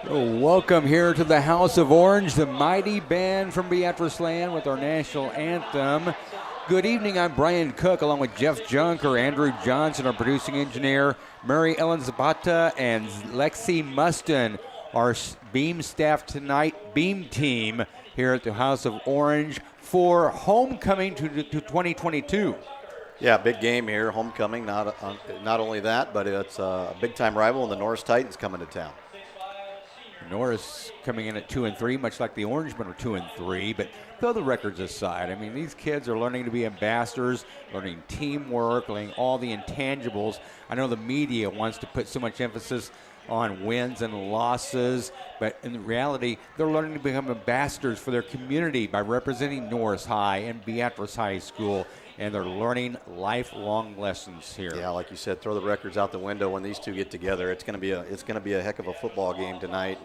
Welcome here to the House of Orange, the mighty band from Beatrice land with our national anthem. Good evening, I'm Brian Cook along with Jeff Junker, Andrew Johnson, our producing engineer, Mary Ellen Zapata, and Lexi Muston, our Beam staff tonight, Beam team here at the House of Orange for homecoming to 2022. Yeah, big game here, homecoming. Not only that, but it's a big-time rival, and the Norris Titans coming to town. Norris coming in at 2-3, much like the Orangemen are 2-3. But throw the records aside. I mean, these kids are learning to be ambassadors, learning teamwork, learning all the intangibles. I know the media wants to put so much emphasis on wins and losses, but in reality, they're learning to become ambassadors for their community by representing Norris High and Beatrice High School, and they're learning lifelong lessons here. Yeah, like you said, throw the records out the window when these two get together. It's going to be a heck of a football game tonight,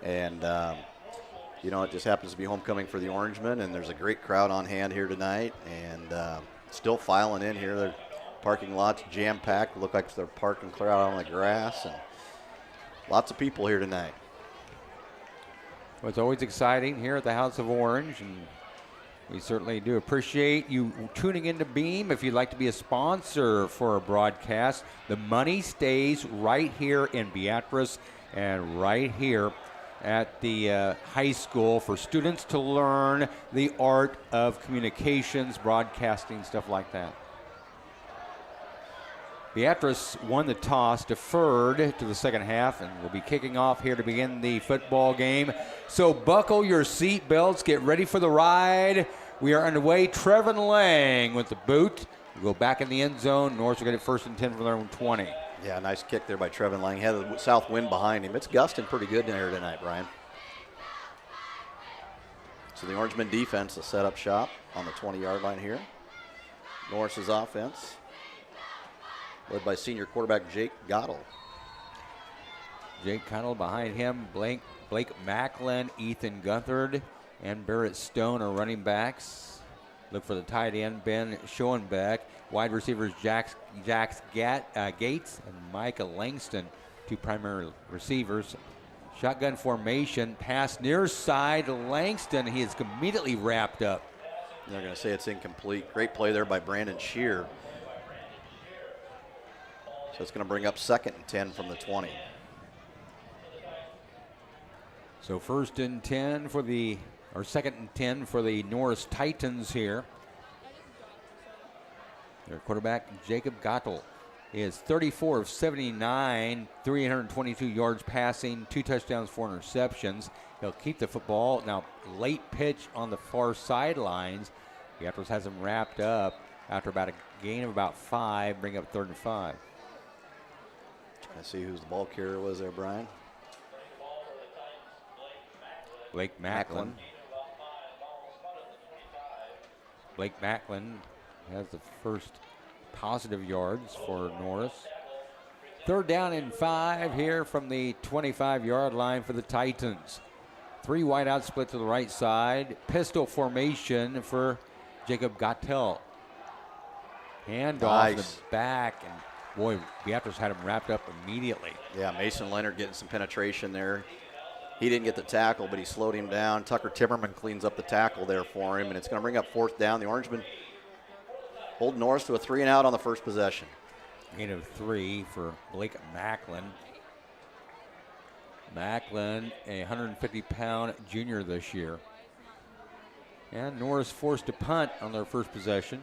and you know, it just happens to be homecoming for the Orangemen, and there's a great crowd on hand here tonight, and still filing in here. Their parking lot's jam-packed. Look like they're parking clear out on the grass, and lots of people here tonight. Well, it's always exciting here at the House of Orange, and we certainly do appreciate you tuning into Beam. If you'd like to be a sponsor for a broadcast, the money stays right here in Beatrice and right here at the high school for students to learn the art of communications, broadcasting, stuff like that. Beatrice won the toss, deferred to the second half, and will be kicking off here to begin the football game. So buckle your seat belts, get ready for the ride. We are underway. Trevin Lang with the boot. We'll go back in the end zone. Norris will get it 1st and 10 from their own 20. Yeah, nice kick there by Trevin Lang. Had the south wind behind him. It's gusting pretty good in here tonight, Brian. So the Orangemen defense will set up shop on the 20-yard line here. Norris's offense, led by senior quarterback Jake Gottle. Jake Connell behind him, Blake Macklin, Ethan Guthard, and Barrett Stone are running backs. Look for the tight end, Ben Schoenbeck. Wide receivers, Jax Gates and Micah Langston, two primary receivers. Shotgun formation, pass near side, Langston. He is immediately wrapped up. They're going to say it's incomplete. Great play there by Brandon Shear. So it's going to bring up 2nd and 10 from the 20. So 1st and 10 for the, or 2nd and 10 for the Norris Titans here. Their quarterback, Jacob Gottel, is 34 of 79, 322 yards passing, 2 touchdowns, 4 interceptions. He'll keep the football. Now, late pitch on the far sidelines. Beatrice has him wrapped up after about a gain of about 5, bring up 3rd and 5. I see who's the ball carrier was there, Brian. Blake Macklin. Blake Macklin has the first positive yards for Norris. 3rd down and 5 here from the 25-yard line for the Titans. 3 wideouts split to the right side. Pistol formation for Jacob Gottel. Handoff in the back, and boy, Beatrice had him wrapped up immediately. Yeah, Mason Leonard getting some penetration there. He didn't get the tackle, but he slowed him down. Tucker Timmerman cleans up the tackle there for him, and it's going to bring up 4th down. The Orangemen hold Norris to a 3-and-out on the first possession. Gain of 3 for Blake Macklin. Macklin, a 150-pound junior this year. And Norris forced to punt on their first possession.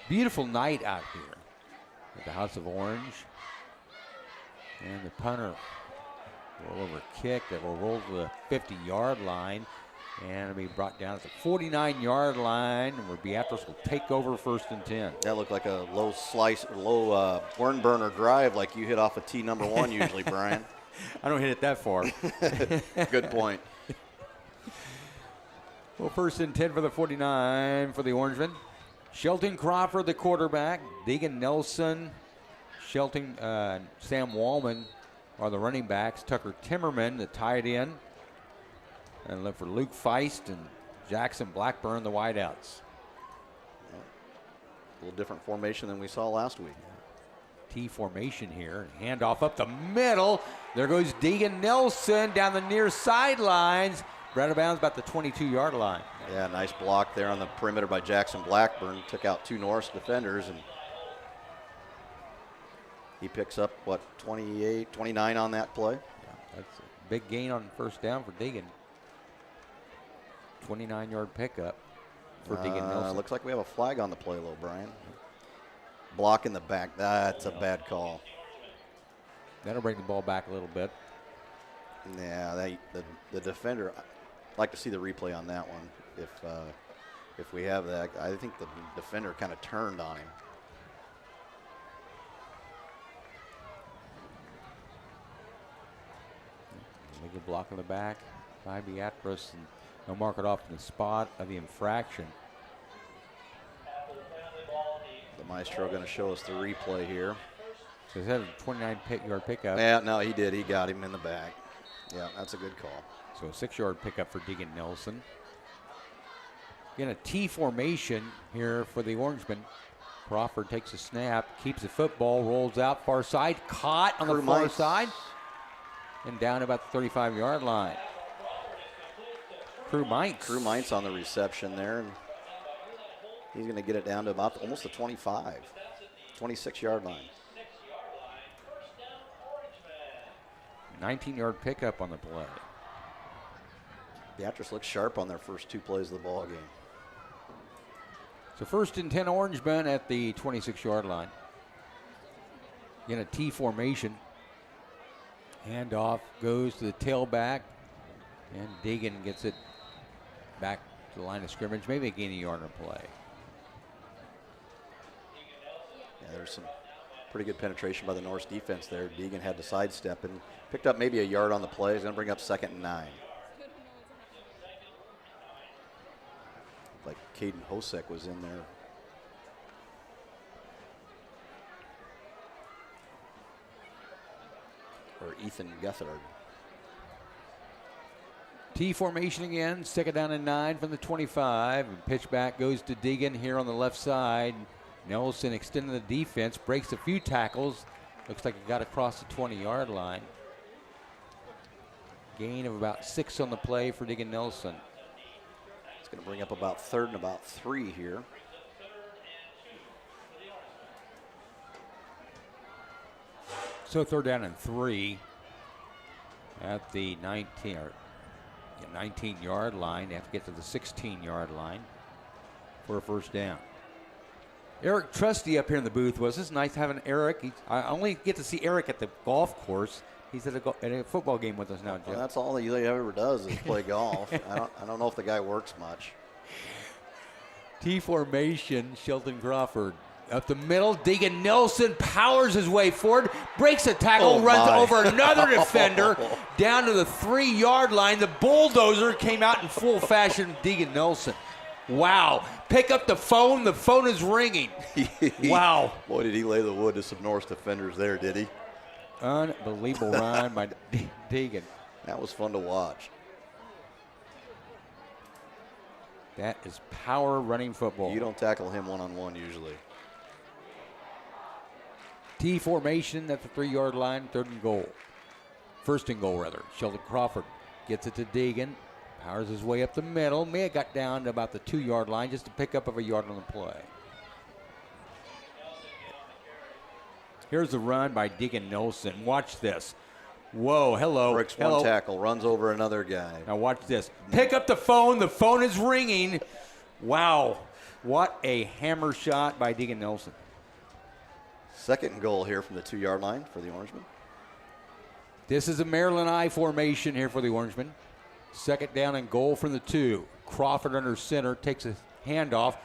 Beautiful night out here at the House of Orange. And the punter roll over kick that will roll to the 50-yard line. And it'll be brought down at the 49-yard line where Beatrice will take over 1st and 10. That looked like a low slice, or low worm burner drive like you hit off of tee number 1 usually, Brian. I don't hit it that far. Good point. Well, 1st and 10 for the 49 for the Orangemen. Shelton Crawford, the quarterback. Deegan Nelson, Sam Wallman are the running backs. Tucker Timmerman, the tight end. And look for Luke Feist and Jackson Blackburn, the wideouts. A little different formation than we saw last week. T formation here. Handoff up the middle. There goes Deegan Nelson down the near sidelines. Right out of bounds about the 22-yard line. Yeah, nice block there on the perimeter by Jackson Blackburn. Took out 2 Norris defenders, and he picks up, 28, 29 on that play? Yeah, that's a big gain on first down for Deegan. 29-yard pickup for Deegan Nelson. Looks like we have a flag on the play, though, Brian. Block in the back. That's a bad call. That'll bring the ball back a little bit. Yeah, the defender, I'd like to see the replay on that one. If we have that, I think the defender kind of turned on him. Legal block in the back by Beatrice, and they'll mark it off in the spot of the infraction. The maestro going to show us the replay here. So he's had a 29-yard pickup. Yeah, no, he did. He got him in the back. Yeah, that's a good call. So a 6-yard pickup for Deegan Nelson. Again, a T formation here for the Orangemen. Crawford takes a snap, keeps the football, rolls out far side, caught on the far side, and down about the 35-yard line. Crew Mintz on the reception there, and he's going to get it down to about almost the 26-yard line. 19-yard pickup on the play. Beatrice looks sharp on their first 2 plays of the ball game. So 1st and 10 Orangemen at the 26-yard line. Again, a T formation. Handoff goes to the tailback, and Deegan gets it back to the line of scrimmage. Maybe a gain a yard on play. Yeah, there's some pretty good penetration by the Norris defense there. Deegan had to sidestep and picked up maybe a yard on the play. He's going to bring up 2nd and 9. Like Caden Hosek was in there. Or Ethan Gethard. T formation again, 2nd down and 9 from the 25. And pitch back goes to Deegan here on the left side. Nelson extending the defense, breaks a few tackles. Looks like it got across the 20-yard line. Gain of about 6 on the play for Deegan Nelson. It's going to bring up about 3rd and about 3 here. So 3rd down and 3 at the 19-yard line. They have to get to the 16-yard line for a first down. Eric Trusty up here in the booth was. It's nice having Eric. I only get to see Eric at the golf course. He's at a football game with us now, Jeff. Well, that's all he ever does is play golf. I don't know if the guy works much. T formation, Shelton Crawford. Up the middle, Deegan Nelson powers his way forward, breaks a tackle, runs over another defender down to the 3-yard line. The bulldozer came out in full fashion, Deegan Nelson. Wow. Pick up the phone is ringing. Wow. Boy, did he lay the wood to some Norris defenders there, did he? Unbelievable run by Deegan. That was fun to watch. That is power running football. You don't tackle him one-on-one usually. T formation at the 3-yard line, 3rd and goal. 1st and goal, rather. Sheldon Crawford gets it to Deegan. Powers his way up the middle. May have got down to about the 2-yard line, just a pickup of a yard on the play. Here's the run by Deegan Nelson. Watch this. Whoa, hello. Breaks one tackle, runs over another guy. Now watch this. Pick up the phone is ringing. Wow, what a hammer shot by Deegan Nelson. 2nd and goal here from the 2-yard line for the Orangemen. This is a Maryland I formation here for the Orangemen. 2nd down and goal from the 2. Crawford under center, takes a handoff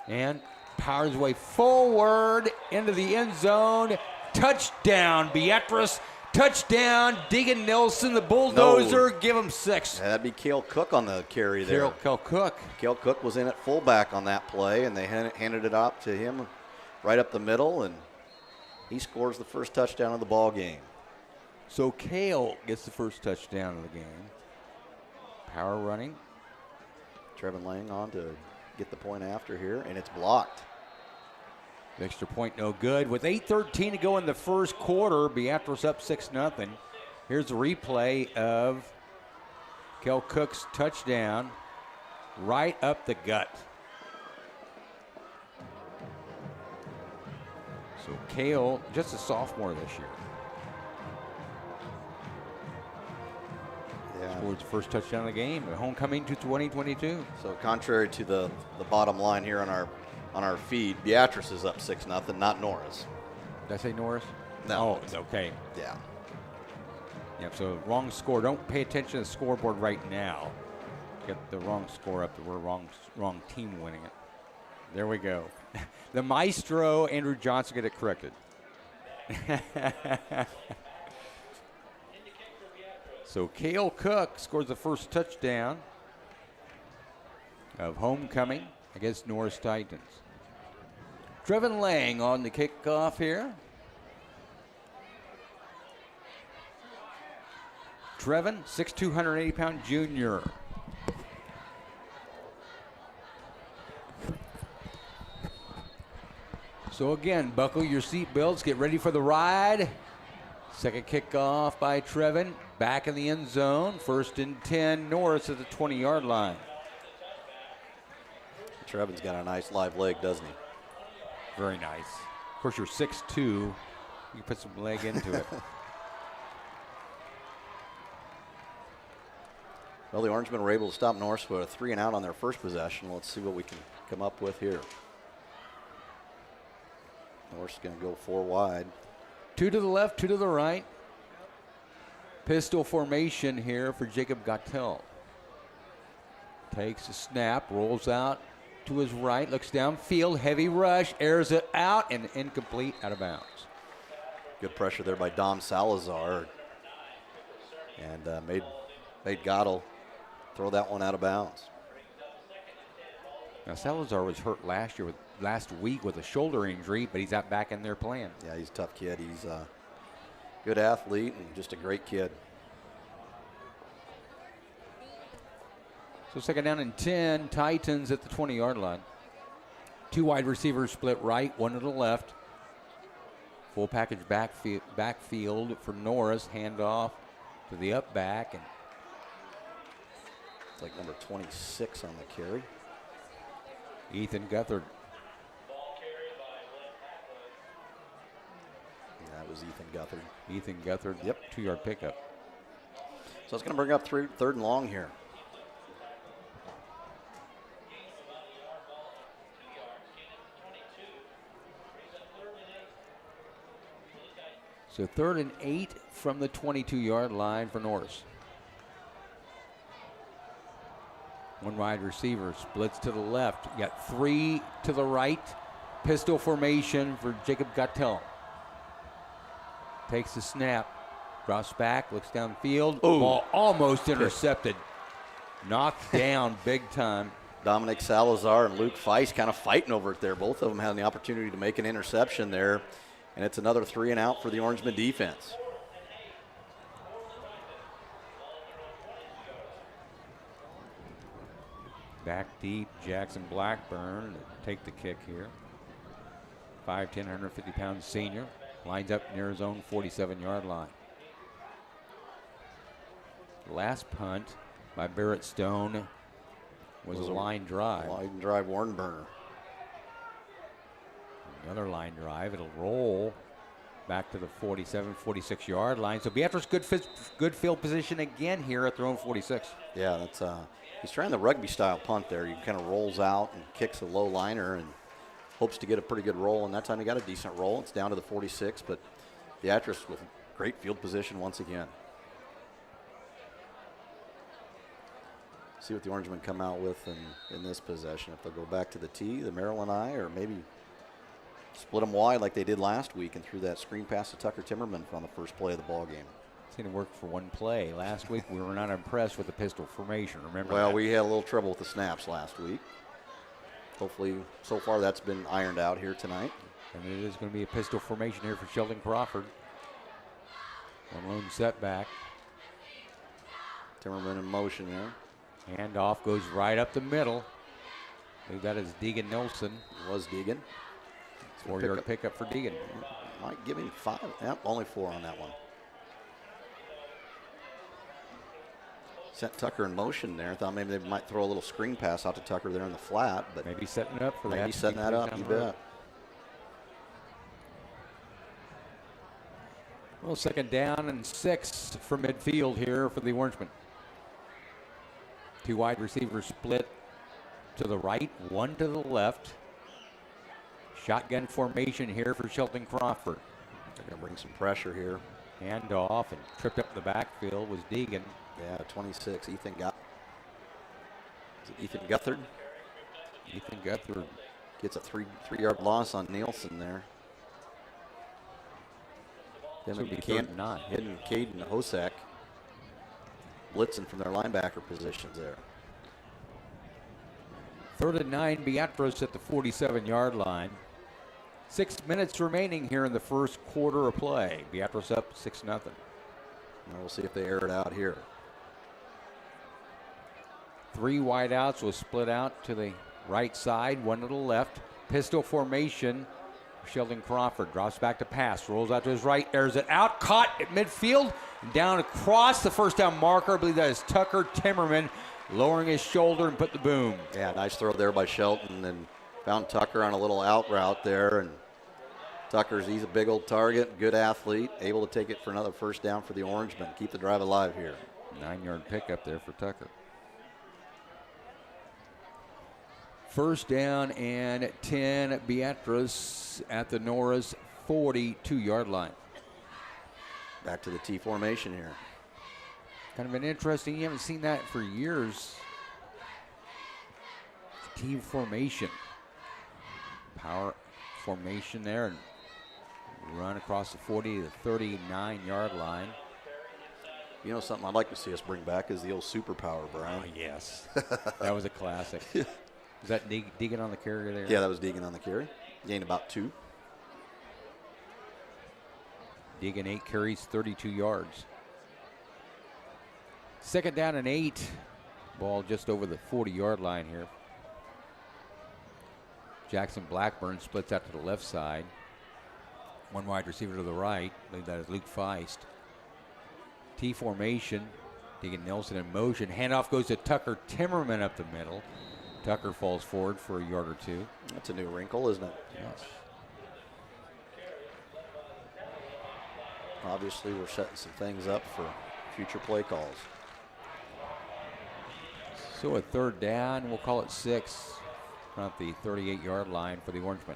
and powers his way forward into the end zone. Touchdown, Beatrice. Touchdown, Deegan Nelson, the bulldozer. Give him 6. Yeah, that'd be Cale Cook on the carry there. Cale Cook. Cale Cook was in at fullback on that play, and they handed it off to him right up the middle, and he scores the first touchdown of the ball game. So Cale gets the first touchdown of the game. Power running. Trevin Lang on to get the point after here, and it's blocked. Extra point no good. With 8:13 to go in the first quarter, Beatrice up 6-0. Here's a replay of Kel Cook's touchdown right up the gut. So Kale, just a sophomore this year. Yeah. Scored the first touchdown of the game. Homecoming to 2022. So contrary to the bottom line here on our feed, Beatrice is up 6-0, not Norris. Did I say Norris? No. Oh, it's okay. Yeah. Yep, so wrong score. Don't pay attention to the scoreboard right now. Get the wrong score up. We're wrong team winning it. There we go. The maestro, Andrew Johnson, get it corrected. So Kale Cook scores the first touchdown of homecoming against Norris Titans. Trevin Lang on the kickoff here. Trevin, 6'2", 180-pound junior. So again, buckle your seat belts, get ready for the ride. Second kickoff by Trevin, back in the end zone. 1st and 10, Norris at the 20-yard line. Trevin's got a nice live leg, doesn't he? Very nice. Of course, you're 6'2", you can put some leg into it. Well, the Orangemen were able to stop Norris with a 3 and out on their first possession. Let's see what we can come up with here. Norris is going to go 4 wide. 2 to the left, 2 to the right. Pistol formation here for Jacob Gattel. Takes a snap, rolls out to his right, looks downfield, heavy rush, airs it out, and incomplete, out of bounds. Good pressure there by Dom Salazar. And made Gattel throw that one out of bounds. Now, Salazar was hurt last week with a shoulder injury, but he's out back in their plan. Yeah, he's a tough kid. He's a good athlete and just a great kid. So 2nd down and 10, Titans at the 20-yard line. 2 wide receivers split right, 1 to the left. Full package backfield for Norris, handoff to the up back. And it's like number 26 on the carry. Ethan Guthard. That was Ethan Guthard. Ethan Guthard, yep, 2-yard pickup. So it's going to bring up 3rd and long here. So 3rd and 8 from the 22-yard line for Norris. 1 wide receiver splits to the left. You got 3 to the right. Pistol formation for Jacob Gattel. Takes the snap, drops back, looks downfield. Ooh. Ball almost intercepted. Knocked down big time. Dominic Salazar and Luke Feist kind of fighting over it there. Both of them had the opportunity to make an interception there. And it's another 3 and out for the Orangemen defense. Back deep, Jackson Blackburn to take the kick here. 5'10", 150-pound senior. Lines up near his own 47-yard line. Last punt by Barrett Stone was a line drive. Line drive Warren Burner. Another line drive. It'll roll back to the 47, 46-yard line. So Beatrice good field position again here at their own 46. Yeah, that's he's trying the rugby-style punt there. He kind of rolls out and kicks a low liner and hopes to get a pretty good roll. And that time he got a decent roll. It's down to the 46, but Beatrice with great field position once again. See what the Orangemen come out with in this possession. If they'll go back to the T, the Maryland I, or maybe split them wide like they did last week and threw that screen pass to Tucker Timmerman on the first play of the ball game. It's going to work for one play. Last week we were not impressed with the pistol formation. Remember Well, that? we had a little trouble with the snaps last week. Hopefully, so far that's been ironed out here tonight. And it is going to be a pistol formation here for Sheldon Crawford. One lone setback. Timmerman in motion there. Handoff goes right up the middle. I believe that is Deegan Nelson. It was Deegan. 4-yard pickup for Deegan. Might give him 5. Yep, only 4 on that one. Sent Tucker in motion there. Thought maybe they might throw a little screen pass out to Tucker there in the flat, but maybe setting it up for that. Maybe setting that up, you bet. Well, 2nd down and 6 from midfield here for the Orangemen. 2 wide receivers split to the right, 1 to the left. Shotgun formation here for Shelton Crawford. They're going to bring some pressure here. Hand off and tripped up the backfield was Deegan. Yeah, 26, Ethan Guthard. Ethan Guthard gets a 3-yard loss on Nielsen there. Hidden Caden Hosack blitzing from their linebacker positions there. 3rd and 9, Beatrice at the 47-yard line. 6 minutes remaining here in the first quarter of play. Beatrice up 6-0. We'll see if they air it out here. 3 wideouts will split out to the right side, 1 to the left. Pistol formation. Sheldon Crawford drops back to pass, rolls out to his right, airs it out, caught at midfield, and down across the first down marker. I believe that is Tucker Timmerman, lowering his shoulder and put the boom. Yeah, nice throw there by Shelton, and found Tucker on a little out route there, and he's a big old target, good athlete, able to take it for another first down for the Orangemen. Keep the drive alive here. 9-yard pickup there for Tucker. 1st down and 10, Beatrice at the Norris 42-yard line. Back to the T formation here. Kind of an interesting, you haven't seen that for years. T formation. Power formation there and run across the 40 to the 39-yard line. You know something I'd like to see us bring back is the old superpower, Brian. Oh, yes. That was a classic. Is that Deegan on the carry there? Yeah, that was Deegan on the carry. Gained about 2. Deegan 8 carries, 32 yards. 2nd down and 8. Ball just over the 40-yard line here. Jackson Blackburn splits out to the left side. 1 wide receiver to the right. I believe that is Luke Feist. T formation. Deegan Nelson in motion. Handoff goes to Tucker Timmerman up the middle. Tucker falls forward for a yard or 2. That's a new wrinkle, isn't it? Yes. Obviously, we're setting some things up for future play calls. So a 3rd down, we'll call it 6, around the 38-yard line for the Orangemen.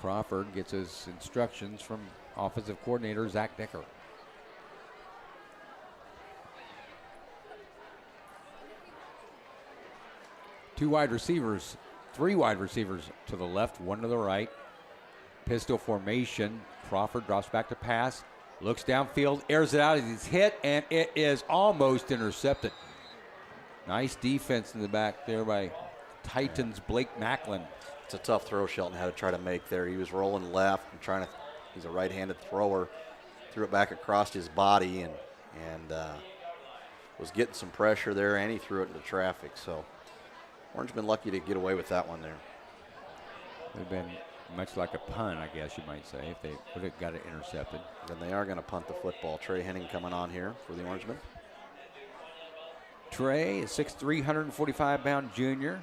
Crawford gets his instructions from offensive coordinator Zach Decker. Three wide receivers to the left, 1 to the right. Pistol formation. Crawford drops back to pass, looks downfield, airs it out as he's hit, and it is almost intercepted. Nice defense in the back there by Titans' Blake Macklin. It's a tough throw Shelton had to try to make there. He was rolling left and he's a right-handed thrower, threw it back across his body and was getting some pressure there, and he threw it into traffic. So Orange been lucky to get away with that one there. They've been much like a punt, I guess you might say, if they would have got it intercepted. Then they are going to punt the football. Trey Henning coming on here for the Orangemen. Trey, a 6'3", 145-pound junior,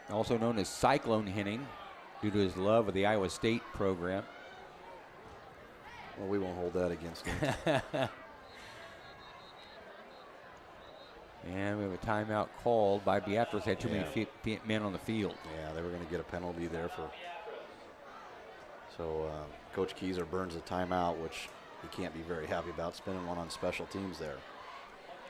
also known as Cyclone Henning, due to his love of the Iowa State program. Well, we won't hold that against him. And we have a timeout called by Beatrice. Had too many men on the field. Yeah, they were going to get a penalty there So Coach Keyser burns a timeout, which he can't be very happy about, spending one on special teams there.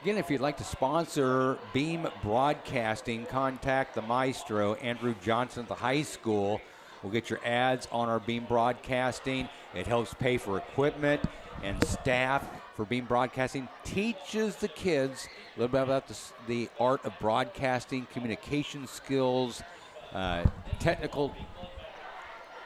Again, if you'd like to sponsor Beam Broadcasting, contact the maestro, Andrew Johnson at the high school. We'll get your ads on our Beam Broadcasting. It helps pay for equipment and staff for Beam Broadcasting. Teaches the kids a little bit about the art of broadcasting, communication skills, technical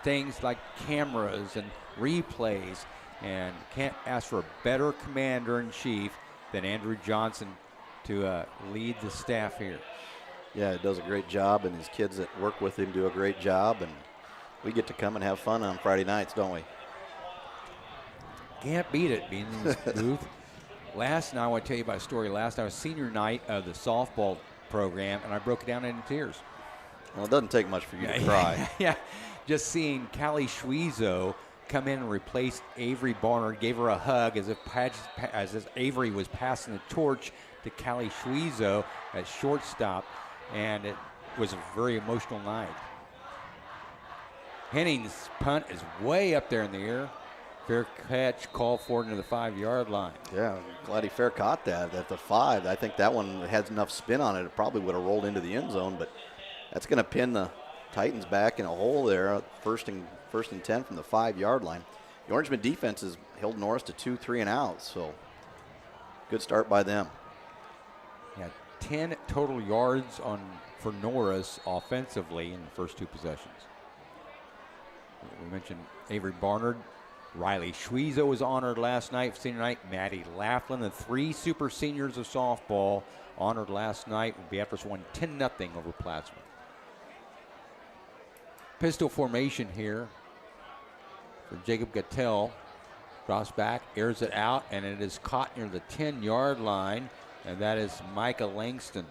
things like cameras and replays, and can't ask for a better commander-in-chief than Andrew Johnson to lead the staff here. Yeah, he does a great job, and his kids that work with him do a great job, and we get to come and have fun on Friday nights, don't we? Can't beat it being in this booth. Last night, I want to tell you about a story. Last night was senior night of the softball program, and I broke it down into tears. Well, it doesn't take much for you to cry. Yeah, just seeing Callie Schwiezo come in and replace Avery Barnard, gave her a hug as if Avery was passing the torch to Callie Schwiezo at shortstop, and it was a very emotional night. Henning's punt is way up there in the air. Fair catch, call for it into the 5-yard line. Yeah, glad he fair caught that at the 5. I think that one has enough spin on it. It probably would have rolled into the end zone, but that's going to pin the Titans back in a hole there. First and 10 from the 5-yard line. The Orangeman defense has held Norris to 2 3-and-out, so good start by them. Yeah, 10 total yards for Norris offensively in the first 2 possessions. We mentioned Avery Barnard. Riley Schwiezo was honored last night, senior night. Maddie Laughlin, the 3 super seniors of softball, honored last night. Beatrice won 10-0 over Plattsburgh. Pistol formation here for Jacob Gattel. Drops back, airs it out, and it is caught near the 10-yard line, and that is Micah Langston.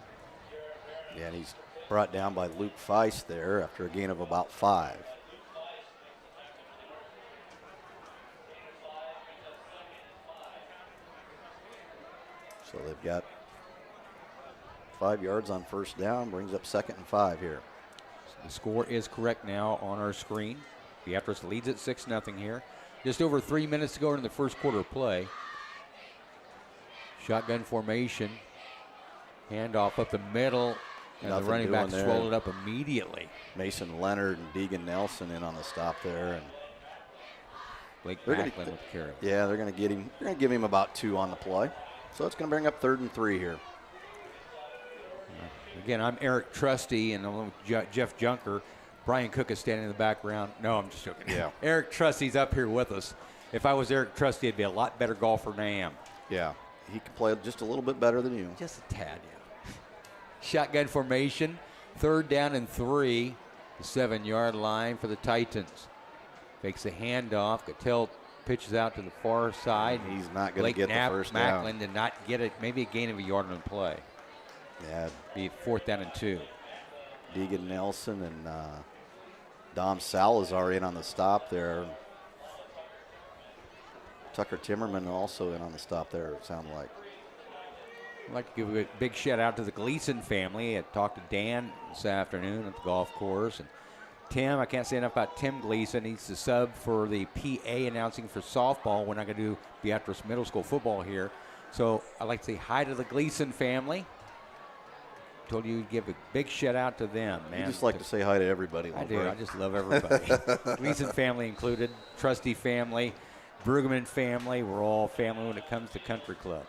Yeah, and he's brought down by Luke Feist there after a gain of about 5. So they've got 5 yards on first down, brings up 2nd and 5 here. So the score is correct now on our screen. Beatrice leads at 6-0 here. Just over 3 minutes to go in the first quarter of play. Shotgun formation. Handoff up the middle, and the running back swallowed up immediately. Mason Leonard and Deegan Nelson in on the stop there, and Blake Backlund with the carry. Yeah, they're going to get him. They're going to give him about 2 on the play. So it's going to bring up 3rd and 3 here. Again, I'm Eric Trusty, and along with Jeff Junker. Brian Cook is standing in the background. No, I'm just joking. Yeah. Eric Trusty's up here with us. If I was Eric Trusty, I'd be a lot better golfer than I am. Yeah, he can play just a little bit better than you. Just a tad, yeah. Shotgun formation, 3rd down and 3, the 7-yard line for the Titans. Fakes a handoff. Gattel pitches out to the far side. He's not going to get the first down. Macklin did not get it. Maybe a gain of a yard on the play. Yeah. Be 4th down and 2. Deegan Nelson and Dom Salazar in on the stop there. Tucker Timmerman also in on the stop there, it sounded like. I'd like to give a big shout out to the Gleason family. I talked to Dan this afternoon at the golf course. And Tim, I can't say enough about Tim Gleason. He's the sub for the PA announcing for softball. We're not going to do Beatrice Middle School football here. So I'd like to say hi to the Gleason family. Told you to give a big shout out to them, man. You just like to say hi to everybody. I do. I just love everybody. Gleason family included, Trusty family, Brueggemann family. We're all family when it comes to country club.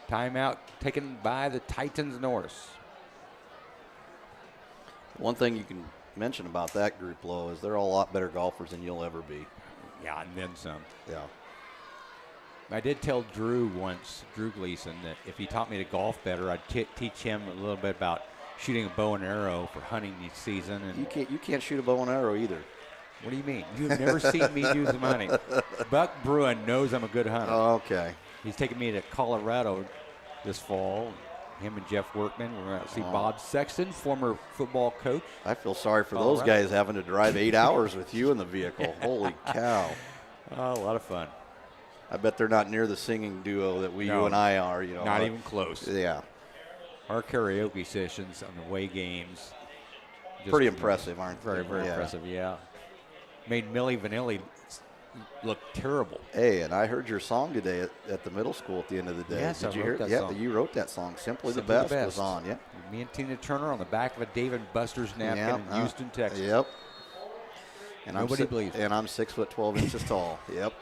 Timeout taken by the Titans Norris. One thing you can mention about that group, Lo, is they're all a lot better golfers than you'll ever be. Yeah, and then some. Yeah. I did tell Drew once, Drew Gleason, that if he taught me to golf better, I'd teach him a little bit about shooting a bow and arrow for hunting each season. And you can't shoot a bow and arrow either. What do you mean? You've never seen me use the money. Buck Bruin knows I'm a good hunter. Oh, okay. He's taking me to Colorado this fall. Him and Jeff Workman. We're going to see Bob Sexton, former football coach. I feel sorry for those guys having to drive 8 hours with you in the vehicle. Holy cow. Oh, a lot of fun. I bet they're not near the singing duo that you and I are. You know, not even close. Yeah. Our karaoke sessions on the away games. Pretty impressive, aren't they? Very, very impressive, yeah. Made Millie Vanilli look terrible. Hey, and I heard your song today at the middle school at the end of the day. Yes, Did I you wrote hear that song. Yeah, you wrote that song. Simply the Best was on, yeah. Me and Tina Turner on the back of a Dave & Buster's napkin in Houston, Texas. Yep. And Nobody believes it. And I'm 6'12" tall. Yep.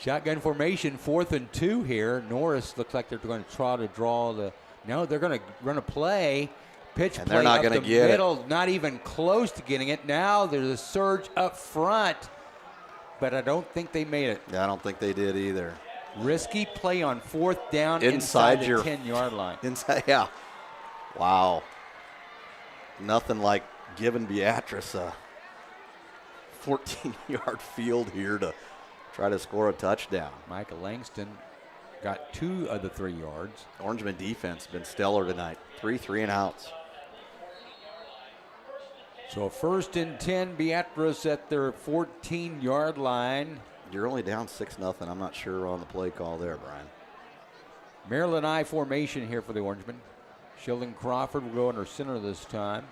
Shotgun formation, 4th and 2 here. Norris looks like they're going to try to draw the. No, they're going to run a play. Pitch and play they're not up going the to get middle, it. Not even close to getting it. Now there's a surge up front, but I don't think they made it. Yeah, I don't think they did either. Risky play on 4th down inside the 10-yard line. Inside, yeah. Wow. Nothing like giving Beatrice a 14-yard field here to try to score a touchdown. Michael Langston got 2 of the 3 yards. Orangeman defense been stellar tonight. 3 3-and-outs. So 1st and 10, Beatrice at their 14-yard line. You're only down 6-0. I'm not sure on the play call there, Brian. Maryland I formation here for the Orangemen. Sheldon Crawford will go under center this time.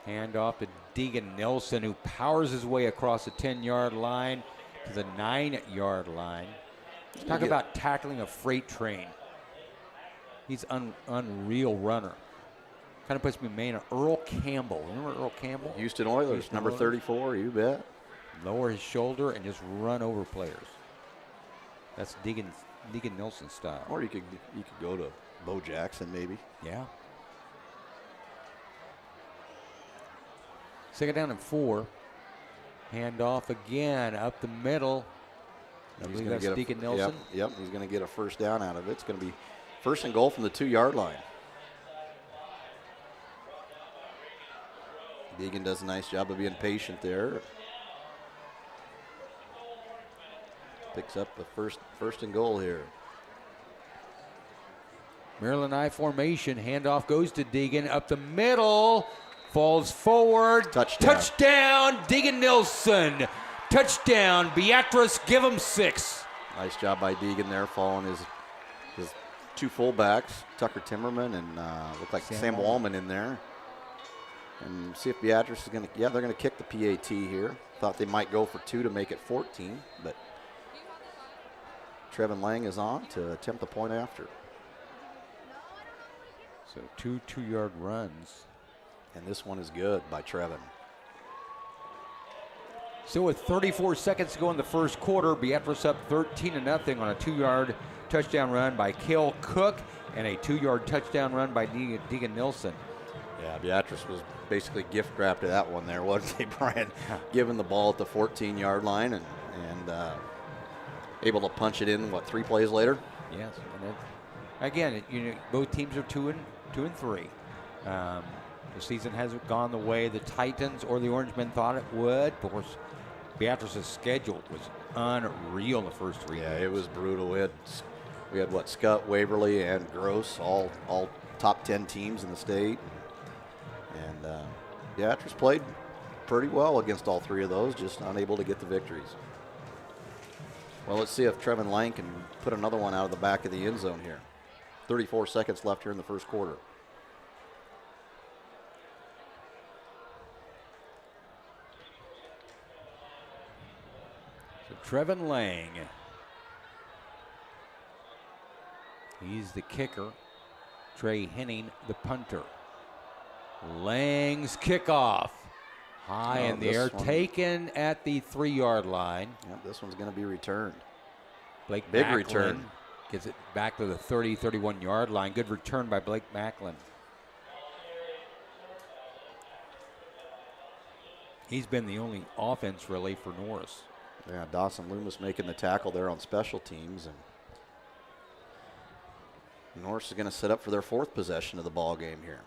Hand off to Deegan Nelson, who powers his way across the 10-yard line to the 9-yard line. Talk about tackling a freight train. He's unreal runner. Kind of puts me in main. Earl Campbell. Remember Earl Campbell? Houston Oilers, Houston number Oilers. 34, you bet. Lower his shoulder and just run over players. That's Deegan Nelson style. Or you could go to Bo Jackson maybe. Yeah. 2nd down and 4. Hand off again up the middle. I believe that's Deacon Nelson. Yep, he's going to get a 1st down out of it. It's going to be 1st and goal from the 2-yard line. Deegan does a nice job of being patient there. Picks up the first and goal here. Maryland I formation. Handoff goes to Deegan up the middle. Falls forward. Touchdown, Deegan Nelson. Touchdown, Beatrice, give him 6. Nice job by Deegan there, following his 2 fullbacks, Tucker Timmerman and looked like Sam Wallman in there. And see if Beatrice is going to, they're going to kick the PAT here. Thought they might go for 2 to make it 14, but Trevin Lang is on to attempt the point after. So 2 2-yard runs. And this one is good by Trevin. So with 34 seconds to go in the 1st quarter, Beatrice up 13-0 on a 2-yard touchdown run by Cale Cook and a 2-yard touchdown run by Deegan Nelson. Yeah, Beatrice was basically gift wrapped to that one there, wasn't he, Brian? Giving the ball at the 14-yard line and able to punch it in, 3 plays later? Yes. And again, both teams are 2 and 3. The season hasn't gone the way the Titans or the Orangemen thought it would. Of course, Beatrice's schedule was unreal in the first 3 Yeah, games. it was brutal. We had Scott, Waverly, and Gross, all top 10 teams in the state. And Beatrice played pretty well against all 3 of those, just unable to get the victories. Well, let's see if Trevin Lang can put another one out of the back of the end zone here. 34 seconds left here in the 1st quarter. Trevin Lang. He's the kicker. Trey Henning, the punter. Lang's kickoff. High in the air, taken at the 3-yard line. Yep, this one's going to be returned. Blake Big Macklin return. Gets it back to the 30, 31-yard line. Good return by Blake Macklin. He's been the only offense really for Norris. Yeah, Dawson Loomis making the tackle there on special teams. And Norris is going to set up for their 4th possession of the ball game here.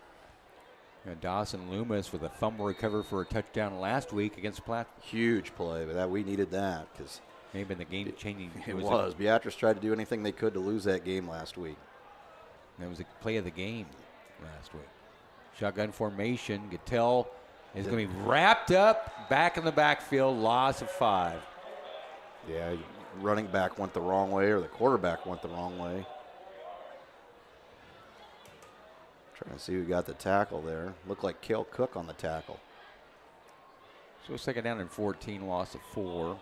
And Dawson Loomis with a fumble recovery for a touchdown last week against Platte. Huge play, but we needed that because maybe in the game changing. It was. Beatrice tried to do anything they could to lose that game last week. That was the play of the game last week. Shotgun formation. Gattell is going to be wrapped up back in the backfield. Loss of 5. Yeah, running back went the wrong way, or the quarterback went the wrong way. Trying to see who got the tackle there. Looked like Cale Cook on the tackle. So 2nd down and 14, loss of 4.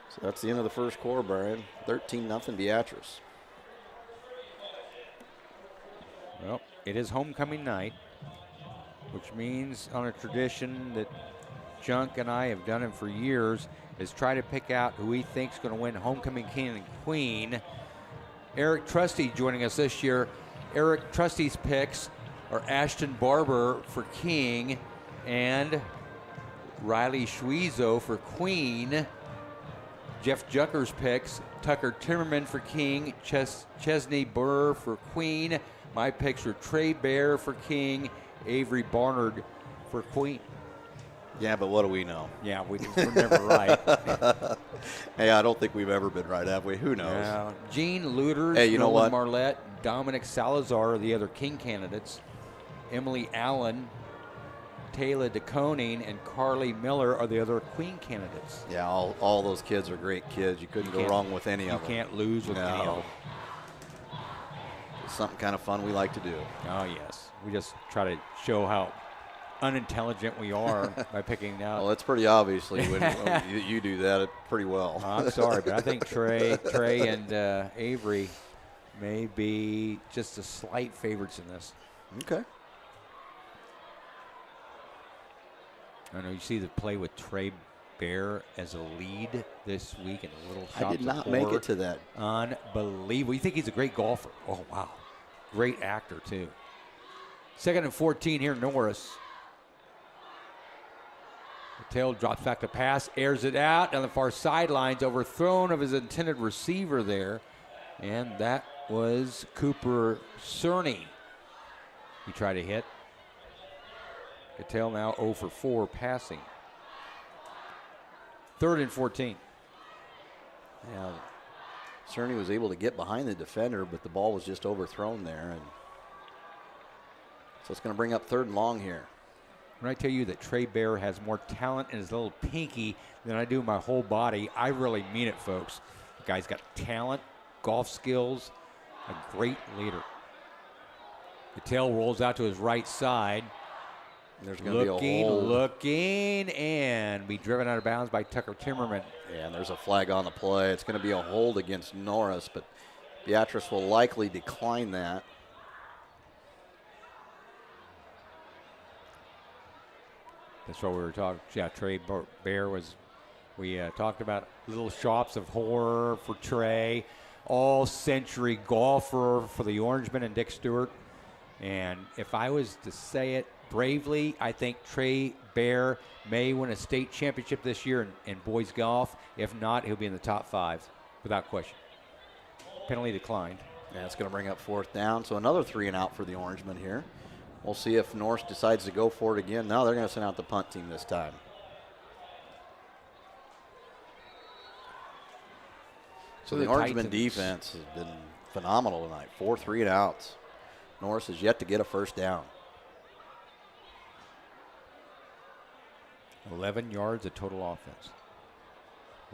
So that's the end of the 1st quarter, Brian. 13-0 Beatrice. Well, it is homecoming night, which means on a tradition that Junk and I have done it for years is try to pick out who we think is going to win homecoming king and queen. Eric Trusty joining us this year. Eric Trusty's picks are Ashton Barber for king and Riley Schwezo for Queen. Jeff Jucker's picks, Tucker Timmerman for King, Chesney Burr for Queen. My picks were Trey Bear for King, Avery Barnard for Queen. Yeah, but what do we know? Yeah, we're never right. Hey, I don't think we've ever been right, have we? Who knows? Gene Luters, hey, you know Roland what? Marlette, Dominic Salazar are the other King candidates. Emily Allen, Taylor DeConing, and Carly Miller are the other Queen candidates. Yeah, all those kids are great kids. You couldn't go wrong with any of them. You can't lose with any of them. It's something kind of fun we like to do. Oh, yes. We just try to show how unintelligent we are by picking out. Well, it's pretty obviously when you do that pretty well. I'm sorry, but I think Trey and Avery may be just the slight favorites in this. Okay. I know you see the play with Trey Bear as a lead this week in Little Shops I did not of make Horror. it to that. Unbelievable. You think he's a great golfer. Oh, wow. Great actor, too. 2nd and 14 here, Norris. Tail drops back to pass, airs it out on the far sidelines, overthrown of his intended receiver there. And that was Cooper Cerny. He tried to hit. Cattell now 0 for 4 passing. 3rd and 14. Yeah, Cerny was able to get behind the defender, but the ball was just overthrown there. And so it's going to bring up 3rd and long here. When I tell you that Trey Bear has more talent in his little pinky than I do in my whole body, I really mean it, folks. The guy's got talent, golf skills, a great leader. Cattell rolls out to his right side. There's going to be a hold. Looking, and be driven out of bounds by Tucker Timmerman. Yeah, and there's a flag on the play. It's going to be a hold against Norris, but Beatrice will likely decline that. That's what we were talking. Yeah, Trey Bear was. We talked about Little Shops of Horror for Trey, all-century golfer for the Orangemen and Dick Stewart. And if I was to say it bravely, I think Trey Bear may win a state championship this year in boys golf. If not, he'll be in the top 5 without question. Penalty declined. Yeah, it's going to bring up 4th down. So another 3 and out for the Orangemen here. We'll see if Norris decides to go for it again. No, they're going to send out the punt team this time. So the Orangemen defense has been phenomenal tonight. 4 3 and outs. Norris has yet to get a 1st down. 11 yards of total offense.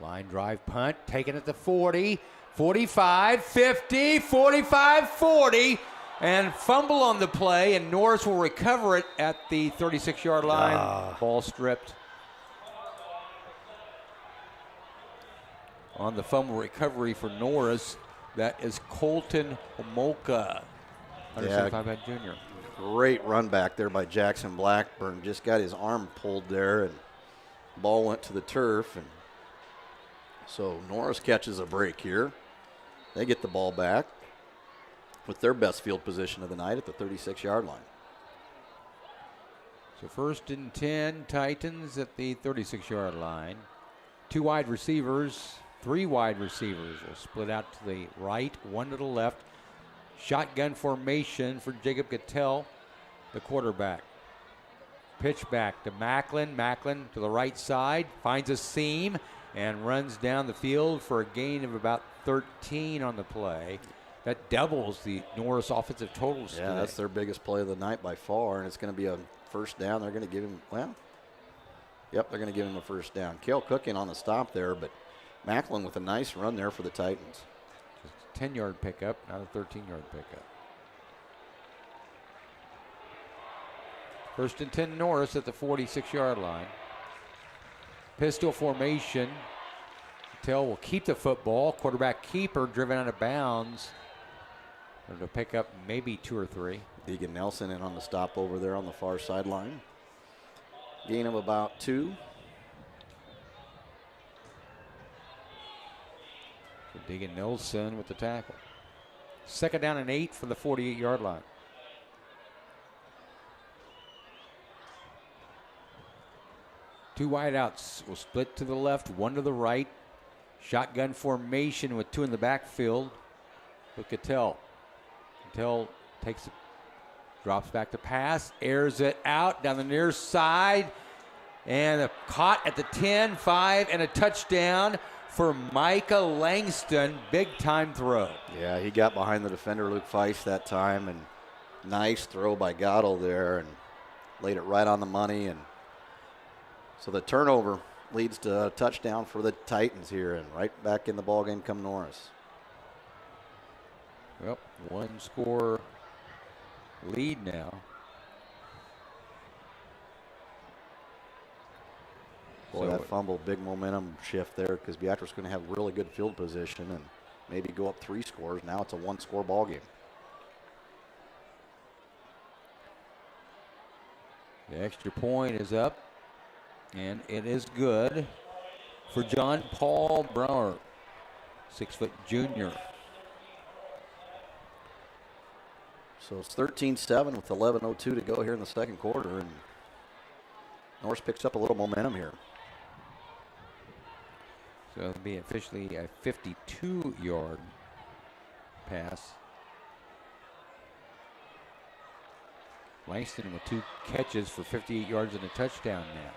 Line drive punt, taken at the 40, 45, 50, 45, 40, and fumble on the play, and Norris will recover it at the 36-yard line. Ball stripped. On the fumble recovery for Norris, that is Colton Homolka, 175 Jr. Great run back there by Jackson Blackburn. Just got his arm pulled there, and ball went to the turf. And so Norris catches a break here. They get the ball back with their best field position of the night at the 36-yard line. So 1st and 10, Titans at the 36-yard line. 2 wide receivers, 3 wide receivers will split out to the right, 1 to the left. Shotgun formation for Jacob Cattell, the quarterback. Pitch back to Macklin. Macklin to the right side, finds a seam and runs down the field for a gain of about 13 on the play. That doubles the Norris offensive totals today. That's their biggest play of the night by far, and it's going to be a 1st down. They're going to give him, they're going to give him a 1st down. Cale Cook in on the stop there, but Macklin with a nice run there for the Titans. 10-yard pickup, not a 13-yard pickup. 1st and 10 Norris at the 46-yard line. Pistol formation. Cattell will keep the football. Quarterback keeper driven out of bounds. To pick up maybe 2 or 3. Deegan Nelson in on the stop over there on the far sideline. Gain of about 2. Deegan Nelson with the tackle. 2nd down and 8 for the 48-yard line. Two wideouts will split to the left, one to the right. Shotgun formation with two in the backfield with Cattell. Cattell takes it, drops back to pass, airs it out down the near side, and a caught at the 10, 5, and a touchdown for Micah Langston. Big time throw. Yeah, he got behind the defender, Luke Feist, that time, and nice throw by Goddell there and laid it right on the money. And so the turnover leads to a touchdown for the Titans here, and right back in the ballgame come Norris. Well, one score lead now. Boy, that fumble, big momentum shift there because Beatrice is going to have really good field position and maybe go up 3 scores. Now it's a 1-score ball game. The extra point is up, and it is good for John Paul Brower, 6-foot junior. So it's 13-7 with 11:02 to go here in the second quarter, and Norris picks up a little momentum here. So it'll be officially a 52-yard pass. Langston with 2 catches for 58 yards and a touchdown now.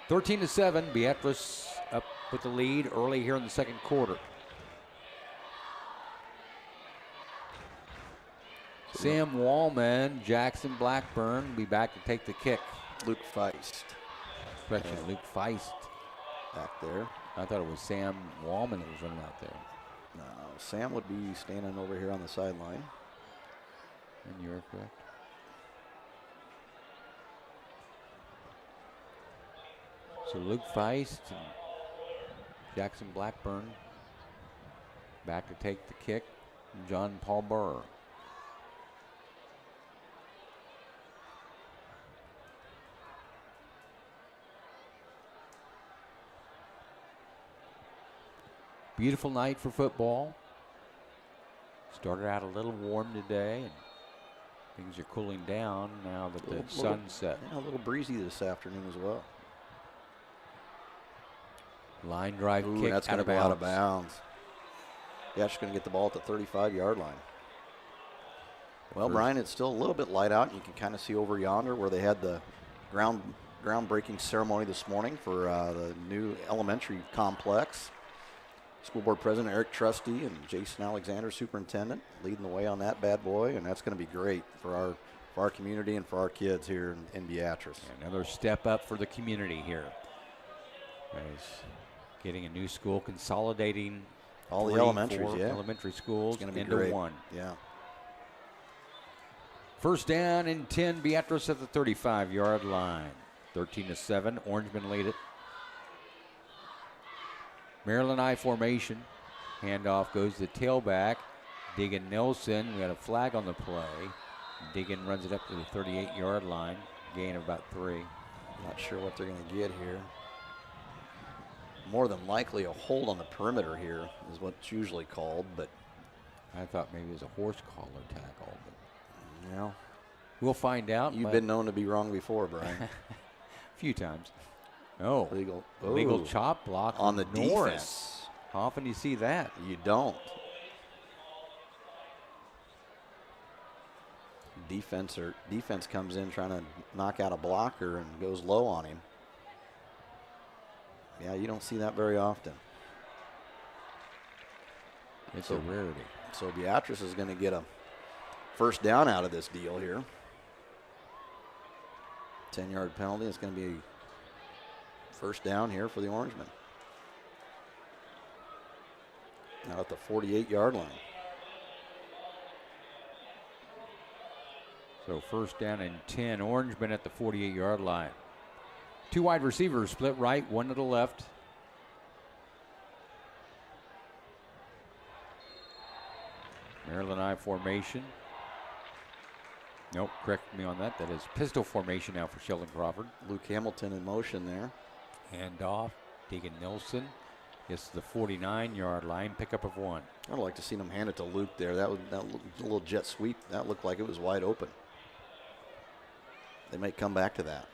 13-7, Beatrice up with the lead early here in the second quarter. Sam Wallman, Jackson Blackburn will be back to take the kick. Luke Feist. Correction, Luke Feist. Back there. I thought it was Sam Wallman that was running out there. No, Sam would be standing over here on the sideline. And you're correct. So Luke Feist and Jackson Blackburn back to take the kick. And John Paul Burr. Beautiful night for football. Started out a little warm today, and things are cooling down now that the sun's set. Yeah, a little breezy this afternoon as well. Line drive kick. That's going to go out of bounds. Yeah, she's going to get the ball at the 35-yard line. Well, Brian, it's still a little bit light out. You can kind of see over yonder where they had the groundbreaking ceremony this morning for the new elementary complex. School board president Eric Trusty and Jason Alexander, superintendent, leading the way on that bad boy, and that's going to be great for our community and for our kids here in Beatrice. Another step up for the community here. Guys, getting a new school, consolidating all the elementaries, elementary schools into great. One. Yeah. First down and 10, Beatrice at the 35-yard line. 13-7, Orangemen lead it. Maryland I formation. Handoff goes to tailback. Diggin Nelson. We got a flag on the play. Diggin runs it up to the 38-yard line. Gain of about 3. Not sure what they're going to get here. More than likely a hold on the perimeter here is what's usually called, but I thought maybe it was a horse collar tackle. But yeah, we'll find out. You've been known to be wrong before, Brian. A few times. Oh, legal chop block on the Norris. Defense. How often do you see that? You don't. Defense comes in trying to knock out a blocker and goes low on him. Yeah, you don't see that very often. It's a rarity. So Beatrice is going to get a first down out of this deal here. 10-yard penalty. It's going to be first down here for the Orangemen. Now at the 48-yard line. So first down and 10. Orangemen at the 48-yard line. 2 wide receivers split right, 1 to the left. Maryland I formation. Nope, correct me on that. That is pistol formation now for Sheldon Crawford. Luke Hamilton in motion there. Handoff. Deegan Nilsson gets to the 49-yard line. Pickup of 1. I'd like to see him hand it to Luke there. That looked a little jet sweep. That looked like it was wide open. They may come back to that.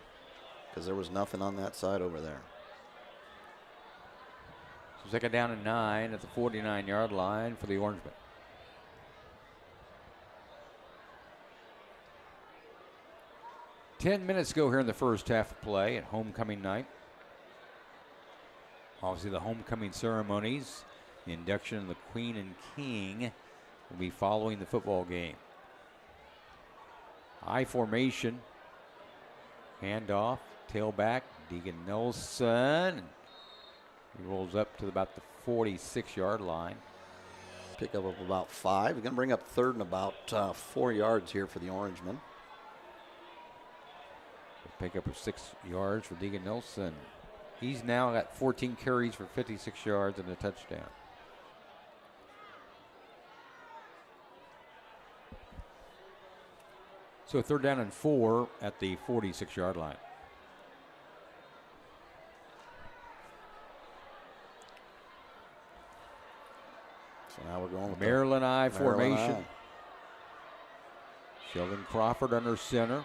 because there was nothing on that side over there. So second down and 9 at the 49-yard line for the Orangemen. Ten minutes ago here in the first half of play at homecoming night. Obviously the homecoming ceremonies, the induction of the Queen and King will be following the football game. I formation, handoff, tailback, Deegan Nelson. He rolls up to about the 46-yard line. Pick up of about 5. We're going to bring up third and about 4 yards here for the Orangemen. Pick up of 6 yards for Deegan Nelson. He's now got 14 carries for 56 yards and a touchdown. So third down and 4 at the 46-yard line. So now we're going with Maryland I formation. I. Sheldon Crawford under center.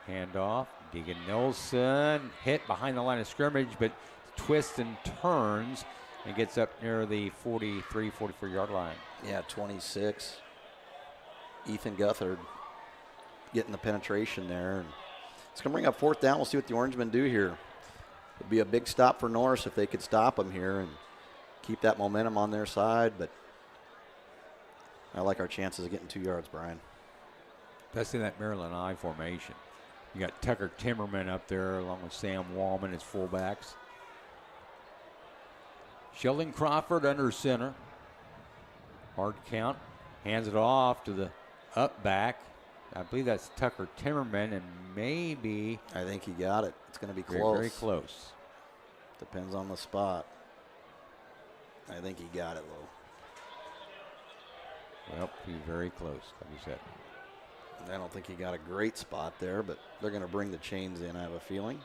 Handoff. Deegan Nelson hit behind the line of scrimmage, but twists and turns and gets up near the 43, 44-yard line. Yeah, 26. Ethan Guthard getting the penetration there. And it's going to bring up fourth down. We'll see what the Orangemen do here. It'd be a big stop for Norris if they could stop them here and keep that momentum on their side. But I like our chances of getting 2 yards, Brian. Especially that Maryland I formation. You got Tucker Timmerman up there along with Sam Wallman as fullbacks. Sheldon Crawford under center. Hard count. Hands it off to the up back. I believe that's Tucker Timmerman, and maybe... I think he got it. It's going to be close. Very, very close. Depends on the spot. I think he got it, though. Well, he's very close, like you said. I don't think he got a great spot there, but they're going to bring the chains in, I have a feeling.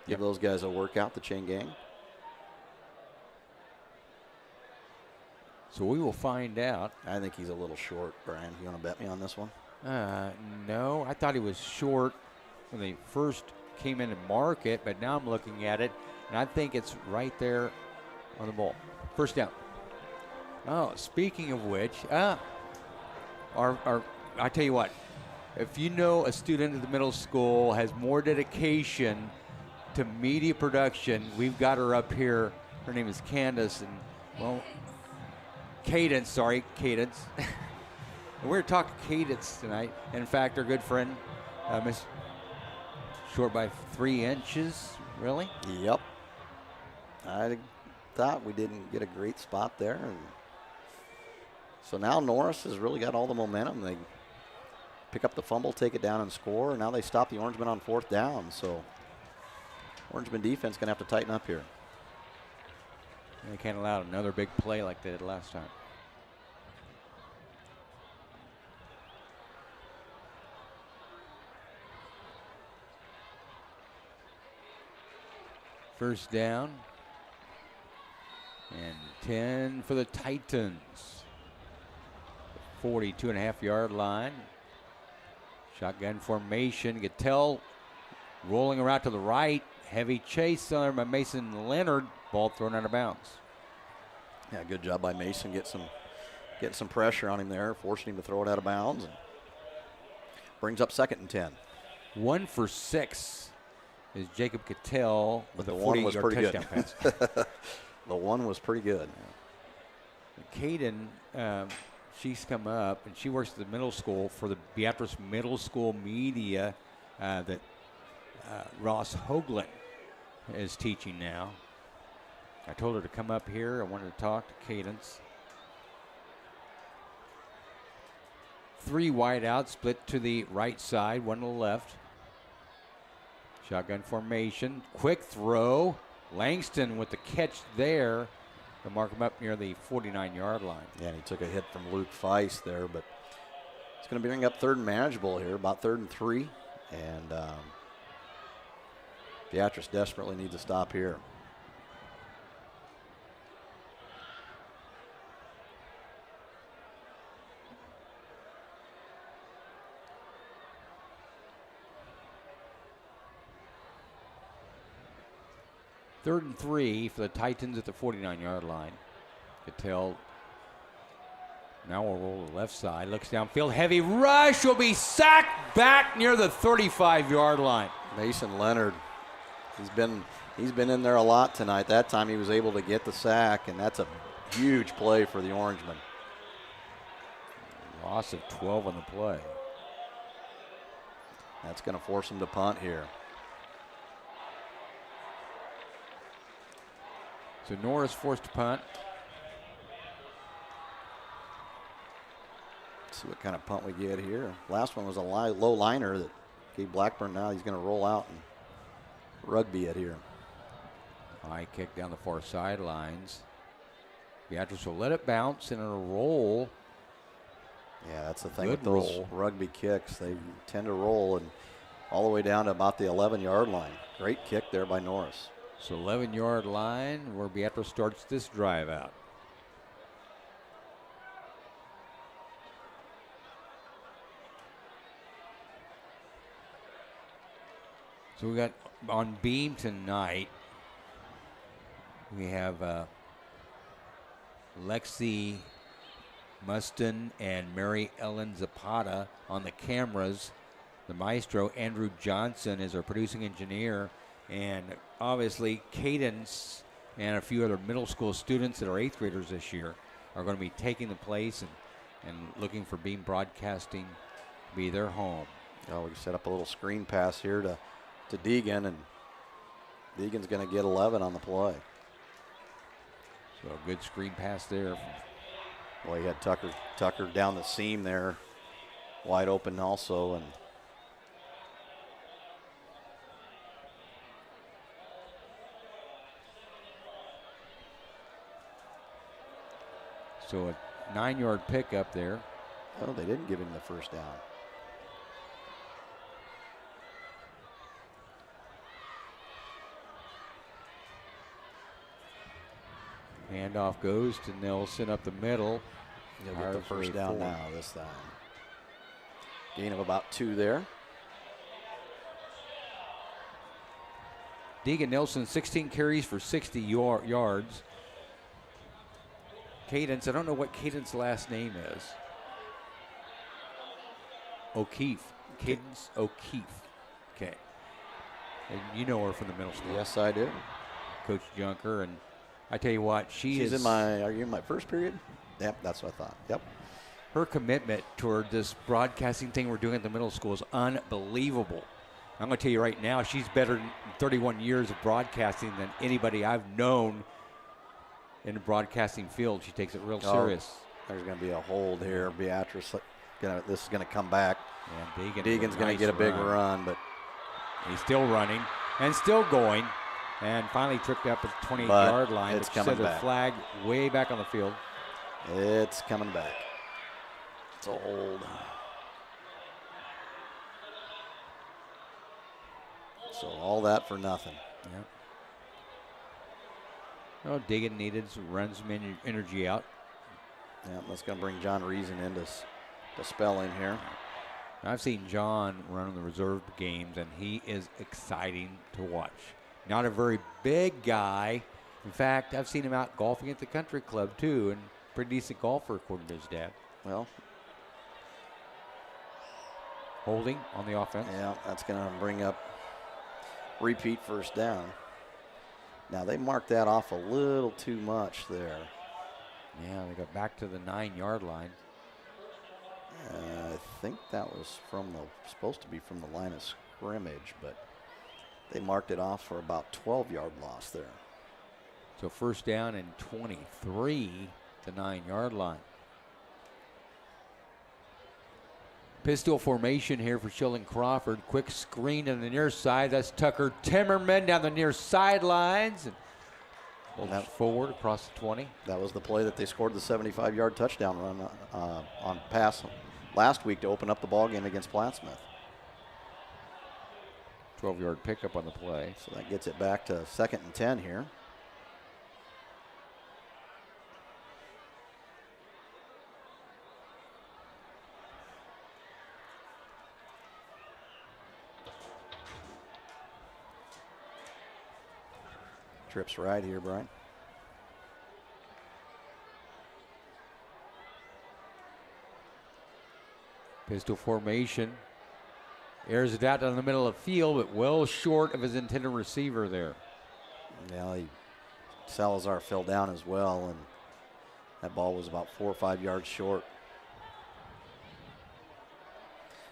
Give those guys a workout, the chain gang. So we will find out. I think he's a little short, Brian. You want to bet me on this one? No, I thought he was short when they first came in to mark it, but now I'm looking at it, and I think it's right there on the ball. First down. Oh, speaking of which, I tell you what, if you know a student at the middle school has more dedication to media production, we've got her up here. Her name is Candace, and, well, Cadence. And we're talking Cadence tonight. And in fact, our good friend, Miss short by 3 inches, really? Yep. I thought we didn't get a great spot there. And so now Norris has really got all the momentum. They pick up the fumble, take it down, and score. And now they stop the Orangemen on fourth down. So Orangemen defense going to have to tighten up here. And they can't allow another big play like they did last time. First down. And 10 for the Titans. 42.5-yard line. Shotgun formation. Gattell rolling around to the right. Heavy chase on there by Mason Leonard. Ball thrown out of bounds. Yeah, good job by Mason. Getting some pressure on him there, forcing him to throw it out of bounds. And brings up 2nd and 10. 1 for 6 is Jacob Gattell with a the one was 40-yard pretty touchdown good. pass. The one was pretty good. Caden, she's come up and she works at the middle school for the Beatrice Middle School media that Ross Hoagland is teaching now. I told her to come up here. I wanted to talk to Cadence. 3 wide out, split to the right side, 1 to the left. Shotgun formation, quick throw. Langston with the catch there to mark him up near the 49-yard line. Yeah, and he took a hit from Luke Feist there, but it's going to bring up 3rd and manageable here, about 3rd and 3. And Beatrice desperately needs a stop here. 3rd and 3 for the Titans at the 49-yard line. Cattell now will roll to the left side. Looks downfield. Heavy rush. Will be sacked back near the 35-yard line. Mason Leonard, he's been in there a lot tonight. That time he was able to get the sack, and that's a huge play for the Orangemen. Loss of 12 on the play. That's going to force him to punt here. So Norris forced to punt. Let's see what kind of punt we get here. Last one was a low liner that gave Blackburn. Now he's going to roll out and rugby it here. High kick down the far sidelines. Beatrice will let it bounce and it'll roll. Yeah, that's the thing Good with those roll. rugby kicks. They tend to roll and all the way down to about the 11-yard line. Great kick there by Norris. So 11-yard line where Beatrice starts this drive out. So we got on beam tonight, we have Lexi Muston and Mary Ellen Zapata on the cameras. The maestro, Andrew Johnson, is our producing engineer. And obviously, Cadence and a few other middle school students that are 8th graders this year are going to be taking the place and looking for Beam Broadcasting to be their home. Oh, we set up a little screen pass here to Deegan, and Deegan's going to get 11 on the play. So a good screen pass there. Well, he had Tucker down the seam there, wide open also, and so a 9-yard pickup there. oh, they didn't give him the first down. Handoff goes to Nelson up the middle. He'll get the Fires first way down forward. now this time. Gain of about 2 there. Deegan Nelson, 16 carries for 60 yards. Cadence, I don't know what Cadence's last name is. O'Keefe. Cadence O'Keefe. Okay. And you know her from the middle school. Yes, I do. Coach Junker. And I tell you what, She's in my, are you in my first period? Yep, that's what I thought. Yep. her commitment toward this broadcasting thing we're doing at the middle school is unbelievable. I'm going to tell you right now, she's better than 31 years of broadcasting than anybody I've known in the broadcasting field. She takes it real serious. There's going to be a hold here. Beatrice, this is going to come back. And Deegan's going to get a big run, but he's still running and still going, and finally tripped up at the 28-yard line. It's but coming set back. a flag way back on the field. It's coming back. It's a hold. So all that for nothing. Yep. Oh, Deegan needed to run some energy out. Yeah, that's going to bring John Reason into spelling here. I've seen John run in the reserve games, and he is exciting to watch. Not a very big guy. In fact, I've seen him out golfing at the country club, too, and pretty decent golfer, according to his dad. Well, Holding on the offense. yeah, that's going to bring up repeat first down. Now, they marked that off a little too much there. Yeah, they got back to the 9-yard line. I think that was supposed to be from the line of scrimmage, but they marked it off for about 12-yard loss there. So first down and 23 to 9-yard line. Pistol formation here for Sheldon Crawford. Quick screen on the near side. That's Tucker Timmerman down the near sidelines. And forward across the 20. That was the play that they scored the 75-yard touchdown run on pass last week to open up the ball game against Plattsmouth. 12-yard pickup on the play. So that gets it back to 2nd and 10 here. Trips right here, Brian. Pistol formation. Airs it out down the middle of the field, but well short of his intended receiver there. Yeah, Salazar fell down as well, and that ball was about 4 or 5 yards short.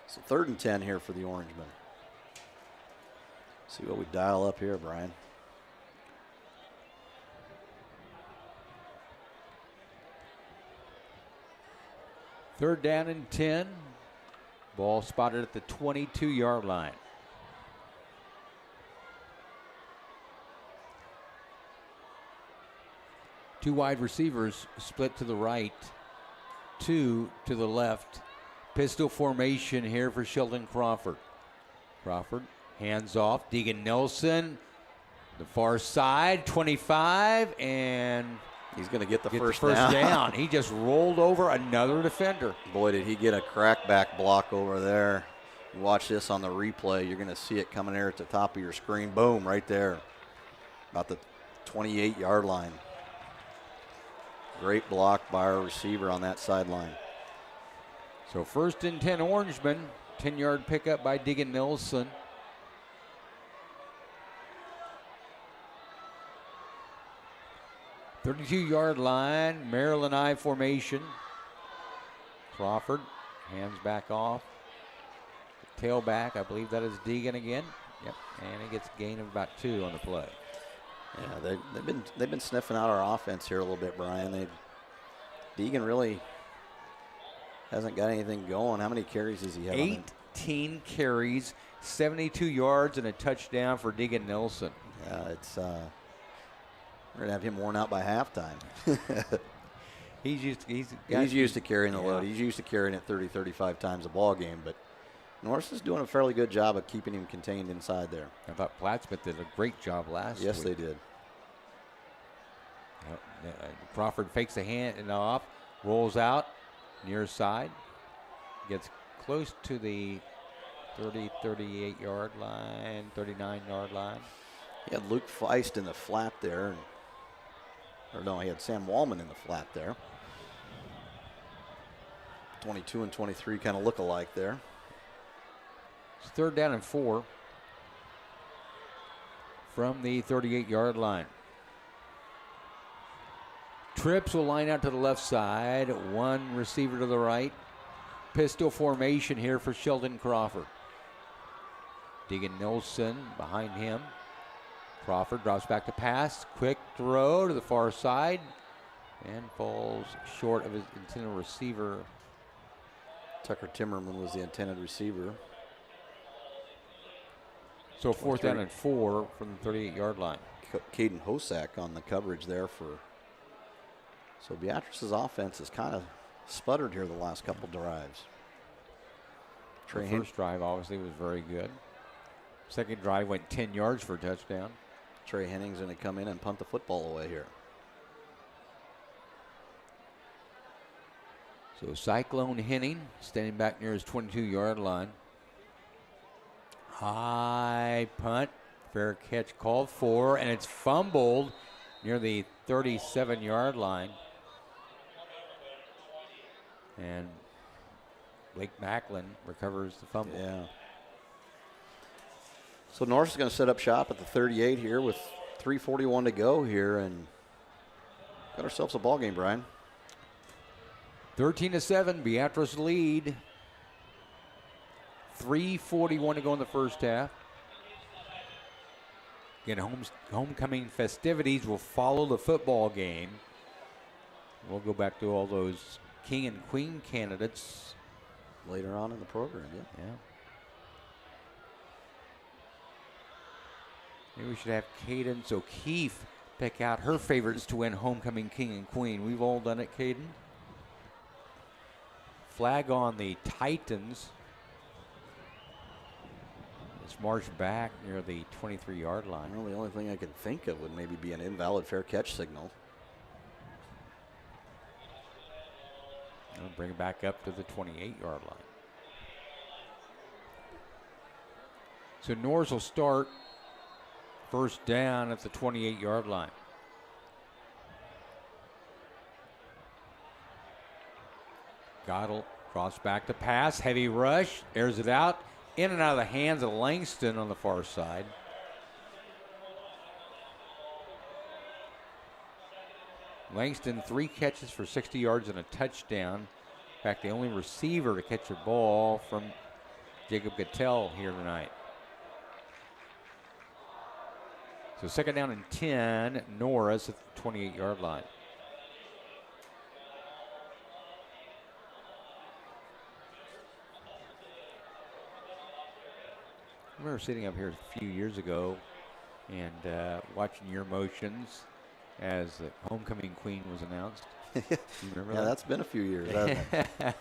So 3rd and 10 here for the Orangemen. See what we dial up here, Brian. Third down and 10. Ball spotted at the 22-yard line. Two wide receivers split to the right, two to the left. Pistol formation here for Sheldon Crawford. Crawford hands off. Deegan Nelson, the far side, 25, and he's going to get the first down. He just rolled over another defender. Boy, did he get a crackback block over there. You watch this on the replay. You're going to see it coming there at the top of your screen. Boom, right there. About the 28-yard line. Great block by our receiver on that sideline. So 1st and 10 Orangemen. 10-yard pickup by Deegan Nelson. "32-yard line, Maryland I formation. Crawford hands back off. Tailback, I believe that is Deegan again. Yep, and he gets a gain of about 2 on the play. Yeah, they've been sniffing out our offense here a little bit, Brian. Deegan really hasn't got anything going. How many carries does he have? 18 carries, 72 yards, and a touchdown for Deegan Nelson. Yeah, it's we're gonna have him worn out by halftime. He's used to carrying the load. He's used to carrying it 30, 35 times a ball game, but Norris is doing a fairly good job of keeping him contained inside there. I thought Plattsmouth did a great job last week. Yes, they did. Crawford fakes the hand and off, rolls out near side, gets close to the 38-yard line, 39-yard line. He had Luke Feist in the flat there. He had Sam Wallman in the flat there. 22 and 23 kind of look alike there. It's 3rd down and 4 from the 38-yard line. Trips will line out to the left side. One receiver to the right. Pistol formation here for Sheldon Crawford. Deegan Nelson behind him. Crawford drops back to pass. Quick throw to the far side and falls short of his intended receiver. Tucker Timmerman was the intended receiver. So 4th down and 4 from the 38-yard line. Caden Hosack on the coverage there for. So Beatrice's offense has kind of sputtered here the last couple drives. The first drive obviously was very good. Second drive went 10 yards for a touchdown. Trey Henning's going to come in and punt the football away here. So Cyclone Henning standing back near his 22-yard line. High punt, fair catch called for, and it's fumbled near the 37-yard line. And Blake Macklin recovers the fumble. Yeah. So Norris is going to set up shop at the 38 here with 3:41 to go here, and got ourselves a ball game, Brian. 13-7, Beatrice lead. 3:41 to go in the first half. Again, homecoming festivities will follow the football game. We'll go back to all those king and queen candidates later on in the program. Yeah. Maybe we should have Cadence O'Keefe pick out her favorites to win homecoming king and queen. We've all done it, Caden. Flag on the Titans. It's marched back near the 23-yard line. Well, the only thing I could think of would maybe be an invalid fair catch signal. I'll bring it back up to the 28-yard line. So Norris will start first down at the 28-yard line. Goddard drops back to pass. Heavy rush. Airs it out. In and out of the hands of Langston on the far side. Langston, 3 catches for 60 yards and a touchdown. In fact, the only receiver to catch a ball from Jacob Cattell here tonight. So second down and 10, Norris at the 28-yard line. I remember sitting up here a few years ago and watching your motions as the homecoming queen was announced. You remember that? That's been a few years, hasn't it?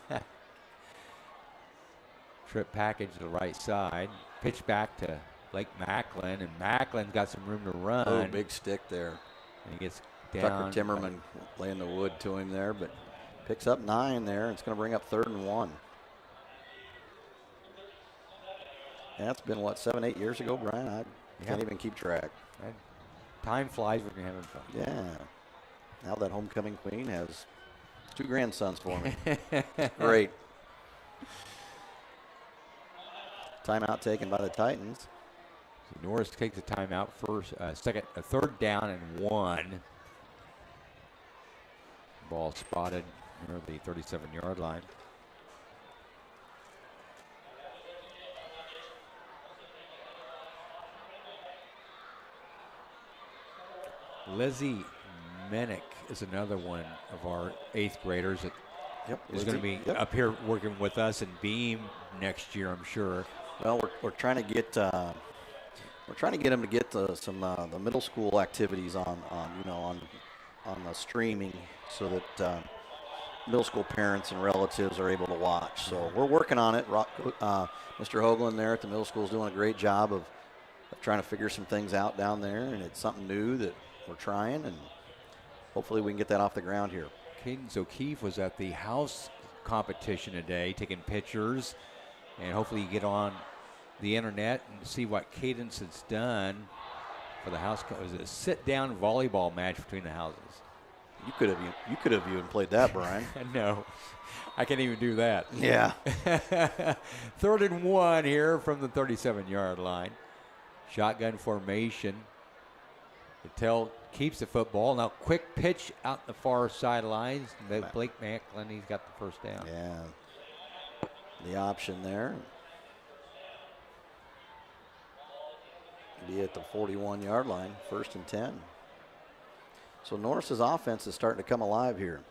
Trip package to the right side. Pitch back to Blake Macklin, and Macklin's got some room to run. Oh, big stick there. And he gets down. Tucker Timmerman laying the wood to him there, but picks up 9 there. It's going to bring up 3rd and 1. That's been, 7, 8 years ago, Brian? I can't even keep track. Time flies when you're having fun. Yeah. Now that homecoming queen has 2 grandsons for me. Great. Timeout taken by the Titans. So Norris takes a timeout first, third down and 1. Ball spotted near the 37-yard line. Lizzie Menick is another one of our 8th graders that is going to be up here working with us in Beam next year, I'm sure. Well, we're trying to get them to get some the middle school activities on the streaming, so that middle school parents and relatives are able to watch. So we're working on it. Mr. Hoagland there at the middle school is doing a great job of trying to figure some things out down there, and it's something new that we're trying, and hopefully we can get that off the ground here. Cadence O'Keefe was at the house competition today, taking pictures, and hopefully you get on the internet and see what Cadence has done for the house. It was a sit-down volleyball match between the houses. You could have even played that, Brian. No, I can't even do that. Yeah. 3rd and 1 here from the 37-yard line. Shotgun formation. Patel keeps the football. Now quick pitch out the far sidelines. Blake Macklin, he's got the first down. Yeah. The option there. Be at the 41-yard line, 1st and 10. So Norris's offense is starting to come alive here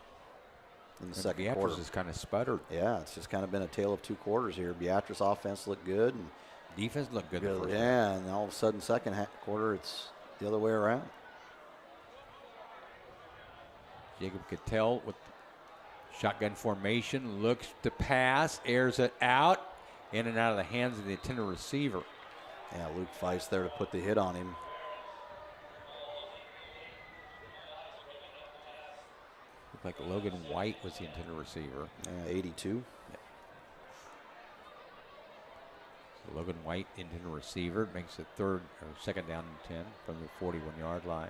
in the second quarter. Beatrice has kind of sputtered. Yeah, it's just kind of been a tale of 2 quarters here. Beatrice offense looked good, and defense looked good. Yeah, and all of a sudden, second quarter, it's the other way around. Jacob Cattell with shotgun formation, looks to pass, airs it out, in and out of the hands of the intended receiver. Yeah, Luke Feist there to put the hit on him. Looked like Logan White was the intended receiver. Yeah, 82. Yeah. So Logan White, intended receiver, makes it second down and 10 from the 41-yard line.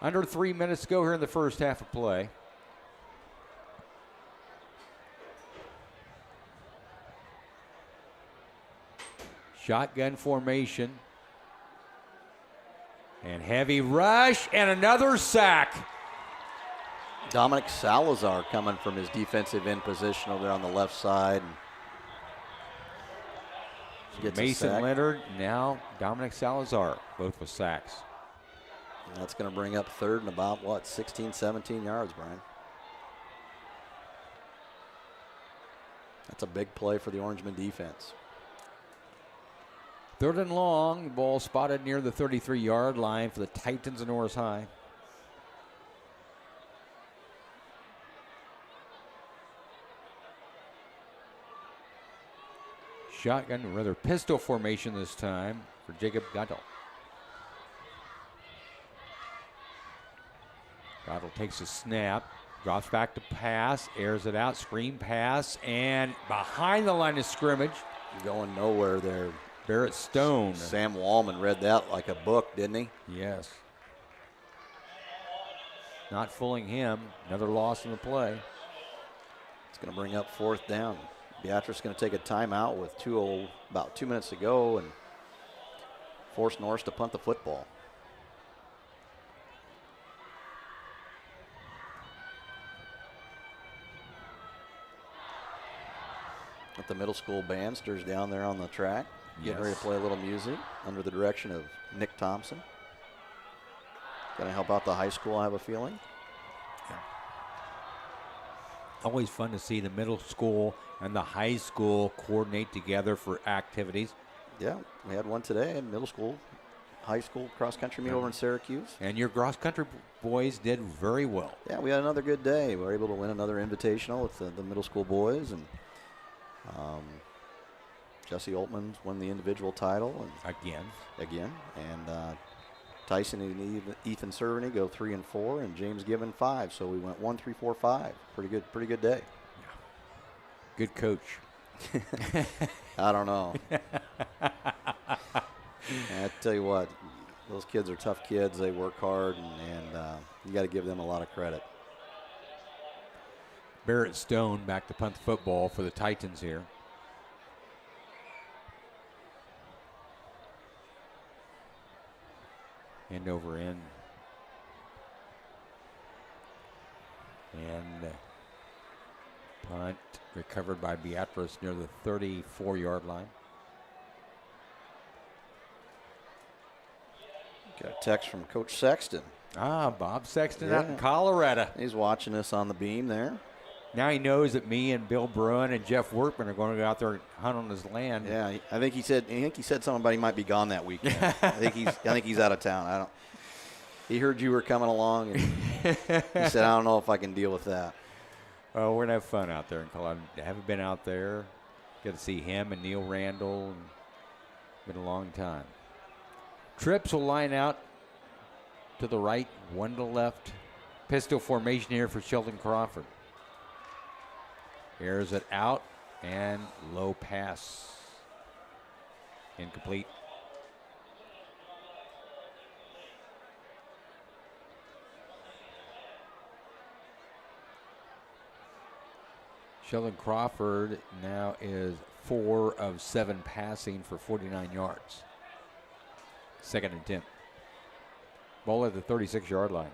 Under 3 minutes to go here in the first half of play. Shotgun formation. And heavy rush and another sack. Dominic Salazar coming from his defensive end position over there on the left side. Gets Mason Leonard, now Dominic Salazar, both with sacks. And that's going to bring up 3rd and about, 16, 17 yards, Brian. That's a big play for the Orangeman defense. 3rd and long, the ball spotted near the 33-yard line for the Titans of Norris High. Shotgun, rather pistol formation this time for Jacob Goddard. Goddard takes a snap, drops back to pass, airs it out, screen pass, and behind the line of scrimmage. Going nowhere there. Barrett Stone. Sam Wallman read that like a book, didn't he? Yes. Not fooling him. Another loss in the play. It's going to bring up 4th down. Beatrice is going to take a timeout with about 2 minutes to go and force Norris to punt the football. At the middle school bandsters down there on the track, getting ready to play a little music under the direction of Nick Thompson. Going to help out the high school, I have a feeling. Yeah. Always fun to see the middle school and the high school coordinate together for activities. Yeah, we had one today in middle school, high school cross-country meet over in Syracuse. And your cross-country boys did very well. Yeah, we had another good day. We were able to win another invitational with the middle school boys, and Jesse Altman's won the individual title and again, and Tyson and Ethan Cerveny go 3 and 4, and James Given 5. So we went 1, 3, 4, 5. Pretty good day. Yeah. Good coach. I don't know. I tell you what, those kids are tough kids. They work hard, and you got to give them a lot of credit. Barrett Stone back to punt the football for the Titans here. End over end. And punt recovered by Beatrice near the 34-yard line. Got a text from Coach Sexton. Bob Sexton out in Colorado. He's watching us on the beam there. Now he knows that me and Bill Bruin and Jeff Workman are going to go out there and hunt on his land. Yeah, I think he said something about he might be gone that weekend. I think he's out of town. He heard you were coming along, and he said, I don't know if I can deal with that. Well, we're going to have fun out there in Colorado. I haven't been out there. Get to see him and Neil Randall. Been a long time. Trips will line out to the right, 1 to the left. Pistol formation here for Sheldon Crawford. Airs it out, and low pass. Incomplete. Sheldon Crawford now is 4 of 7 passing for 49 yards. Second and 10. Ball at the 36-yard line.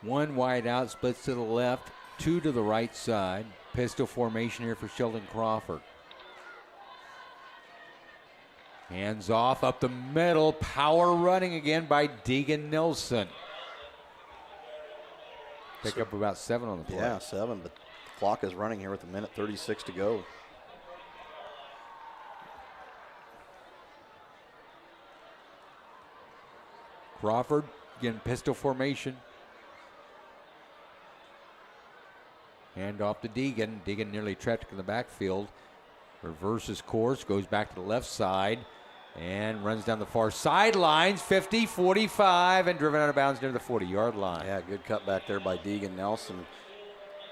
One wide out, splits to the left, 2 to the right side. Pistol formation here for Sheldon Crawford. Hands off up the middle. Power running again by Deegan Nelson. Pick up about 7 on the play. Yeah, 7, but the clock is running here with 1:36 to go. Crawford, again, pistol formation. Hand off to Deegan. Deegan nearly trapped in the backfield. Reverses course, goes back to the left side, and runs down the far sidelines, 50, 45, and driven out of bounds near the 40-yard line. Yeah, good cut back there by Deegan Nelson.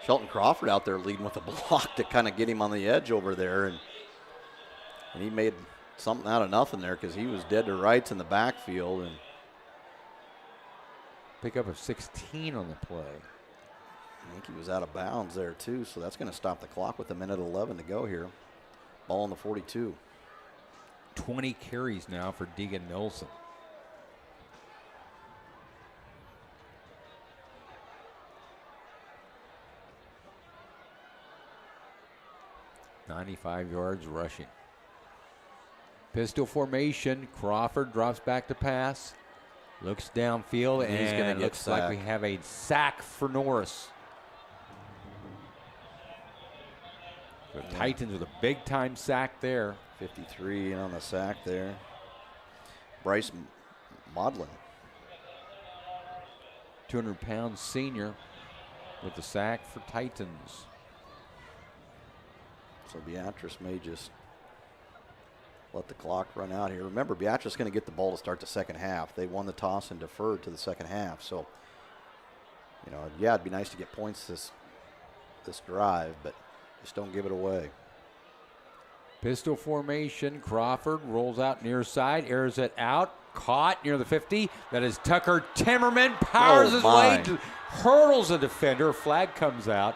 Shelton Crawford out there leading with a block to kind of get him on the edge over there, and he made something out of nothing there because he was dead to rights in the backfield. And pick up a 16 on the play. I think he was out of bounds there too, so that's going to stop the clock with 1:11 to go here. Ball on the 42. 20 carries now for Deegan Nelson. .95 yards rushing. Pistol formation. Crawford drops back to pass. Looks downfield, and he's going to looks like we have a sack for Norris. The Titans with a big-time sack there. 53 on the sack there. Bryce Maudlin. 200-pound senior with the sack for Titans. So Beatrice may just let the clock run out here. Remember, Beatrice is going to get the ball to start the second half. They won the toss and deferred to the second half. So, yeah, it'd be nice to get points this this drive, but just don't give it away. Pistol formation. Crawford rolls out near side, airs it out. Caught near the 50. That is Tucker Timmerman. Powers his way, hurdles a defender. Flag comes out.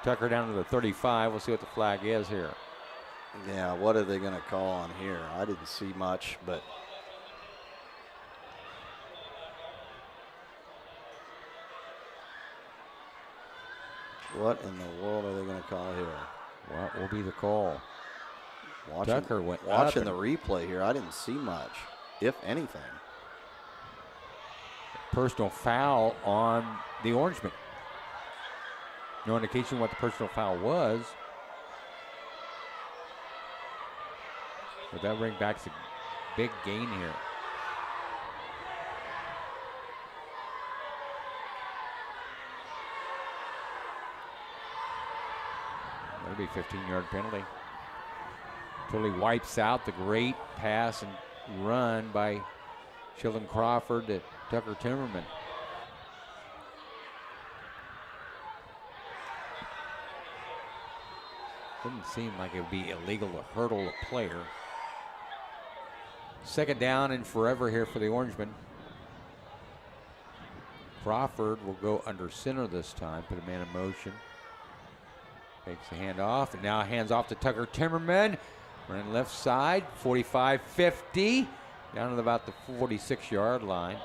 Tucker down to the 35. We'll see what the flag is here. Yeah, what are they going to call on here? I didn't see much, but what in the world are they going to call here? What will be the call? Tucker went watching the replay here. I didn't see much, if anything. Personal foul on the Orangeman. No indication what the personal foul was. But that ring back's a big gain here. That'll be a 15-yard penalty. Totally wipes out the great pass and run by Sheldon Crawford to Tucker Timmerman. Doesn't seem like it would be illegal to hurdle a player. Second down and forever here for the Orangemen. Crawford will go under center this time, put a man in motion. Takes the hand off, and now hands off to Tucker Timmerman. Running left side, 45-50, down to about the 46-yard line.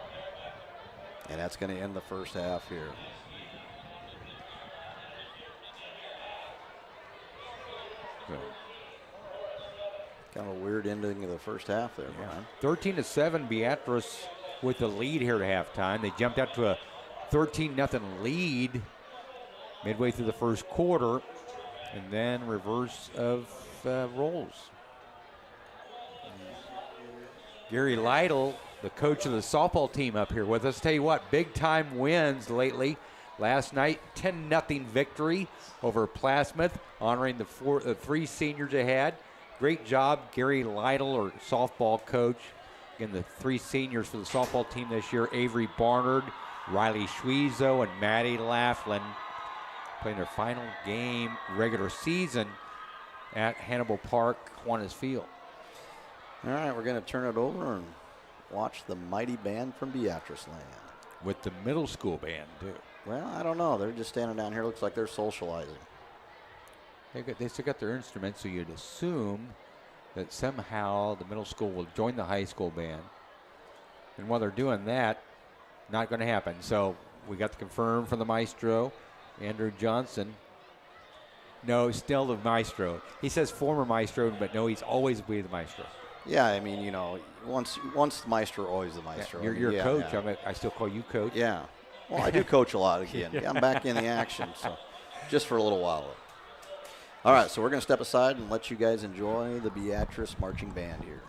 And that's going to end the first half here. So, kind of a weird ending of the first half there, Brian. 13-7, Beatrice with the lead here at halftime. They jumped out to a 13-0 lead midway through the first quarter, and then reverse of roles. Gary Lytle, the coach of the softball team up here with us. Tell you what, big time wins lately. Last night, 10-0 victory over Plasmouth, honoring the three seniors they had. Great job, Gary Lytle, or softball coach. Again, the three seniors for the softball team this year, Avery Barnard, Riley Schwiezo, and Maddie Laughlin, playing their final game regular season at Hannibal Park, Kiwanis Field. All right, we're going to turn it over and watch the mighty band from Beatrice land. With the middle school band, too. Well, I don't know. They're just standing down here. Looks like they're socializing. They still got their instruments, so you'd assume that somehow the middle school will join the high school band. And while they're doing that, not going to happen. So we got to confirm from the maestro, Andrew Johnson. No, still the maestro. He says former maestro, but no, he's always been the maestro. Yeah, I mean, you know, once the maestro, always the maestro. Yeah, you're a coach. Yeah. I still call you coach. Yeah. Well, I do coach a lot again. Yeah, I'm back in the action, so just for a little while. All right, so we're going to step aside and let you guys enjoy the Beatrice marching band here.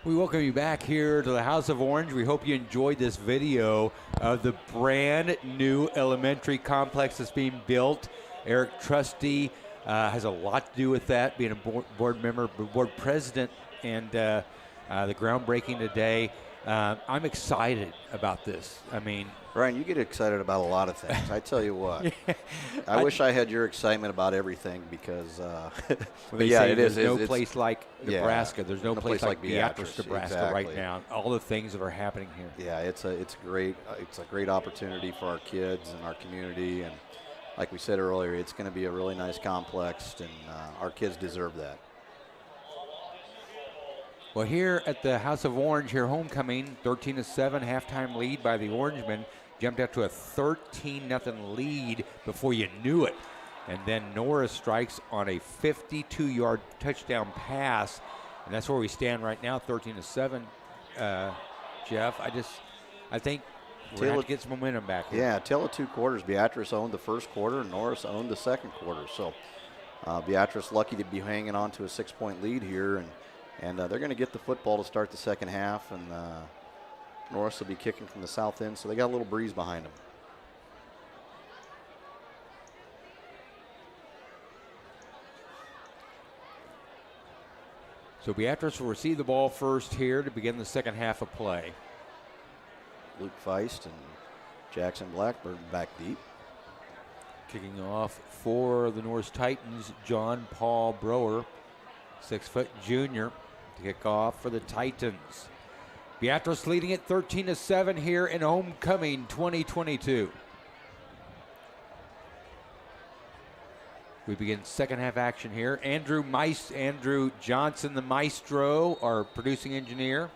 We welcome you back here to the House of Orange. We hope you enjoyed this video of the brand new elementary complex that's being built. Eric Trusty has a lot to do with that, being a board member, board president, and the groundbreaking today. I'm excited about this. I mean, Ryan, you get excited about a lot of things. I tell you what. I wish I had your excitement about everything because, but yeah, it is. There's no place like Nebraska. There's no place like Beatrice, Nebraska exactly. right now. All the things that are happening here. Yeah, it's a great opportunity for our kids and our community, and like we said earlier, it's going to be a really nice complex, and our kids deserve that. Well, here at the House of Orange, here homecoming, 13-7 halftime lead by the Orangemen. Jumped out to a 13-0 lead before you knew it. And then Norris strikes on a 52-yard touchdown pass. And that's where we stand right now, 13-7. Jeff, I think we're going to get some momentum back here. Yeah, tale of two quarters. Beatrice owned the first quarter, and Norris owned the second quarter. So Beatrice lucky to be hanging on to a 6-point lead here. And they're going to get the football to start the second half, and Norris will be kicking from the south end, so they got a little breeze behind them. So Beatrice will receive the ball first here to begin the second half of play. Luke Feist and Jackson Blackburn back deep. Kicking off for the Norris Titans, John Paul Brower, 6-foot junior, to kick off for the Titans. Beatrice leading it 13-7 here in homecoming 2022. We begin second half action here. Andrew Johnson, the maestro, our producing engineer.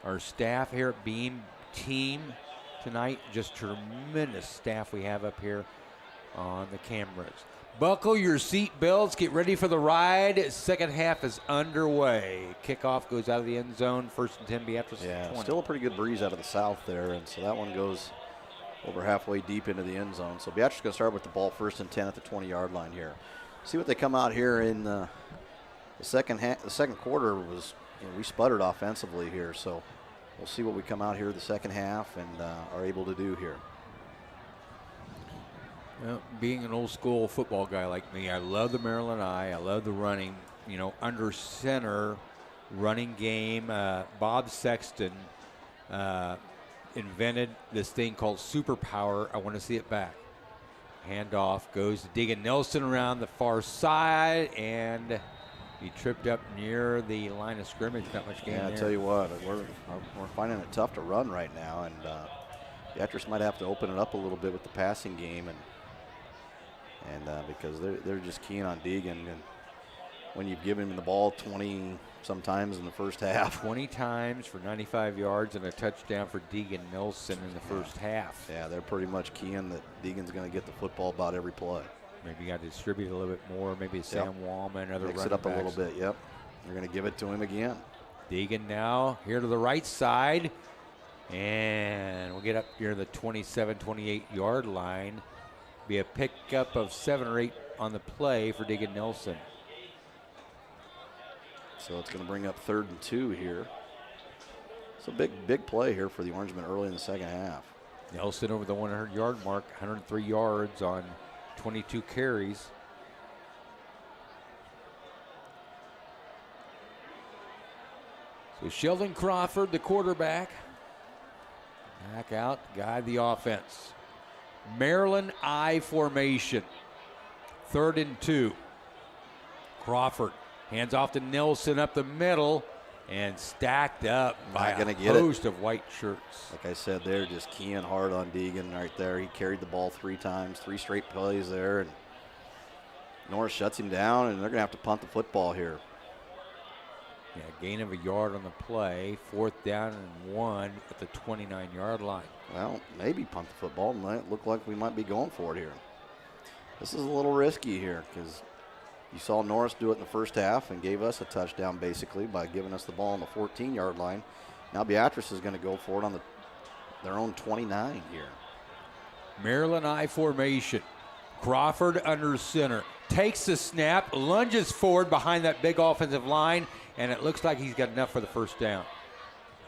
Our staff here at Beam Team tonight, just tremendous staff we have up here on the cameras. Buckle your seat belts, get ready for the ride. Second half is underway. Kickoff goes out of the end zone, 1st and 10, Beatrice. Yeah, 20. Still a pretty good breeze out of the south there, and so that one goes over halfway deep into the end zone. So Beatrice is going to start with the ball 1st and 10 at the 20-yard line here. See what they come out here in the second quarter was, we sputtered offensively here, so we'll see what we come out here the second half and are able to do here. Well, being an old school football guy like me, I love the Maryland eye. I love the running, under center running game. Bob Sexton invented this thing called superpower. I want to see it back. Handoff goes to Deegan Nelson around the far side, and he tripped up near the line of scrimmage. Not much gain there. I tell you what, we're finding it tough to run right now, and Beatrice might have to open it up a little bit with the passing game, and because they're just keen on Deegan, and when you've given him the ball 20 sometimes in the first half. 20 times for 95 yards and a touchdown for Deegan Nelson in the first half. Yeah, they're pretty much keying that Deegan's going to get the football about every play. Maybe you got to distribute a little bit more. Maybe Sam Wallman, other mix running it up backs. a little bit. Yep, they're going to give it to him again. Deegan now here to the right side, and we'll get up near the 27, 28-yard line. Be a pickup of 7 or 8 on the play for Deegan Nelson. So it's going to bring up 3rd and 2 here. It's a big play here for the Orangemen early in the second half. Nelson over the 100-yard mark, 103 yards on 22 carries. So Sheldon Crawford, the quarterback, back out to guide the offense. Maryland I formation. 3rd and 2. Crawford hands off to Nelson up the middle and stacked up by a host of white shirts. Like I said, they're just keying hard on Deegan right there. He carried the ball 3 times, 3 straight plays there, and Norris shuts him down, and they're going to have to punt the football here. Yeah, gain of a yard on the play. 4th down and 1 at the 29-yard line. Well, maybe punt the football. Might look like we might be going for it here. This is a little risky here because you saw Norris do it in the first half and gave us a touchdown basically by giving us the ball on the 14-yard line. Now Beatrice is going to go for it on their own 29 here. Maryland I formation. Crawford under center. Takes the snap, lunges forward behind that big offensive line, and it looks like he's got enough for the first down.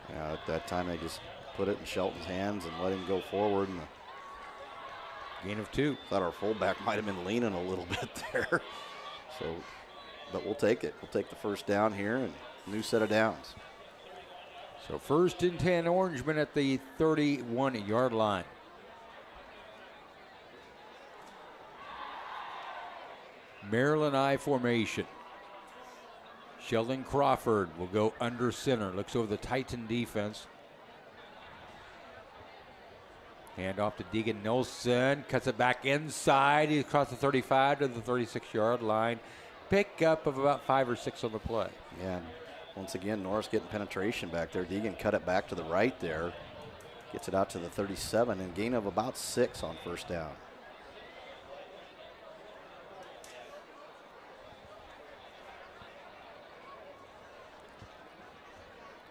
Yeah, at that time they just put it in Shelton's hands and let him go forward. And gain of 2. Thought our fullback might have been leaning a little bit there. So, but we'll take it. We'll take the first down here and new set of downs. So 1st and 10, Orangemen at the 31-yard line. Maryland I formation. Sheldon Crawford will go under center. Looks over the Titan defense. Hand off to Deegan Nelson. Cuts it back inside. He's across the 35 to the 36-yard line. Pickup of about 5 or 6 on the play. Yeah, once again, Norris getting penetration back there. Deegan cut it back to the right there. Gets it out to the 37 and gain of about 6 on first down.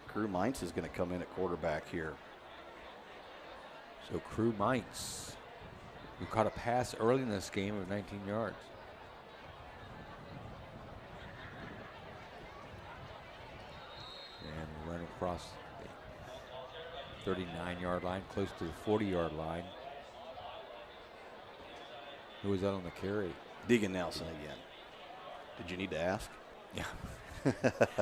Crew Mines is going to come in at quarterback here. So Crew Mines, who caught a pass early in this game of 19 yards. And run across the 39-yard line, close to the 40-yard line. Who was that on the carry? Deegan Nelson again. Did you need to ask? Yeah.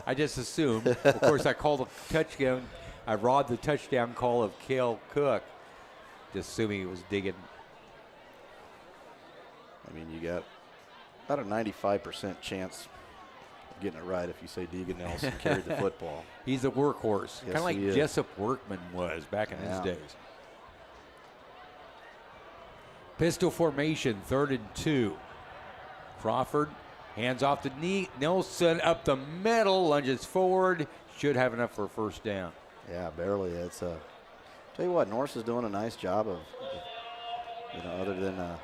I just assumed. Of course, I called a touchdown. I robbed the touchdown call of Cale Cook, just assuming it was Deegan. I mean, you got about a 95% chance of getting it right if you say Deegan Nelson carried the football. He's a workhorse, Yes, kind of like he is. Jessup Workman was back in his days. Pistol formation, 3rd and 2. Crawford hands off to Nelson up the middle, lunges forward, should have enough for a first down. Yeah, barely. It's tell you what, Norris is doing a nice job of, you know, other than a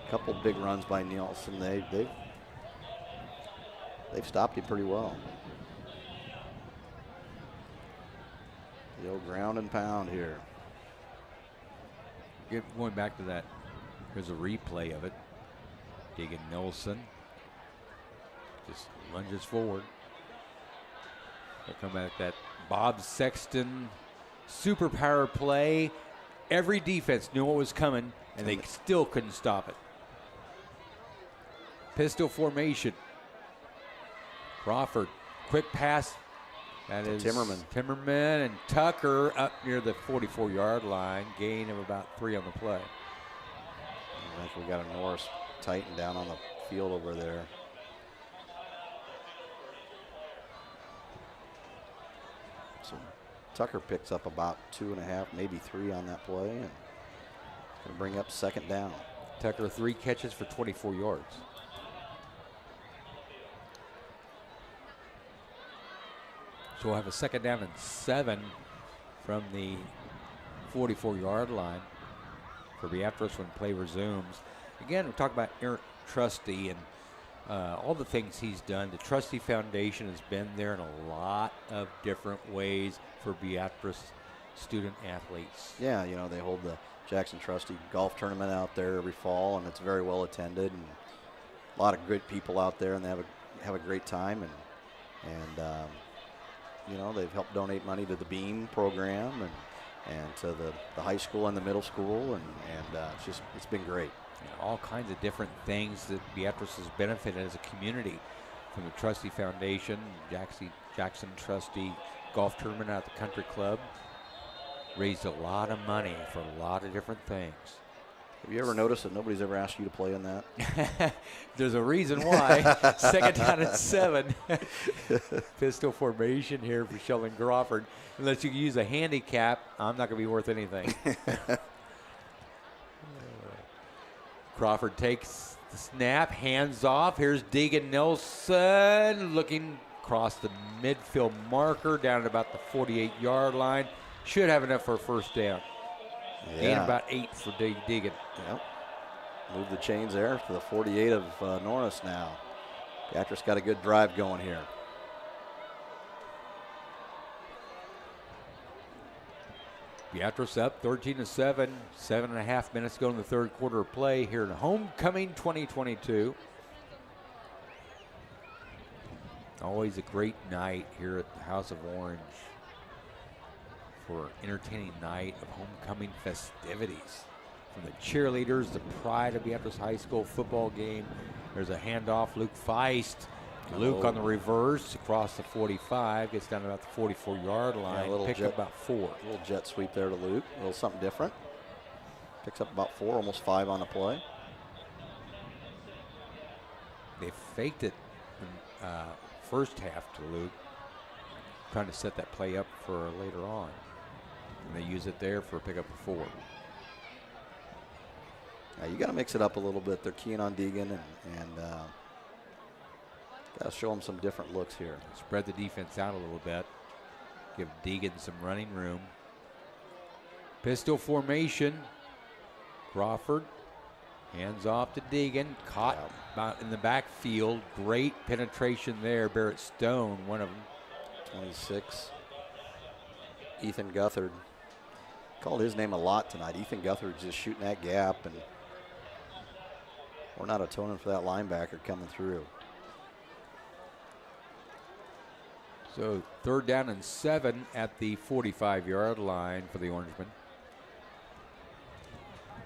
couple big runs by Nelson, they've stopped him pretty well. The old ground and pound here. Going back to that, here's a replay of it. Deegan Nelson just lunges forward. They'll come at that Bob Sexton superpower play. Every defense knew what was coming, and they still couldn't stop it. Pistol formation. Crawford, quick pass. That is Timmerman and Tucker up near the 44-yard line. Gain of about 3 on the play. I think we got a Norris Titan down on the field over there. So Tucker picks up about 2.5, maybe 3 on that play, and it's going to bring up 2nd down. Tucker 3 catches for 24 yards. So we'll have a 2nd down and 7 from the 44-yard line for Beatrice when play resumes. Again, we talk about Eric Trusty and all the things he's done. The Trusty Foundation has been there in a lot of different ways for Beatrice student athletes. Yeah, you know, they hold the Jackson Trusty golf tournament out there every fall, and it's very well attended, and a lot of good people out there, and they have a great time, and you know, they've helped donate money to the Beam program and to the high school and the middle school, and it's been great. All kinds of different things that Beatrice has benefited as a community from the Trusty Foundation, Jackson Trusty Golf Tournament out at the Country Club. Raised a lot of money for a lot of different things. Have you ever noticed that nobody's ever asked you to play in that? There's a reason why. 2nd down and 7. Pistol formation here for Sheldon Crawford. Unless you can use a handicap, I'm not going to be worth anything. Crawford takes the snap, hands off. Here's Deegan Nelson looking across the midfield marker down at about the 48-yard line. Should have enough for a first down. Yeah. Gain about 8 for Deegan. Yep. Move the chains there to the 48 of Norris now. Beatrice got a good drive going here. Beatrice up 13-7, 7.5 minutes to go in the third quarter of play here in Homecoming 2022. Always a great night here at the House of Orange for entertaining night of homecoming festivities. From the cheerleaders, the pride of Beatrice High School football game. There's a handoff, Luke Feist. Luke on the reverse across the 45, gets down to about the 44-yard line, picked up about 4. A little jet sweep there to Luke, a little something different. Picks up about 4, almost 5 on the play. They faked it in first half to Luke, trying to set that play up for later on. And they use it there for a pickup of 4. You got to mix it up a little bit. They're keying on Deegan and got to show them some different looks here. Spread the defense out a little bit. Give Deegan some running room. Pistol formation. Crawford hands off to Deegan. Caught about in the backfield. Great penetration there. Barrett Stone, one of them. 26. Ethan Guthard. Called his name a lot tonight. Ethan Guthard's just shooting that gap, and we're not atoning for that linebacker coming through. So 3rd down and 7 at the 45-yard line for the Orangemen.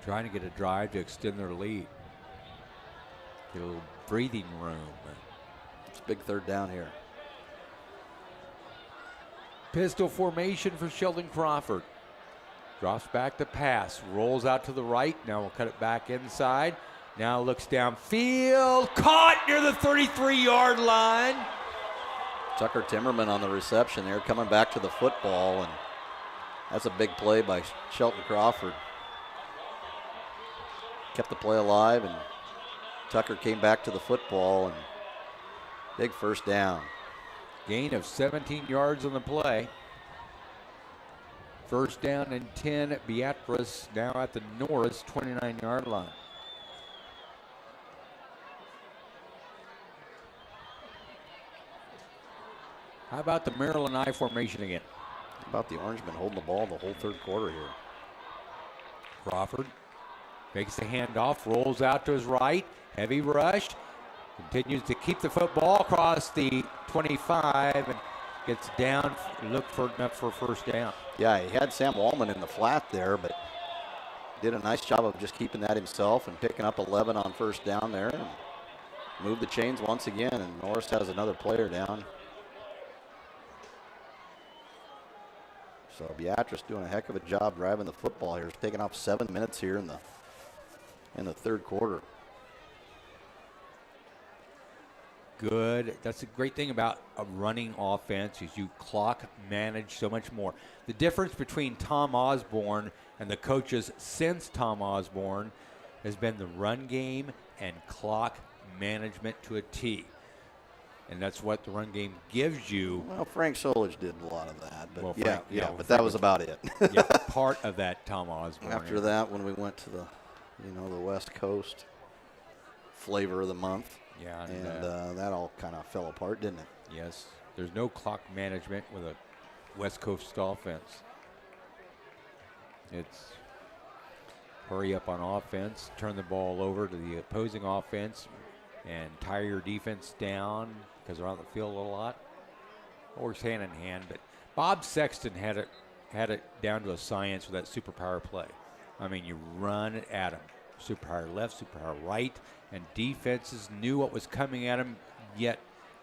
Trying to get a drive to extend their lead. Get a little breathing room. It's a big 3rd down here. Pistol formation for Sheldon Crawford. Drops back to pass. Rolls out to the right. Now we'll cut it back inside. Now looks downfield. Caught near the 33-yard line. Tucker Timmerman on the reception there, coming back to the football, and that's a big play by Shelton Crawford. Kept the play alive, and Tucker came back to the football, and big 1st down. Gain of 17 yards on the play. 1st down and 10 at Beatrice, now at the Norris 29-yard line. How about the Maryland I formation again? How about the Orangemen holding the ball the whole 3rd quarter here? Crawford makes the handoff, rolls out to his right, heavy rush, continues to keep the football across the 25 and gets down, look for enough for 1st down. Yeah, he had Sam Wallman in the flat there, but did a nice job of just keeping that himself and picking up 11 on 1st down there. And moved the chains once again, and Norris has another player down. So Beatrice doing a heck of a job driving the football here. It's taking off 7 minutes here in the 3rd quarter. Good. That's a great thing about a running offense is you clock manage so much more. The difference between Tom Osborne and the coaches since Tom Osborne has been the run game and clock management to a T. And that's what the run game gives you. Well, Frank Solich did a lot of that, but well, but that was about it. Yeah, part of that Tom Osborne. After that, when we went to the West Coast flavor of the month, and that all kind of fell apart, didn't it? Yes, there's no clock management with a West Coast offense. It's hurry up on offense, turn the ball over to the opposing offense, and tire your defense down because they're on the field a lot. Works hand in hand, but Bob Sexton had it down to a science with that superpower play. I mean, you run it at them, superpower left, superpower right, and defenses knew what was coming at them, yet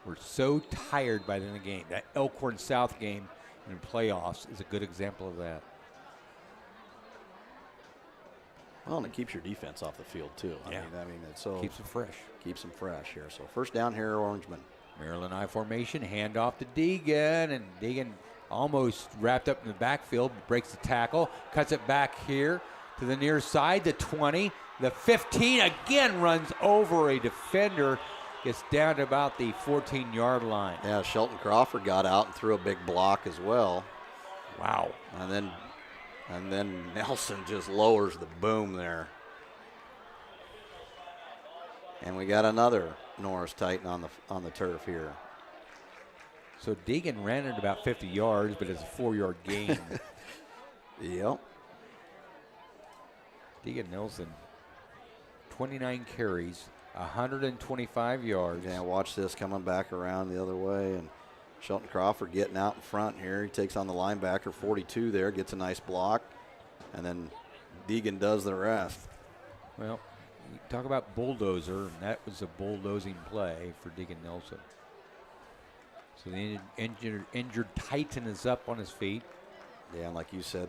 were so tired by the end of the game. That Elkhorn South game in playoffs is a good example of that. Well, and it keeps your defense off the field too. I mean, it's so keeps them fresh. Keeps them fresh here. So 1st down here, Orangemen. Maryland I formation, handoff to Deegan, and Deegan almost wrapped up in the backfield, breaks the tackle, cuts it back here to the near side, the 20, the 15, again runs over a defender, gets down to about the 14-yard line. Yeah, Shelton Crawford got out and threw a big block as well. Wow. And then Nelson just lowers the boom there. And we got another Norris Titan on the turf here. So Deegan ran it about 50 yards, but it's a 4-yard gain. Yep. Deegan Nelson, 29 carries, 125 yards. Yeah, watch this coming back around the other way. And Shelton Crawford getting out in front here. He takes on the linebacker, 42 there, gets a nice block. And then Deegan does the rest. Well, you talk about bulldozer, and that was a bulldozing play for Deegan Nelson. So the injured Titan is up on his feet. Yeah, and like you said,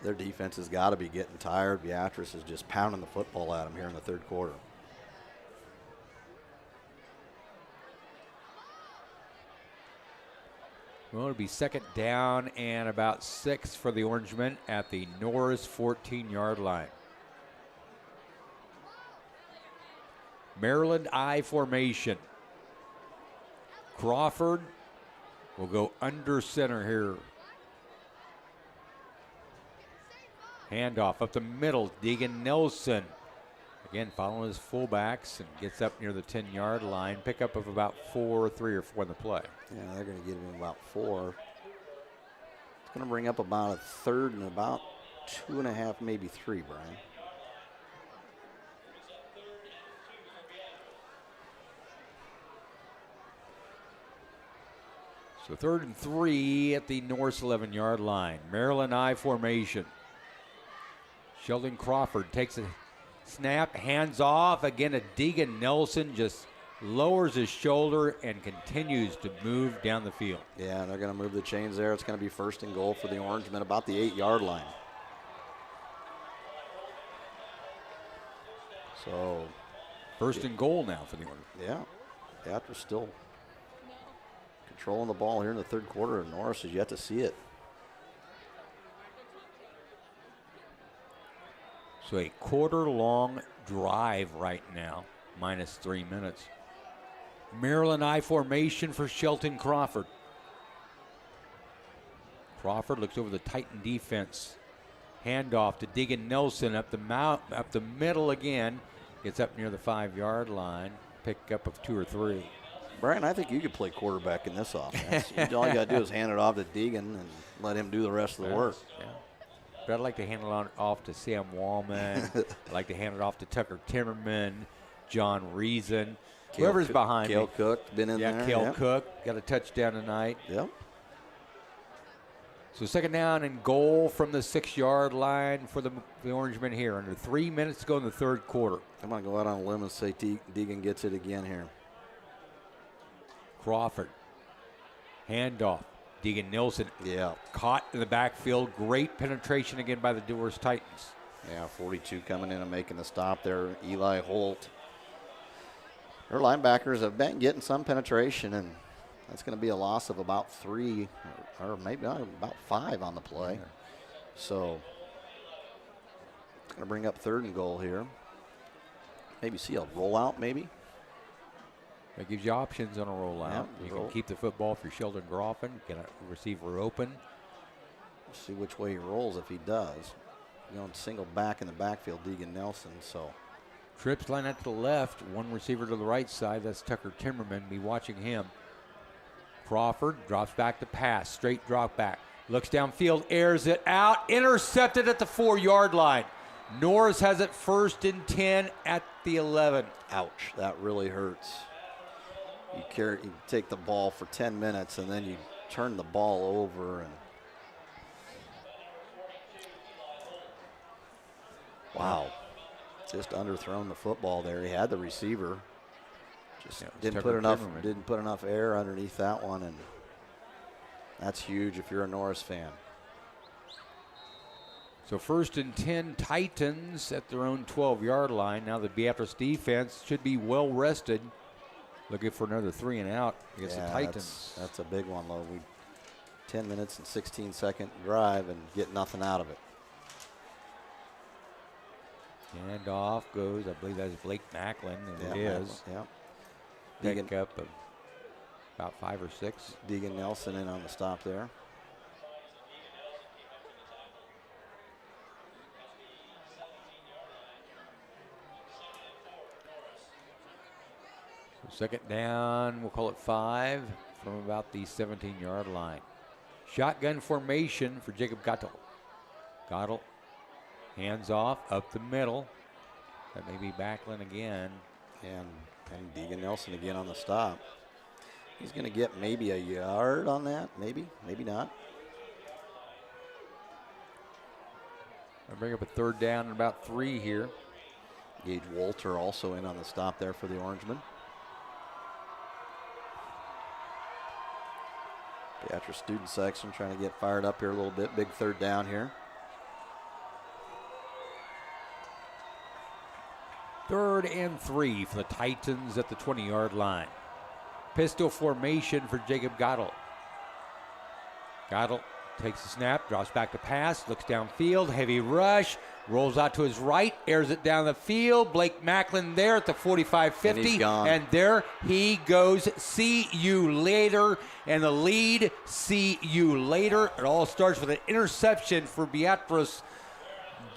their defense has got to be getting tired. Beatrice is just pounding the football at them here in the third quarter. Well, it'll be second down and about 6 for the Orangemen at the Norris 14-yard line. Maryland I formation. Crawford will go under center here. Handoff up the middle. Deegan Nelson. Again, following his fullbacks and gets up near the 10-yard line. Pickup of about 3 or 4 in the play. Yeah, they're going to give him about 4. It's going to bring up about a third and about 2.5, maybe 3, Brian. So 3rd and 3 at the Norris 11-yard line. Maryland I formation. Sheldon Crawford takes a snap, hands off. Again, a Deegan Nelson just lowers his shoulder and continues to move down the field. Yeah, they're going to move the chains there. It's going to be 1st and goal for the Orangemen, about the 8-yard line. So 1st and goal now for the Orangemen. Yeah, Beatrice still controlling the ball here in the third quarter, and Norris has yet to see it. So a quarter-long drive right now, minus 3 minutes. Maryland I formation for Shelton Crawford. Crawford looks over the Titan defense. Handoff to Deegan Nelson up the middle again. Gets up near the 5-yard line. Pick up of 2 or 3. Brian, I think you could play quarterback in this offense. All you got to do is hand it off to Deegan and let him do the rest of the work. Yeah. But I'd like to hand it off to Sam Wallman. I'd like to hand it off to Tucker Timmerman, John Reason, whoever's behind Cale me. Cook been in there. Yeah, Cale Cook got a touchdown tonight. Yep. So 2nd down and goal from the 6-yard line for the Orangemen here. Under 3 minutes to go in the third quarter. I'm going to go out on a limb and say Deegan gets it again here. Crawford. Handoff. Deegan Nelson. Yeah. Caught in the backfield. Great penetration again by the Norris Titans. Yeah, 42 coming in and making the stop there. Eli Holt. Their linebackers have been getting some penetration, and that's going to be a loss of about 3 or maybe about 5 on the play. Yeah. So it's going to bring up 3rd and goal here. Maybe see a rollout maybe. That gives you options on a rollout. Yeah, you can keep the football for Sheldon Crawford. Get a receiver open. See which way he rolls if he does. Going single back in the backfield, Deegan Nelson. So Trips line out to the left. One receiver to the right side. That's Tucker Timmerman. Be watching him. Crawford drops back to pass. Straight drop back. Looks downfield. Airs it out. Intercepted at the 4-yard line. Norris has it 1st and 10 at the 11. ouch, that really hurts. You take the ball for 10 minutes and then you turn the ball over and wow, just underthrown the football there. He had the receiver, just didn't put enough air underneath that one, and that's huge if you're a Norris fan. So 1st and 10 Titans at their own 12-yard line. Now the Beatrice defense should be well rested. Looking for another 3 and out against the Titans. That's a big one, though. 10 minutes and 16-second drive and get nothing out of it. And off goes, I believe that's Blake Macklin, and it is. Yeah. Pick up of about 5 or 6. Deegan Nelson in on the stop there. So 2nd down, we'll call it 5 from about the 17-yard line. Shotgun formation for Jacob Gatto. Goddard, hands off, up the middle. That may be Backlund again. And Deegan Nelson again on the stop. He's going to get maybe a yard on that, maybe not. I'll bring up a 3rd down and about 3 here. Gage Walter also in on the stop there for the Orangemen. Beatrice student section trying to get fired up here a little bit. Big 3rd down here. 3rd and 3 for the Titans at the 20-yard line. Pistol formation for Jacob Goddard. Goddard takes the snap, drops back to pass, looks downfield, heavy rush, rolls out to his right, airs it down the field. Blake Macklin there at the 45-50, and there he goes. See you later, and the lead, see you later. It all starts with an interception for Beatrice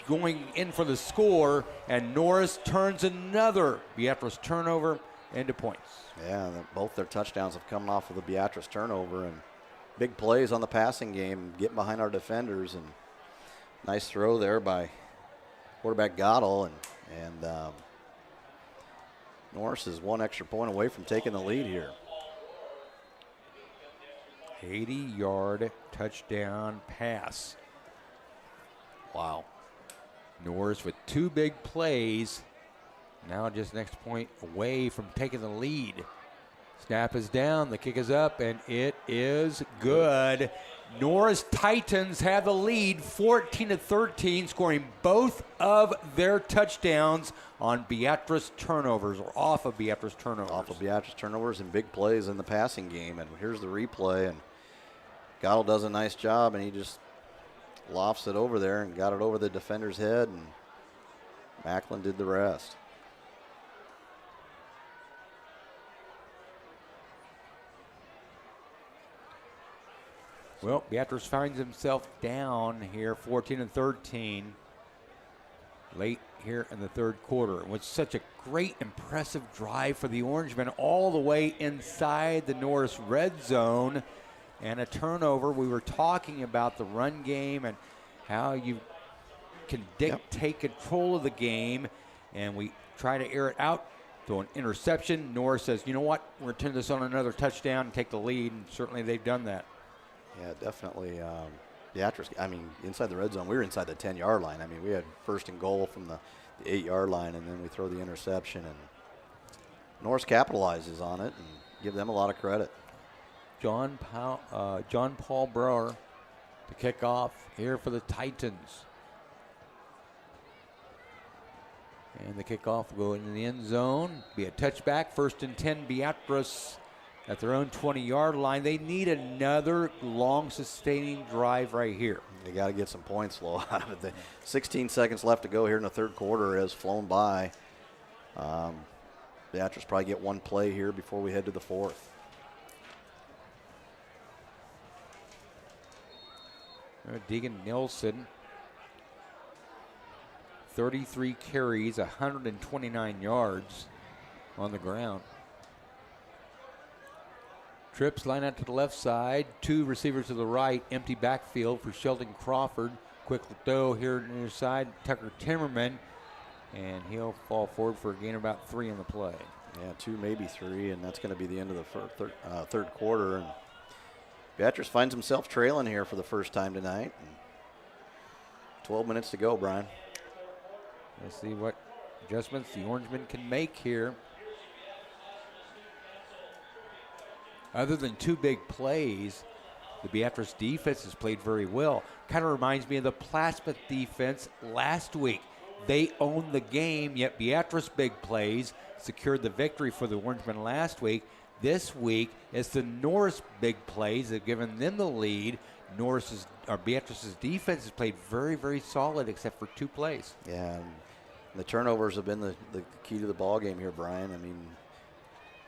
going in for the score, and Norris turns another Beatrice turnover into points. Yeah, both their touchdowns have come off of the Beatrice turnover, and big plays on the passing game, getting behind our defenders, and nice throw there by quarterback Goddard, and Norris is 1 extra point away from taking the lead here. 80-yard touchdown pass. Wow. Norris with 2 big plays. Now just next point away from taking the lead. Snap is down, the kick is up, and it is good. Norris Titans have the lead 14-13, scoring both of their touchdowns on Beatrice turnovers, or off of Beatrice turnovers. Off of Beatrice turnovers and big plays in the passing game. And here's the replay, and Goddard does a nice job, and he just lofts it over there and got it over the defender's head, and Macklin did the rest. Well, Beatrice finds himself down here, 14-13, late here in the 3rd quarter. It was such a great, impressive drive for the Orangemen all the way inside the Norris red zone, and a turnover. We were talking about the run game and how you can take control of the game, and we try to air it out to an interception. Norris says, you know what, we're going to turn this on another touchdown and take the lead, and certainly they've done that. Yeah, definitely. Beatrice, inside the red zone, we were inside the 10-yard line. We had 1st and goal from the 8-yard line, and then we throw the interception, and Norris capitalizes on it and give them a lot of credit. John Paul Brower to kick off here for the Titans. And the kickoff will go into the end zone. Be a touchback, 1st and 10, Beatrice at their own 20-yard line. They need another long, sustaining drive right here. They got to get some points flow out of it. 16 seconds left to go here in the 3rd quarter has flown by. Beatrice probably get 1 play here before we head to the 4th. Deegan Nelson, 33 carries, 129 yards on the ground. Trips line out to the left side, 2 receivers to the right, empty backfield for Sheldon Crawford. Quick throw here on the near side, Tucker Timmerman, and he'll fall forward for a gain of about 3 in the play. Yeah, 2, maybe 3, and that's going to be the end of the 3rd quarter. And Beatrice finds himself trailing here for the first time tonight. And 12 minutes to go, Brian. Let's see what adjustments the Orangemen can make here. Other than 2 big plays, the Beatrice defense has played very well. Kind of reminds me of the Plasma defense last week. They owned the game, yet Beatrice big plays secured the victory for the Orangemen last week. This week, it's the Norris big plays that have given them the lead. Beatrice's defense has played very, very solid except for 2 plays. Yeah, and the turnovers have been the key to the ball game here, Brian.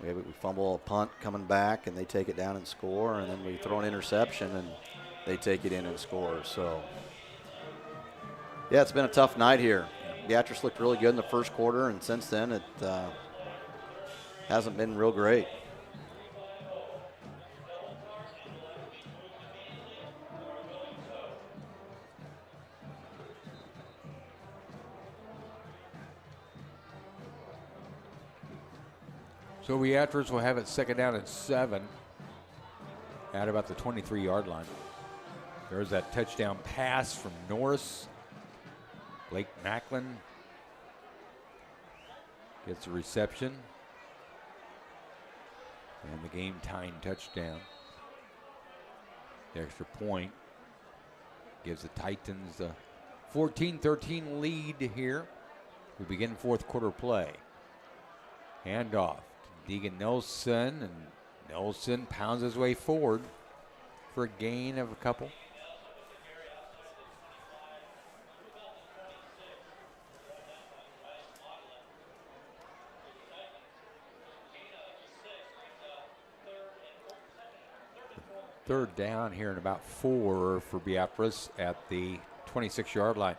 We fumble a punt coming back, and they take it down and score, and then we throw an interception, and they take it in and score. So, yeah, it's been a tough night here. Beatrice looked really good in the 1st quarter, and since then it hasn't been real great. So Beatrice will have it second down and 7 at about the 23-yard line. There's that touchdown pass from Norris. Blake Macklin gets a reception. And the game-tying touchdown. The extra point gives the Titans a 14-13 lead here. We begin fourth quarter play. Handoff to Deegan Nelson, and Nelson pounds his way forward for a gain of a couple. Third down here in about 4 for Beatrice at the 26-yard line.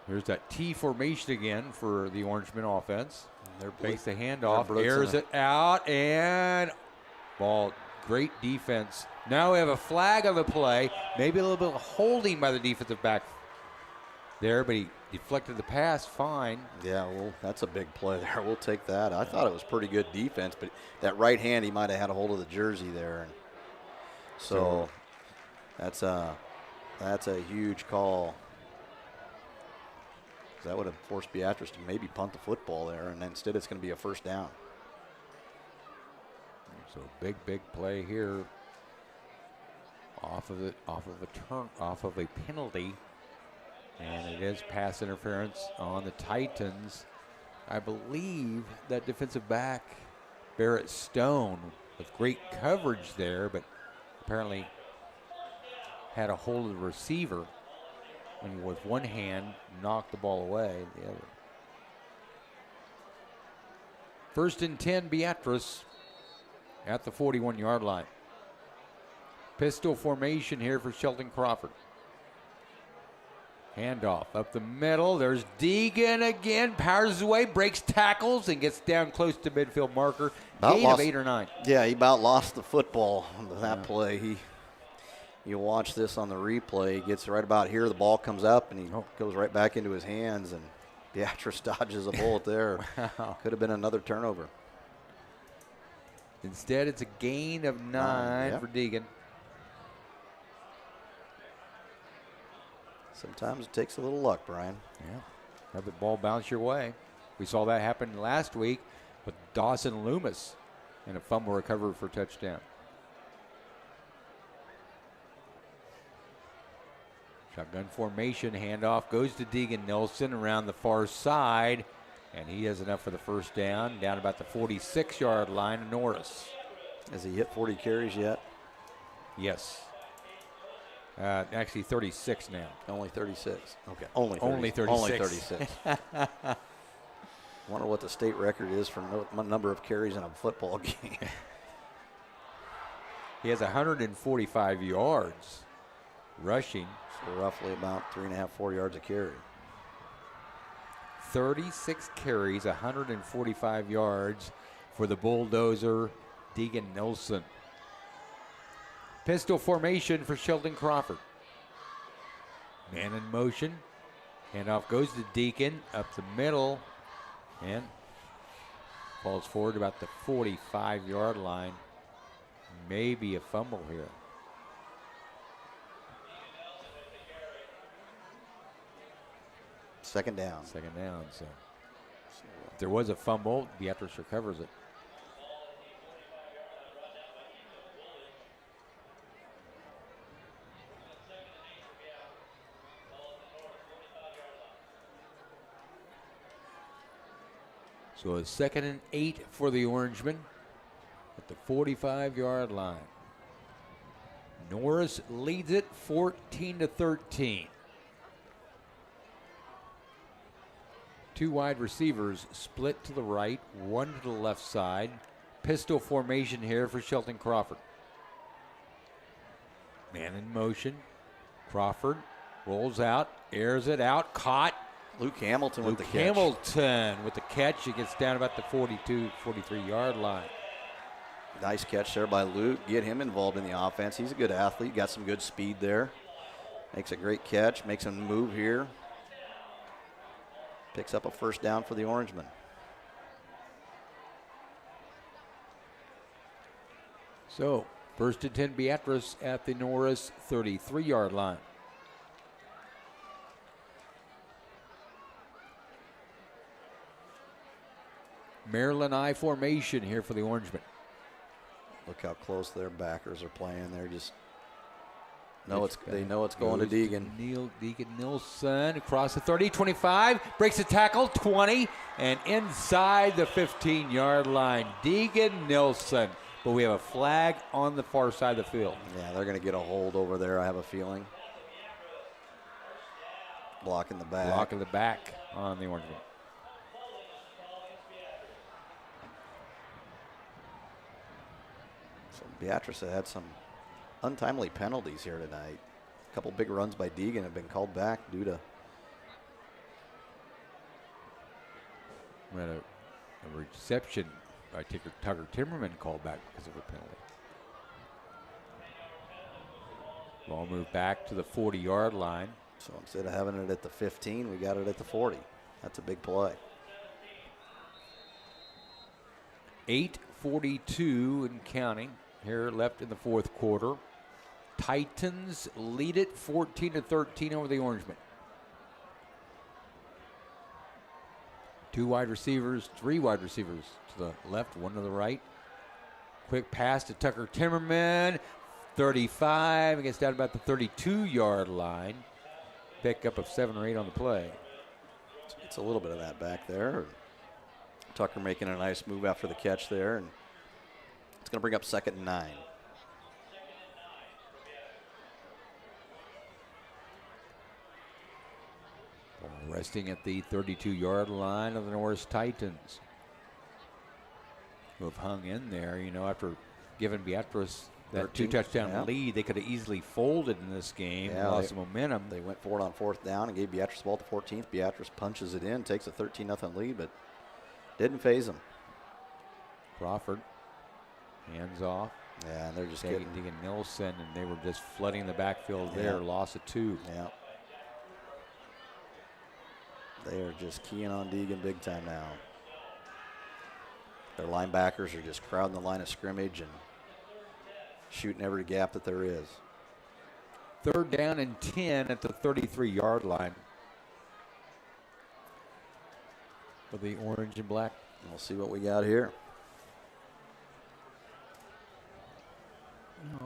Here's that T formation again for the Orangemen offense. They're fakes the handoff, airs it out, and ball. Great defense. Now we have a flag on the play. Maybe a little bit of holding by the defensive back there, but he deflected the pass fine. Yeah, well, that's a big play there. We'll take that. I thought it was pretty good defense, but that right hand, he might have had a hold of the jersey there. And so that's a huge call. That would have forced Beatrice to maybe punt the football there, and instead it's going to be a first down. So big play here off of a penalty. And it is pass interference on the Titans. I believe that defensive back, Barrett Stone, with great coverage there, but apparently had a hold of the receiver and with one hand knocked the ball away the other. First and 10, Beatrice at the 41-yard line. Pistol formation here for Shelton Crawford. Handoff up the middle. There's Deegan again. Powers his way, breaks tackles, and gets down close to midfield marker. Gain of 8 or 9. Yeah, he about lost the football on that play. You watch this on the replay. He gets right about here. The ball comes up, and he goes right back into his hands, and Beatrice dodges a bullet there. Wow. Could have been another turnover. Instead, it's a gain of 9 for Deegan. Sometimes it takes a little luck, Brian. Yeah, have the ball bounce your way. We saw that happen last week with Dawson Loomis and a fumble recovery for a touchdown. Shotgun formation, handoff goes to Deegan Nelson around the far side, and he has enough for the first down about the 46-yard line of Norris. Has he hit 40 carries yet? Yes. Actually 36 now. Only 36. Okay. Only 36. Only 36. Wonder what the state record is for number of carries in a football game. He has 145 yards rushing. So roughly about 3.5, 4 yards a carry. 36 carries, 145 yards for the bulldozer, Deegan Nelson. Pistol formation for Sheldon Crawford. Man in motion. Handoff goes to Deacon up the middle and falls forward about the 45-yard line. Maybe a fumble here. Second down. So if there was a fumble, Beatrice recovers it. So a 2nd and 8 for the Orangemen at the 45-yard line. Norris leads it 14-13. Two wide receivers split to the right, one to the left side. Pistol formation here for Shelton Crawford. Man in motion. Crawford rolls out, airs it out, caught. Luke Hamilton with the catch. Hamilton with the catch. It gets down about the 42, 43-yard line. Nice catch there by Luke. Get him involved in the offense. He's a good athlete. Got some good speed there. Makes a great catch. Makes him move here. Picks up a first down for the Orangemen. So, first and 10 Beatrice at the Norris 33-yard line. Maryland I formation here for the Orangemen. Look how close their backers are playing. They're just they know it's going to Deegan. Deegan Nilsson across the 30, 25, breaks the tackle, 20, and inside the 15-yard line. Deegan Nilsson. But we have a flag on the far side of the field. Yeah, they're going to get a hold over there, I have a feeling. Blocking the back. Blocking the back on the Orangemen. So Beatrice had some untimely penalties here tonight. A couple big runs by Deegan have been called back due to. We had a reception by Tucker Timmerman called back because of a penalty. Ball moved back to the 40-yard line. So instead of having it at the 15, we got it at the 40. That's a big play. 8:42 and counting here left in the fourth quarter. Titans lead it 14-13 over the Orangemen. 3 wide receivers to the left, 1 to the right. Quick pass to Tucker Timmerman, 35, and gets down about the 32-yard line. Pickup of 7 or 8 on the play. It's a little bit of that back there. Tucker making a nice move after the catch there, and it's going to bring up 2nd and 9. Resting at the 32-yard line of the Norris Titans, who have hung in there, after giving Beatrice that 2-touchdown lead. They could have easily folded in this game, lost some momentum. They went for it on 4th down and gave Beatrice the ball at the 14th. Beatrice punches it in, takes a 13-0 lead, but didn't phase them. Crawford, hands off. Yeah, and they're just getting Nilsson, and they were just flooding the backfield there. Loss of 2. Yeah. They are just keying on Deegan big time now. Their linebackers are just crowding the line of scrimmage and shooting every gap that there is. 3rd down and 10 at the 33-yard line for the orange and black. We'll see what we got here.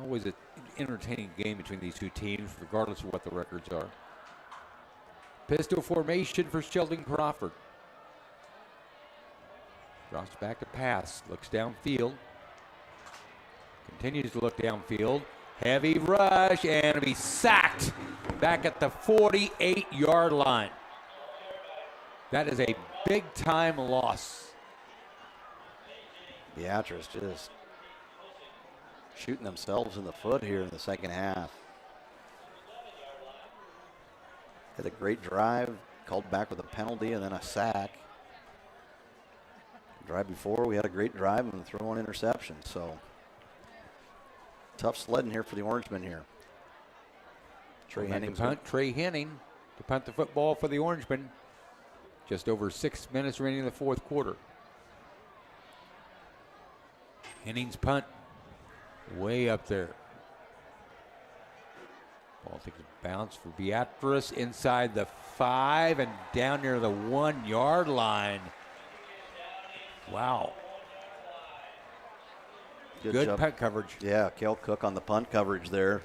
Always an entertaining game between these two teams, regardless of what the records are. Pistol formation for Sheldon Crawford. Drops back to pass. Looks downfield. Continues to look downfield. Heavy rush, and be sacked back at the 48-yard line. That is a big-time loss. Beatrice just shooting themselves in the foot here in the second half. Had a great drive, called back with a penalty and then a sack. Drive before, we had a great drive and throw an interception. So tough sledding here for the Orangemen here. Trey Henning. Trey Henning to punt the football for the Orangemen. Just over 6 minutes remaining in the fourth quarter. Henning's punt way up there. Ball takes a bounce for Beatrice inside the 5 and down near the 1-yard line. Wow. Good punt coverage. Yeah, Kel Cook on the punt coverage there.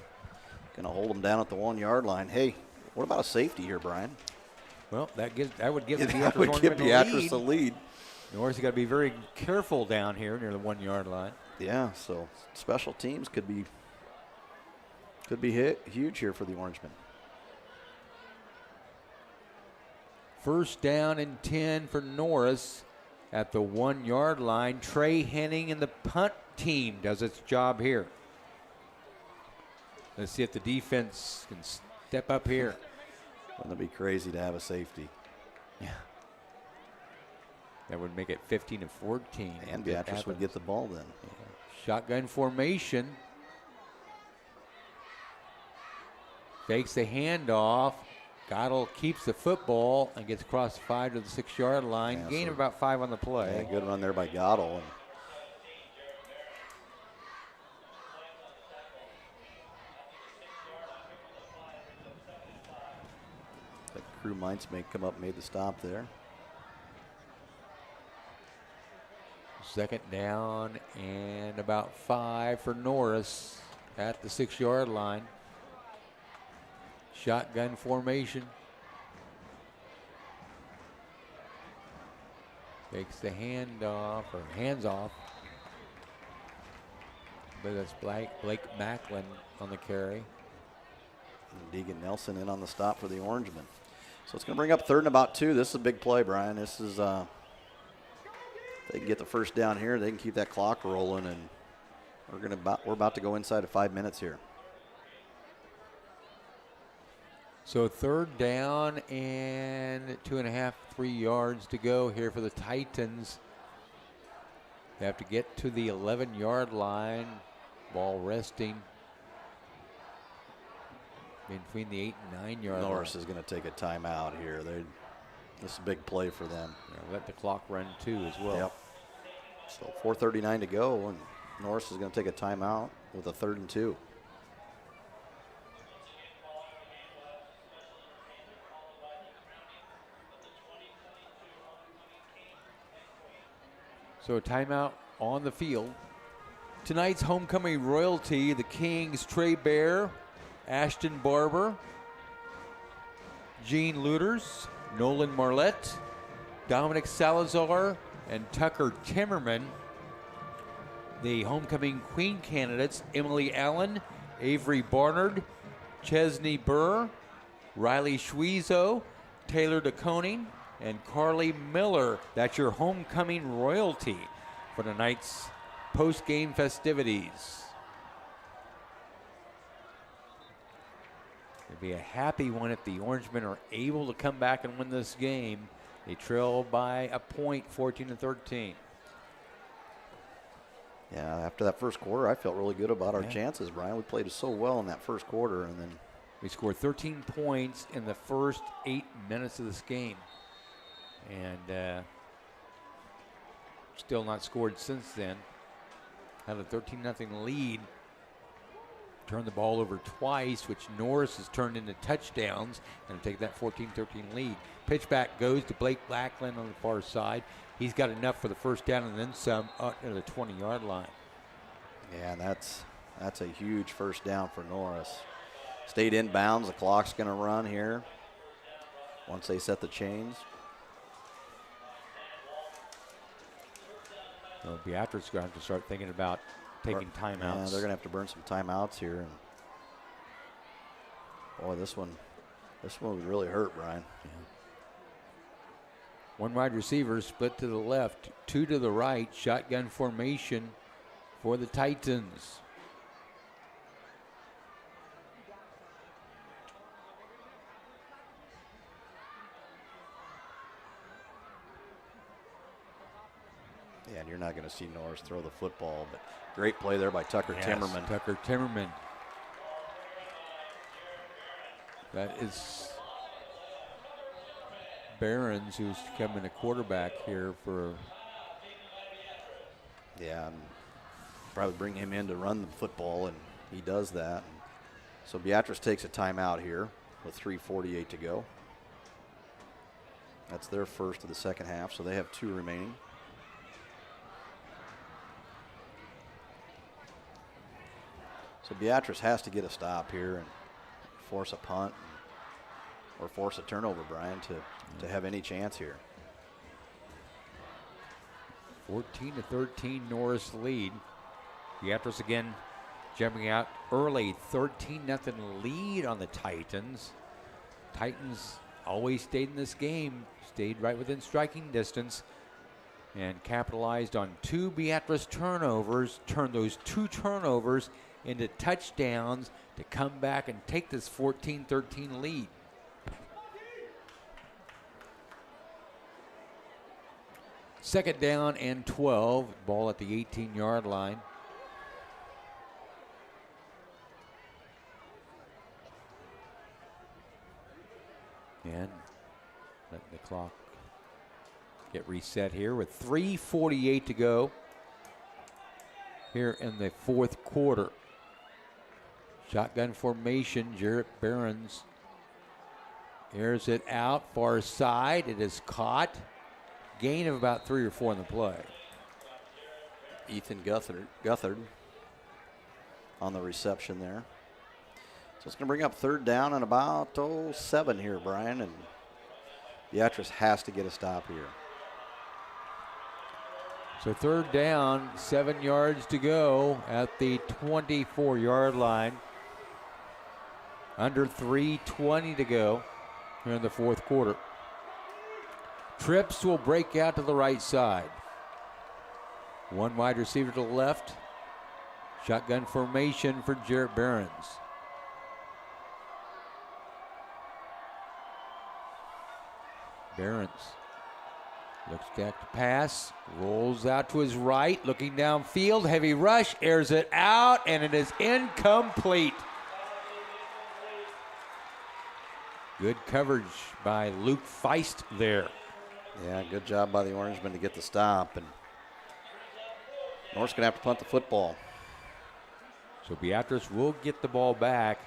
Going to hold them down at the 1-yard line. Hey, what about a safety here, Brian? Well, that would give Beatrice the lead. Norris has got to be very careful down here near the 1-yard line. Yeah, so special teams could be hit huge here for the Orangemen. 1st down and 10 for Norris at the 1-yard line. Trey Henning and the punt team does its job here. Let's see if the defense can step up here. Wouldn't it be crazy to have a safety? Yeah. That would make it 15-14. And Beatrice would get the ball then. Yeah. Shotgun formation. Fakes the handoff. Goddard keeps the football and gets across the 5 to the 6-yard line. Yeah, Gain so of about 5 on the play. Yeah, good run there by Goddard. The crew Mines may come up and made the stop there. Second down and about 5 for Norris at the 6-yard line. Shotgun formation. Takes the hands off. But that's Blake Macklin on the carry. And Deegan Nelson in on the stop for the Orangemen. So it's going to bring up 3rd and about 2. This is a big play, Brian. This is, they can get the first down here. They can keep that clock rolling, and we're about to go inside of 5 minutes here. So 3rd down and 2.5, 3 yards to go here for the Titans. They have to get to the 11-yard line. Ball resting between the 8 and 9-yard line. Norris is going to take a timeout here. This is a big play for them. Yeah, let the clock run too as well. Yep. So 4:39 to go, and Norris is going to take a timeout with a 3rd and 2. So a timeout on the field. Tonight's homecoming royalty, the Kings, Trey Bear, Ashton Barber, Gene Luters, Nolan Marlette, Dominic Salazar, and Tucker Timmerman. The homecoming queen candidates, Emily Allen, Avery Barnard, Chesney Burr, Riley Schwezo, Taylor DeConing, and Carly Miller. That's your homecoming royalty for tonight's post-game festivities. It'd be a happy one if the Orangemen are able to come back and win this game. They trail by a point, 14-13. Yeah, after that first quarter, I felt really good about our chances, Brian. We played so well in that first quarter, and then we scored 13 points in the first 8 minutes of this game. And still not scored since then. Had a 13-0 lead. Turned the ball over twice, which Norris has turned into touchdowns and take that 14-13 lead. Pitch back goes to Blake Blackland on the far side. He's got enough for the first down and then some up to the 20-yard line. Yeah, that's a huge first down for Norris. Stayed inbounds. The clock's going to run here once they set the chains. Well, Beatrice is going to have to start thinking about taking timeouts. Yeah, they're going to have to burn some timeouts here. Boy, this one would really hurt, Brian. Yeah. One wide receiver split to the left, 2 to the right. Shotgun formation for the Titans. Yeah, and you're not going to see Norris throw the football, but great play there by Tucker Timmerman. Tucker Timmerman. That is Barons, who's becoming a quarterback here for. Yeah, and probably bring him in to run the football, and he does that. So Beatrice takes a timeout here with 3:48 to go. That's their first of the second half, so they have 2 remaining. So Beatrice has to get a stop here and force a punt or force a turnover, Brian, to have any chance here. 14-13 Norris lead. Beatrice again jumping out early, 13-0 lead on the Titans. Titans always stayed in this game, stayed right within striking distance, and capitalized on 2 Beatrice turnovers, turned those 2 turnovers into touchdowns to come back and take this 14-13 lead. Second down and 12, ball at the 18-yard line. And letting the clock get reset here with 3:48 to go here in the fourth quarter. Shotgun formation, Jarrett Behrens airs it out, far side. It is caught. Gain of about 3 or 4 in the play. Ethan Guthard on the reception there. So it's going to bring up third down and about 7 here, Brian. And Beatrice has to get a stop here. So third down, 7 yards to go at the 24-yard line. Under 3:20 to go here in the fourth quarter. Trips will break out to the right side. One wide receiver to the left. Shotgun formation for Jarrett Behrens. Behrens looks back to pass, rolls out to his right, looking downfield, heavy rush, airs it out, and it is incomplete. Good coverage by Luke Feist there. Yeah, good job by the Orangemen to get the stop. And Norris going to have to punt the football. So Beatrice will get the ball back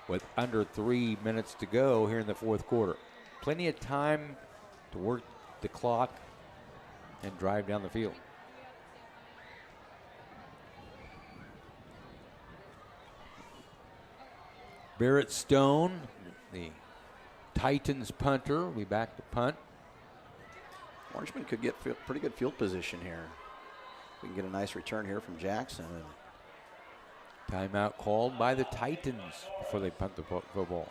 with under 3 minutes to go here in the fourth quarter. Plenty of time to work the clock and drive down the field. Barrett Stone, the Titans punter, will be back to punt. Orangemen could get pretty good field position here. We can get a nice return here from Jackson. And timeout called by the Titans before they punt the football.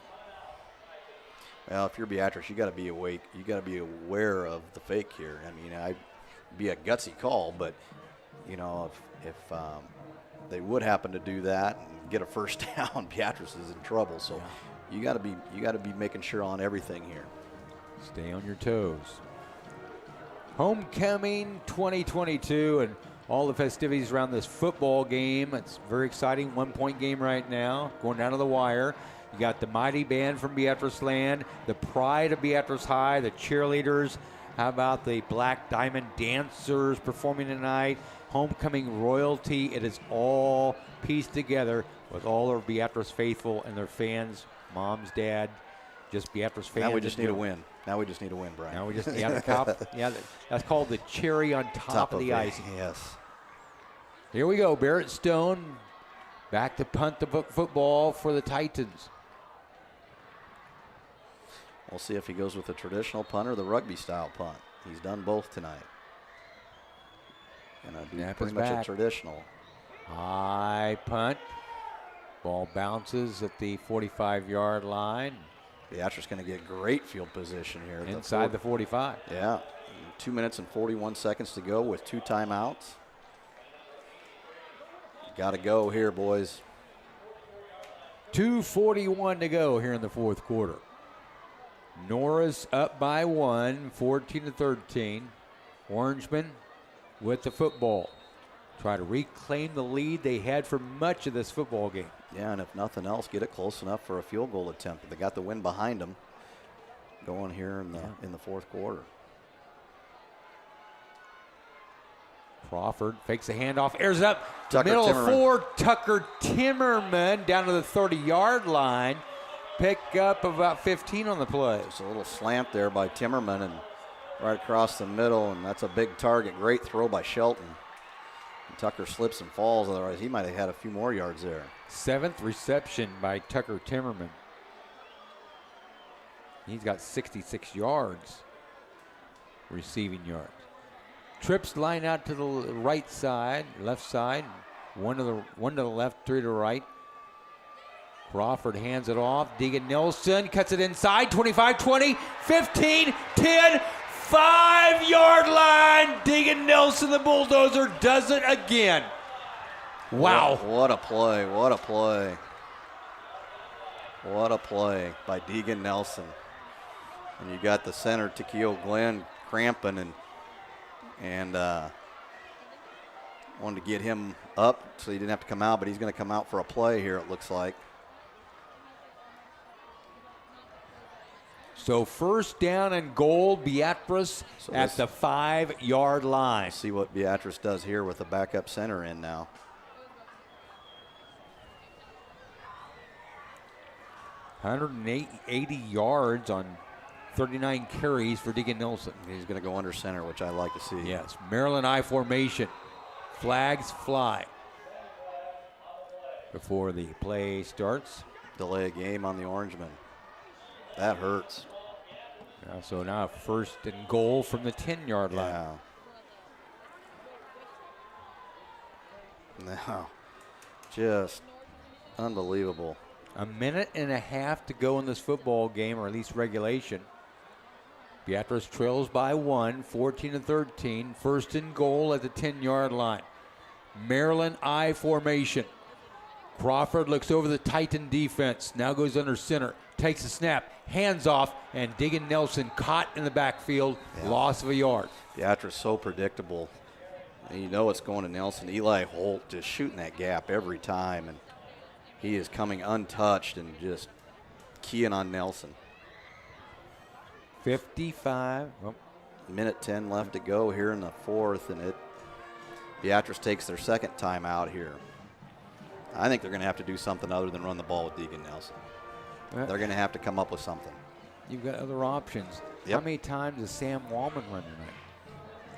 Well, if you're Beatrice, you got to be awake. You got to be aware of the fake here. I mean, I'd be a gutsy call, but you know, if they would happen to do that and get a first down, Beatrice is in trouble. So you got to be making sure on everything here. Stay on your toes. Homecoming 2022 and all the festivities around this football game. It's very exciting. 1-point game right now, going down to the wire. You got the mighty band from Beatrice Land, the pride of Beatrice High, the cheerleaders. How about the Black Diamond dancers performing tonight? Homecoming royalty. It is all pieced together with all our Beatrice faithful and their fans, moms, dad, just Beatrice fans. Now we just need a win. Now we just need a win, Brian. Now we just the top. Yeah, that's called the cherry on top of the icing. Yes. Here we go. Barrett Stone back to punt the football for the Titans. We'll see if he goes with the traditional punt or the rugby style punt. He's done both tonight. And pretty much a traditional. High punt. Ball bounces at the 45-yard line. Beatrice going to get great field position here. Inside the 45. Yeah. 2 minutes and 41 seconds to go with 2 timeouts. Got to go here, boys. 2:41 to go here in the fourth quarter. Norris up by 1, 14-13. Orangemen with the football. Try to reclaim the lead they had for much of this football game. Yeah, and if nothing else, get it close enough for a field goal attempt. They got the win behind them going here in the fourth quarter. Crawford fakes a handoff, airs it up. Tucker middle Timmerman. of 4, Tucker Timmerman down to the 30-yard line. Pick up about 15 on the play. Just a little slant there by Timmerman and right across the middle, and that's a big target. Great throw by Shelton. And Tucker slips and falls, otherwise he might have had a few more yards there. 7th reception by Tucker Timmerman. He's got 66 yards, receiving yards. Trips line out to the right side, left side. One to the left, 3 to the right. Crawford hands it off. Deegan Nelson cuts it inside. 25, 20, 15, 10, 5-yard line. Deegan Nelson, the bulldozer, does it again. Wow. What a play. What a play. What a play by Deegan Nelson. And you got the center, Takeo Glenn, cramping and wanted to get him up so he didn't have to come out, but he's going to come out for a play here, it looks like. So first down and goal, Beatrice at the 5-yard line. See what Beatrice does here with the backup center in now. $180 yards on 39 carries for Deegan Nelson. He's going to go under center, which I like to see. Yes, Maryland I formation. Flags fly before the play starts. Delay a game on the Orangemen. That hurts. So now first and goal from the 10-yard line. Now, just unbelievable. A minute and a half to go in this football game, or at least regulation. Beatrice trails by 1, 14-13. First and goal at the 10-yard line. Maryland I formation. Crawford looks over the Titan defense. Now goes under center. Takes a snap. Hands off. And Deegan Nelson caught in the backfield. Loss of a yard. Beatrice so predictable. And you know it's going to Nelson. Eli Holt just shooting that gap every time. And he is coming untouched and just keying on Nelson. 55. Minute 10 left to go here in the fourth. And Beatrice takes their second time out here. I think they're going to have to do something other than run the ball with Deegan Nelson. They're going to have to come up with something. You've got other options. How many times does Sam Wallman run tonight?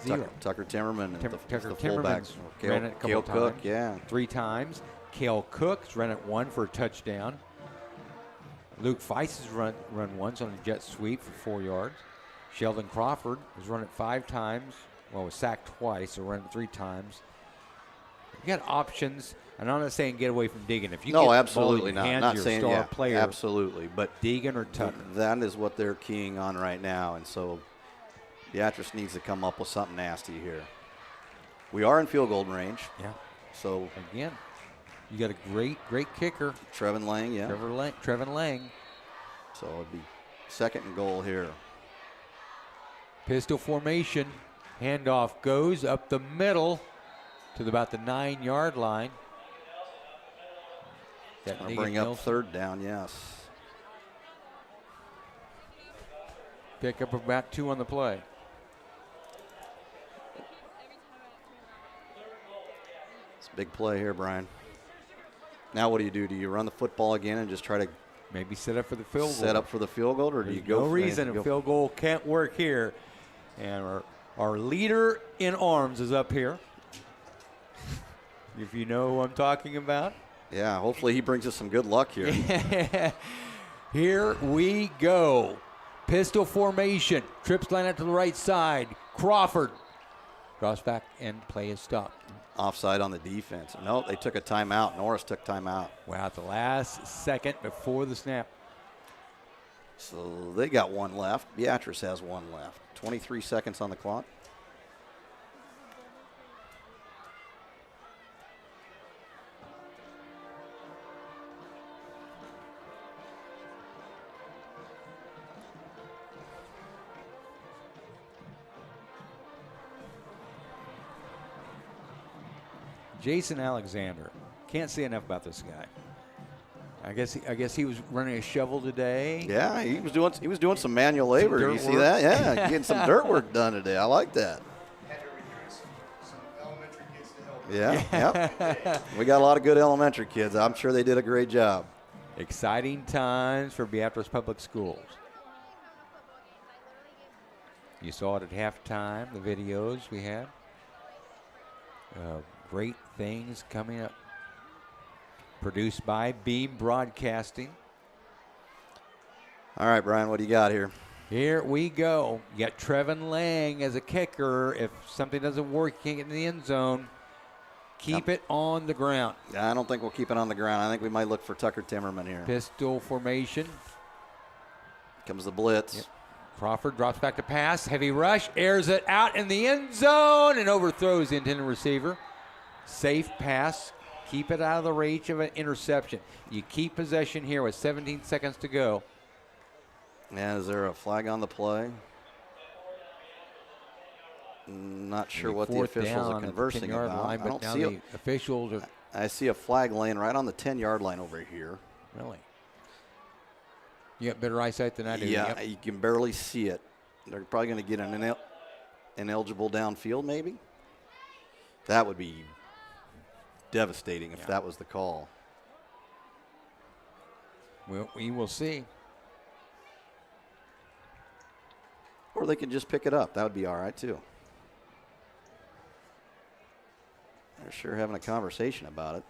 0. Tucker Timmerman and the Timmerman's fullbacks. Ran it a couple Cook, times. 3 times. Cale Cook's run it 1 for a touchdown. Luke Feist has run once on a jet sweep for 4 yards. Sheldon Crawford has run it 5 times. Well, was sacked twice, so run it 3 times. You got options. And I'm not saying get away from Deegan. If you no, get absolutely not. Not your saying star player, absolutely. But Deegan or Tucker. That is what they're keying on right now, and so Beatrice needs to come up with something nasty here. We are in field goal range. Yeah. So again, you got a great kicker. Trevin Lang, Trevin Lang. So it'd be second and goal here. Pistol formation. Handoff goes up the middle to about the 9-yard line. That'll bring up third down, yes. Pick up about 2 on the play. It's a big play here, Brian. Now what do? Do you run the football again and just try to maybe set up for the field goal? Set up for the field goal, or do you go? No reason a field goal can't work here. And our leader in arms is up here. If you know who I'm talking about. Yeah, hopefully he brings us some good luck here. Here we go. Pistol formation. Trips line out to the right side. Crawford draws back and play is stopped. Offside on the defense. No, they took a timeout. Norris took timeout. Wow, at the last second before the snap. So they got 1 left. Beatrice has 1 left. 23 seconds on the clock. Jason Alexander. Can't say enough about this guy. I guess he was running a shovel today. Yeah, he was doing some manual labor. You see that? Yeah, getting some dirt work done today. I like that. Had to recruit some elementary kids to help. Yeah, yep. We got a lot of good elementary kids. I'm sure they did a great job. Exciting times for Beatrice Public Schools. You saw it at halftime, the videos we had. Great things coming up. Produced by Beam Broadcasting. All right, Brian, what do you got here? Here we go. You got Trevin Lang as a kicker. If something doesn't work, you can't get in the end zone. Keep it on the ground. I don't think we'll keep it on the ground. I think we might look for Tucker Timmerman here. Pistol formation. Comes the blitz. Yep. Crawford drops back to pass. Heavy rush. Airs it out in the end zone and overthrows the intended receiver. Safe pass. Keep it out of the reach of an interception. You keep possession here with 17 seconds to go. And is there a flag on the play? Not sure what the officials are conversing about. Line, but now the officials are. I see a flag laying right on the 10-yard line over here. Really? You got better eyesight than I do. Yeah, Yep. you can barely see it. They're probably going to get an ineligible downfield, maybe. That would be devastating if that was the call. Well, we will see. Or they can just pick it up. That would be all right, too. They're sure having a conversation about it.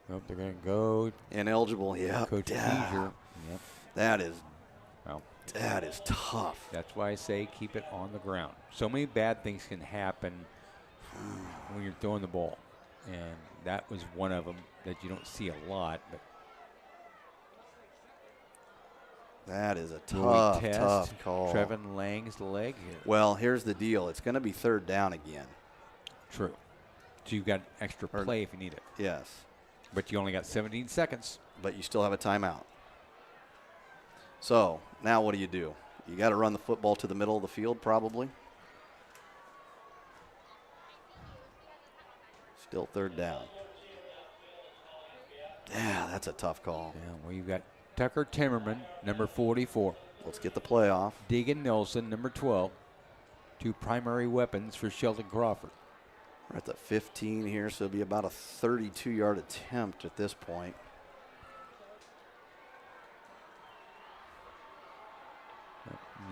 Nope, they're going to go. Ineligible, yeah. Coach Teaser. Yep. That is Well, that is tough. that's why I say keep it on the ground. So many bad things can happen when you're throwing the ball. And that was one of them that you don't see a lot. But That is a will we test tough call. Trevin Lang's leg here? Well, here's the deal. It's going to be third down again. True. So you've got extra play if you need it. Yes. But you only got 17 seconds. But you still have a timeout. So now what do? You got to run the football to the middle of the field probably. Still third down. Yeah, that's a tough call. Yeah, well, you've got Tucker Timmerman, number 44. Let's get the play off. Deegan Nelson, number 12. Two primary weapons for Shelton Crawford. We're at the 15 here, so it'll be about a 32-yard attempt at this point.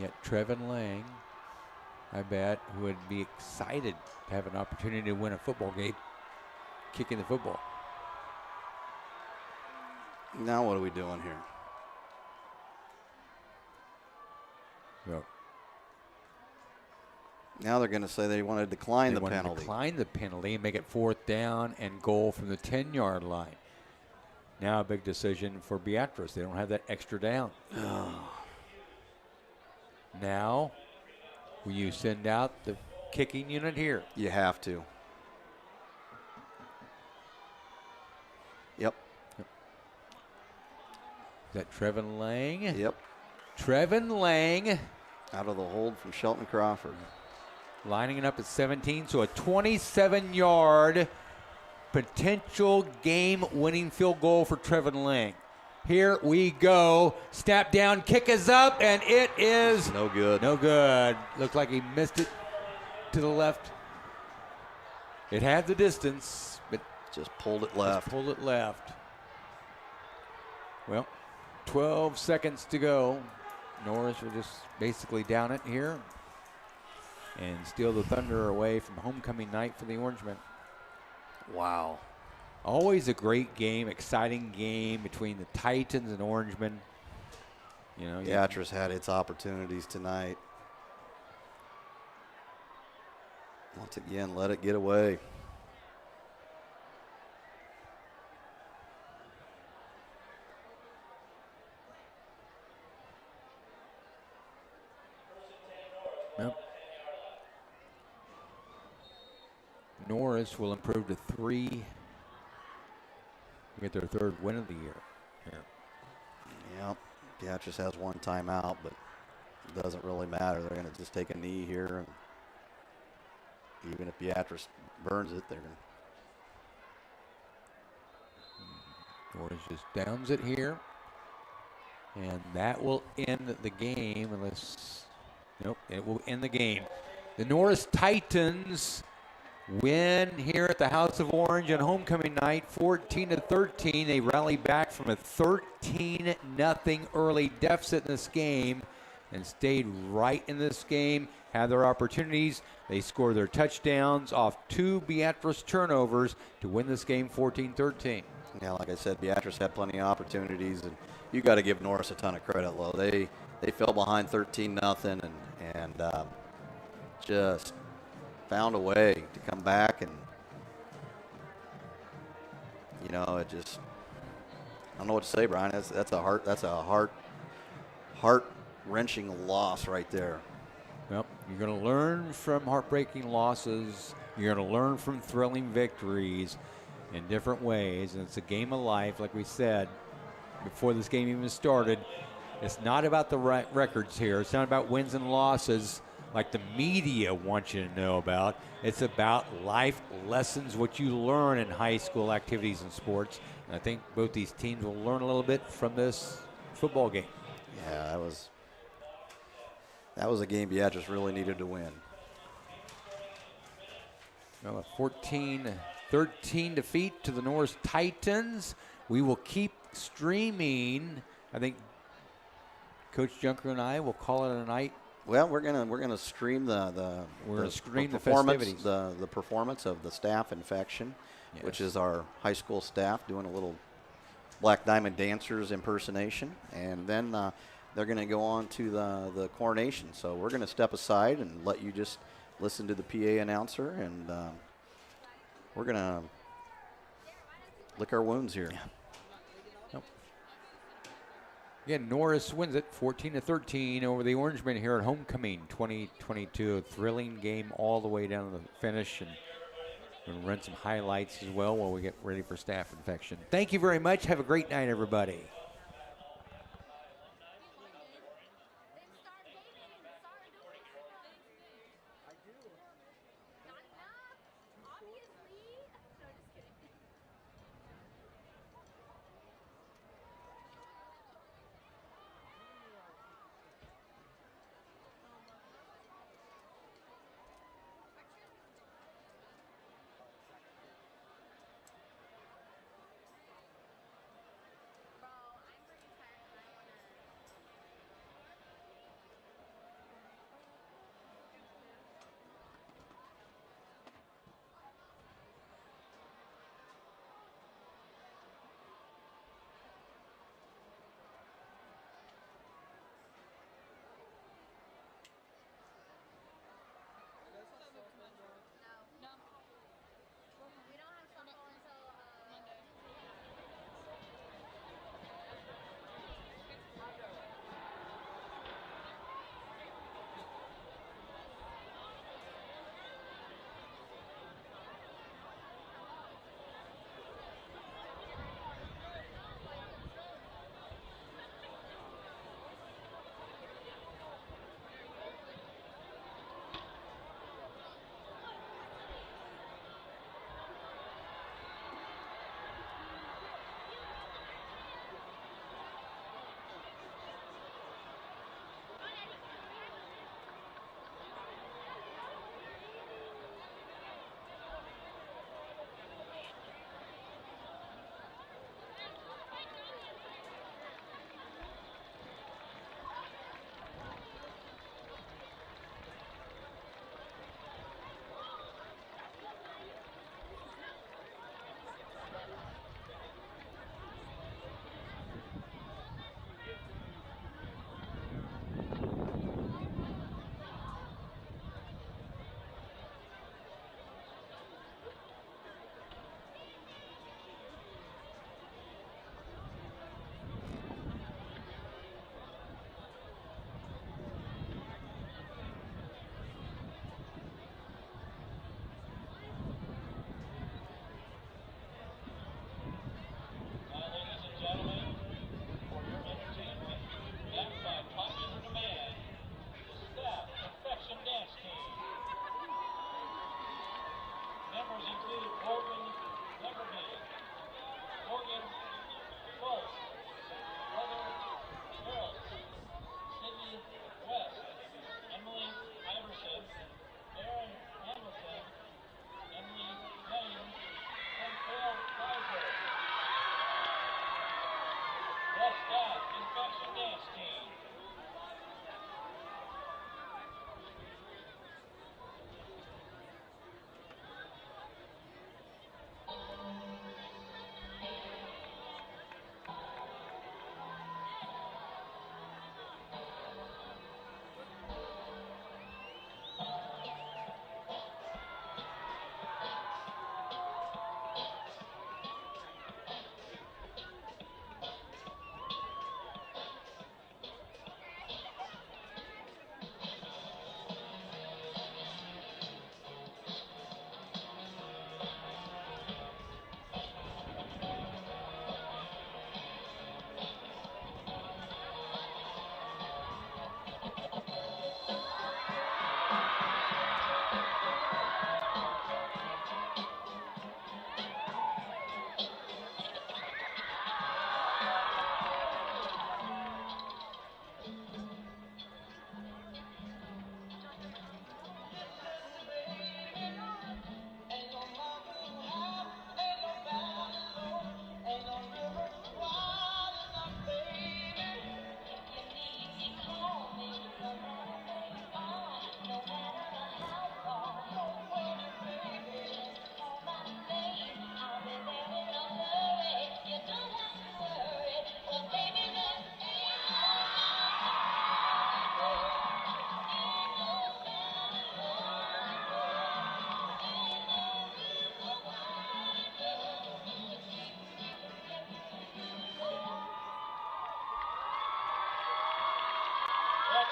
Yet Trevin Lang, I bet, who would be excited to have an opportunity to win a football game, kicking the football. Now what are we doing here? Yep. Now they're going to say they want to decline the want penalty. to decline the penalty and make it 4th down and goal from the 10-yard line. Now a big decision for Beatrice. They don't have that extra down. Now, will you send out the kicking unit here? You have to. Yep. Is that Trevin Lang? Yep. Trevin Lang Out of the hold from Shelton Crawford. lining it up at 17, so a 27-yard potential game-winning field goal for Trevin Lang. Here we go. Snap down, kick is up, and it is No good. no good. Looked like he missed it to the left. It had the distance, but Just pulled it left. just pulled it left. Well, 12 seconds to go. Norris will just basically down it here and steal the thunder away from homecoming night for the Orangemen. Wow. Always a great game, exciting game between the Titans and Orangemen. You know, Beatrice had its opportunities tonight. Once again, let it get away. Yep. Norris will improve to 3. Get their 3rd win of the year. Here. Yep. Beatrice has one timeout, but it doesn't really matter. They're going to just take a knee here. And even if Beatrice burns it, they're going to. Norris just downs it here. And that will end the game unless, nope, it will end the game. The Norris Titans win here at the House of Orange on homecoming night, 14-13. They rally back from a 13-0 early deficit in this game and stayed right in this game, had their opportunities. They scored their touchdowns off 2 Beatrice turnovers to win this game 14-13. Yeah, like I said, Beatrice had plenty of opportunities, and you got to give Norris a ton of credit, Lo. They fell behind 13-0 and just found a way to come back, and you know, it just, I don't know what to say, Brian. That's a heart-wrenching loss right there. Well, you're going to learn from heartbreaking losses. You're going to learn from thrilling victories in different ways, and it's a game of life, like we said before this game even started. It's not about the records here. It's not about wins and losses. like the media wants you to know about. It's about life lessons, what you learn in high school activities and sports. And I think both these teams will learn a little bit from this football game. Yeah, that was a game Beatrice really needed to win. Well, a 14-13 defeat to the Norris Titans. We will keep streaming. I think Coach Junker and I will call it a night. Well, we're gonna stream the festivities. the performance of the staff infection, Yes. which is our high school staff doing a little Black Diamond Dancers impersonation, and then they're going to go on to the coronation. So we're going to step aside and let you just listen to the PA announcer, and we're going to lick our wounds here. Yeah. Nope. Again, Norris wins it 14-13 over the Orangemen here at Homecoming 2022. A thrilling game all the way down to the finish, and we're going to run some highlights as well while we get ready for staff infection. Thank you very much. Have a great night, everybody.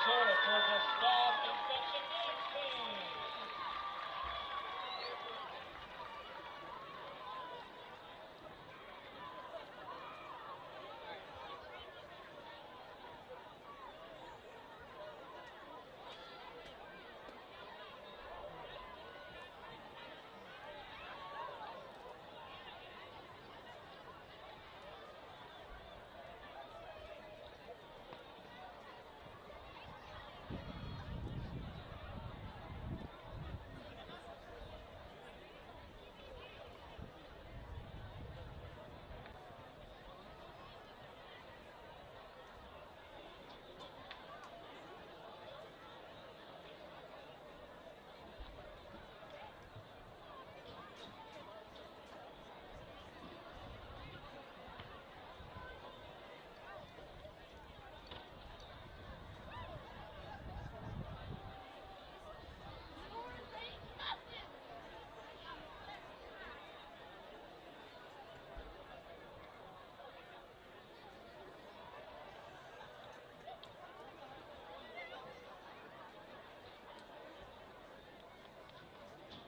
soda for the staff infection team.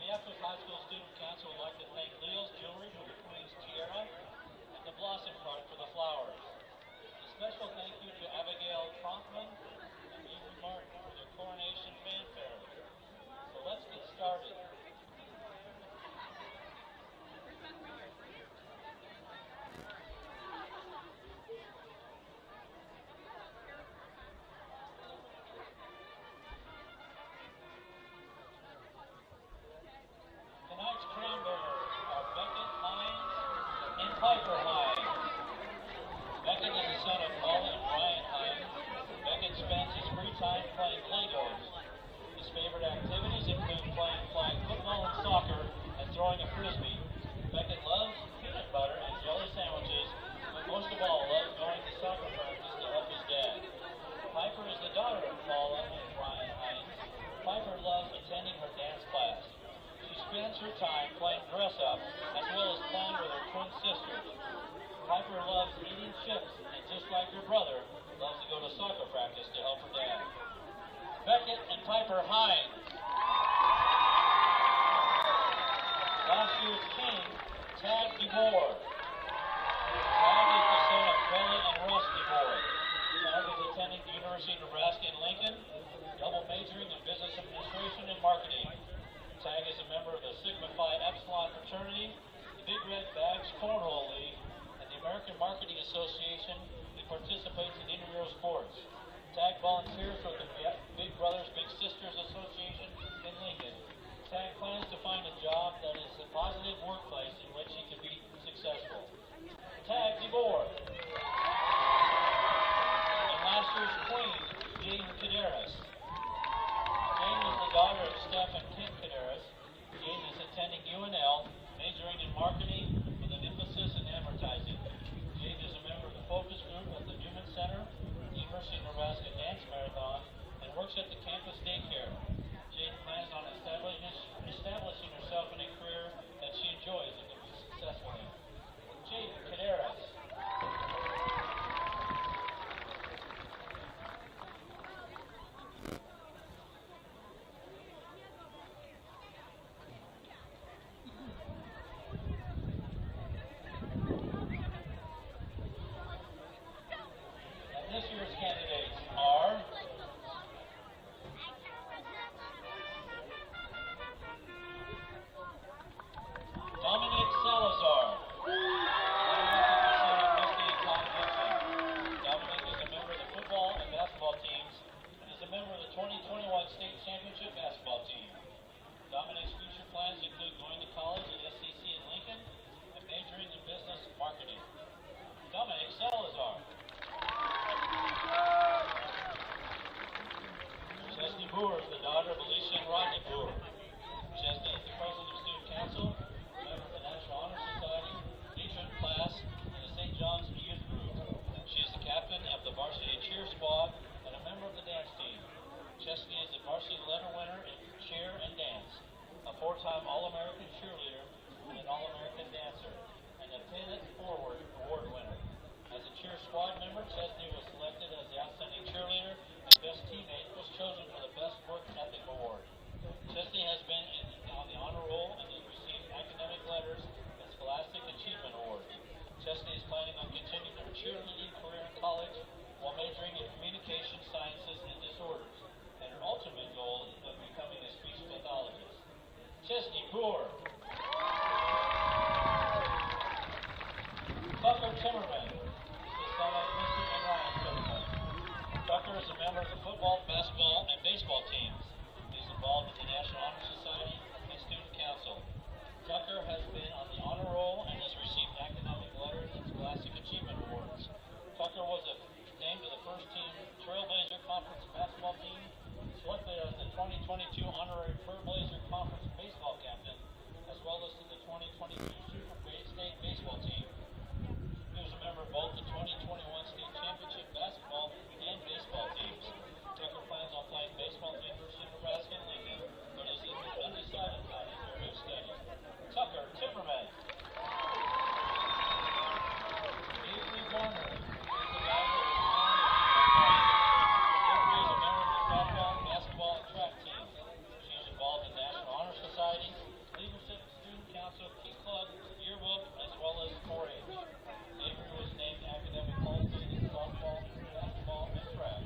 Beatrice High School Student Council would like to thank Leo's Jewelry for the Queen's Tiara and the Blossom Card for the flowers. A special thank you to Abigail Tronkman and Avery Martin for their coronation fanfare. So let's get started. Tonight's crown bearers are Beckett Hines and Piper Hines. Beckett is the son of Paula and Ryan Hines. Beckett spends his free time playing Legos. His favorite activities include playing flag football and soccer and throwing a frisbee. Beckett loves peanut butter and jelly sandwiches, but most of all loves going to soccer practice to help his dad. Piper is the daughter of Paula and Ryan Hines. Piper loves attending her dance class. She spends her time playing dress-up as well as playing with her twin sisters. Piper loves eating chips and, just like her brother, loves to go to soccer practice to help her dad. Beckett and Piper Hines. Last year's king, Tad DeBoer. Tad is the son of Bella and Russ DeBoer. Tad is attending the University of Nebraska in Lincoln, double majoring in business administration and marketing. Tag is a member of the Sigma Phi Epsilon fraternity, the Big Red Bags Cornhole League, and the American Marketing Association. He participates in intramural sports. Tag volunteers with the Big Brothers Big Sisters Association in Lincoln. Tag plans to find a job that is a positive workplace in which he can be successful. Tag DeBoer. And last year's queen, Jane Caderas. Jane is the daughter of Steph and Kim Caderas. Jane is attending UNL, majoring in marketing with an emphasis in advertising. Jane is a member of the focus group at the Newman Center, the University of Nebraska Dance Marathon, and works at the campus daycare. Jane plans on establishing herself in a career that she enjoys and can be successful in. Jane Chesney is planning on continuing her cheerleading career in college while majoring in communication sciences and disorders, and her ultimate goal is of becoming a speech pathologist. Chesney Brewer. Tucker Timmerman is the son of Missy and Ryan Timmerman. Tucker is a member of the football, basketball, and baseball teams. He is involved with the National Honor Society and Student Council. Tucker has been on the honor roll and has received academic letters and scholastic achievement awards. Tucker was named to the first team Trailblazer Conference basketball team, selected as the 2022 honorary Trailblazer Conference baseball captain, as well as to the 2022 Super State baseball team. He was a member of both the 2021 state championship basketball and baseball teams. Tucker plans on playing baseball at the University of Nebraska in Lincoln, but is undecided about his area of study. Tucker Timmerman. Avery Garner is the guy who is Avery is a member of the softball, basketball, and track teams. She is involved in National Honor Society, leadership, student council, key club, yearbook, as well as 4-H. Avery was named academic All-State in softball, basketball, and track,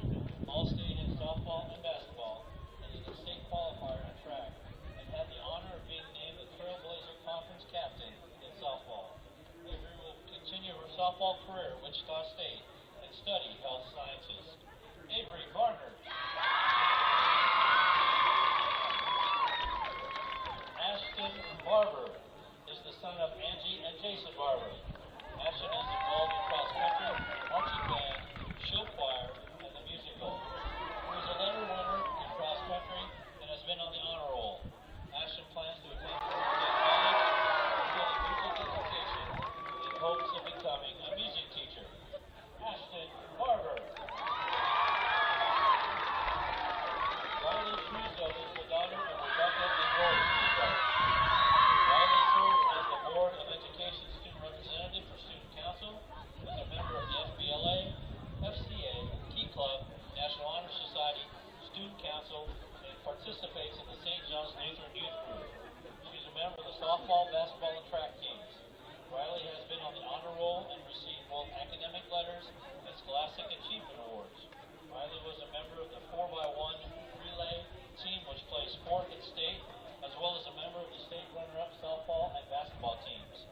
All-State in softball and basketball, and is a state qualifier in track, and had the honor of being named the Trailblazer Conference captain in softball. Avery will continue her softball career at Wichita State and study health sciences. Avery Garner. Ashton Barber is the son of Angie and Jason Barber. Ashton is involved in cross-country, marching band, show choir, and the musical. He was a letter winner in cross-country and has been on the honor roll. Ashton plans to attend State College and study music education in hopes of becoming a music teacher. Ashton Barber. Riley Schmuzo is the daughter of Rebecca and Norris Schmuzo. Riley served as the Board of Education student representative for Student Council, is a member of the FBLA, FCA, Key Club, National Honor Society, Student Council, and participates in the St. John's Lutheran Youth Group. She's a member of the softball, basketball, and track teams. Riley has been on the honor roll and received both academic letters and scholastic achievement awards. Riley was a member of the 4x1 relay team, which plays fourth at state, as well as a member of the state runner-up softball and basketball teams.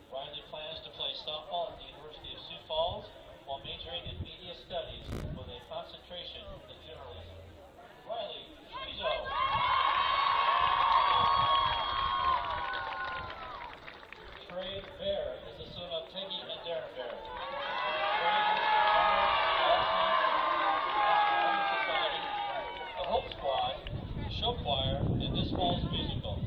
Riley plans to play softball at the University of Sioux Falls while majoring in media studies with a concentration in journalism. Riley Schmuzo. Trey Bear is the son of Peggy and Darren Bear. Trey is a member of All-Team, National Honor Society, the Hope Squad, show choir, and this fall's musical.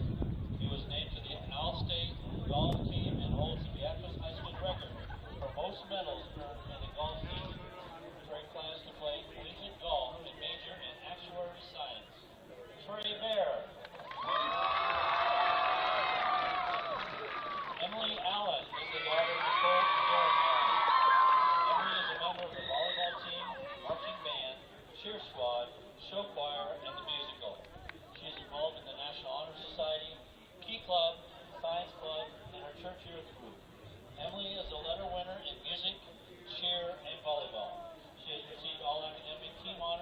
He was named to the All-State golf team and holds the Beatrice High School record for most medals earned in the golf season. Trey plans to play collegiate golf and major in actuary science. Trey Bear. Emily Allen is the daughter of Nicole and Derek Allen. Emily is a member of the volleyball team, marching band, cheer squad, show choir, and the musical. She is involved in the National Honor Society, Key Club, Science Club, and her church youth group. Emily is a letter winner in music, cheer, and volleyball. She has received all academic team honors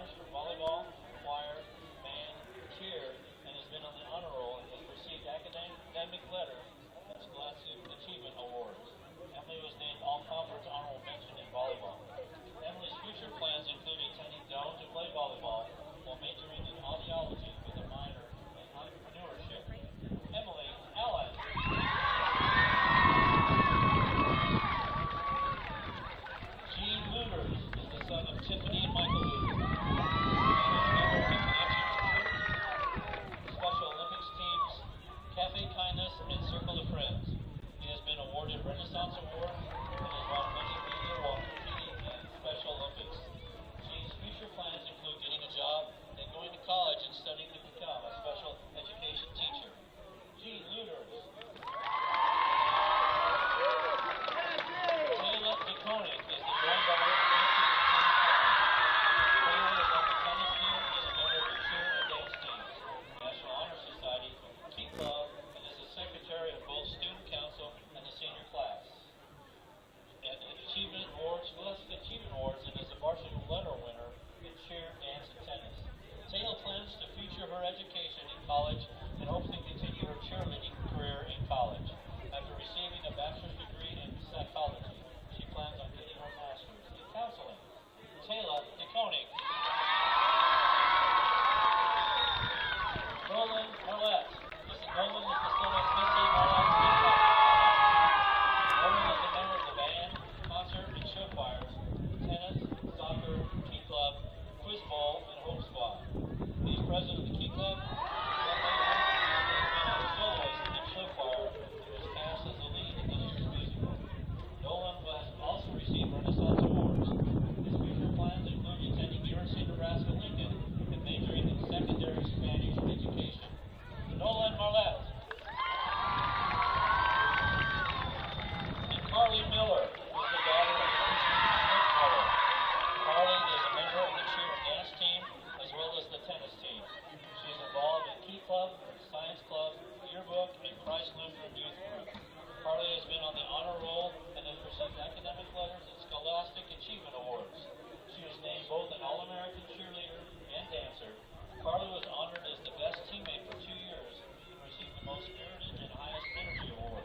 Scholastic Achievement Awards. She was named both an All-American cheerleader and dancer. Carly was honored as the best teammate for 2 years and received the most spirited and highest energy award.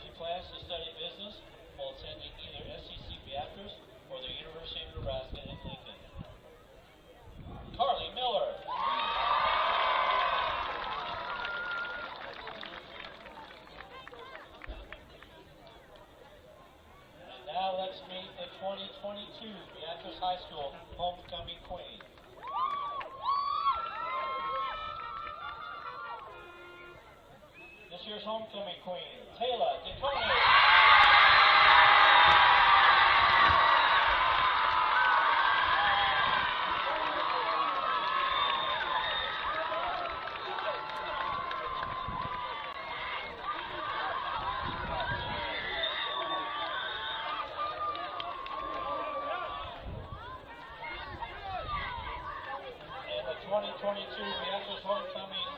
She plans to study business while attending either SCC Beatrice or the University of Nebraska in Lincoln. Carly Miller. And now let's meet the 2022 Beatrice High School Homecoming Queen. This year's homecoming queen, Taylor DeConey. And the 2022 Beatrice Homecoming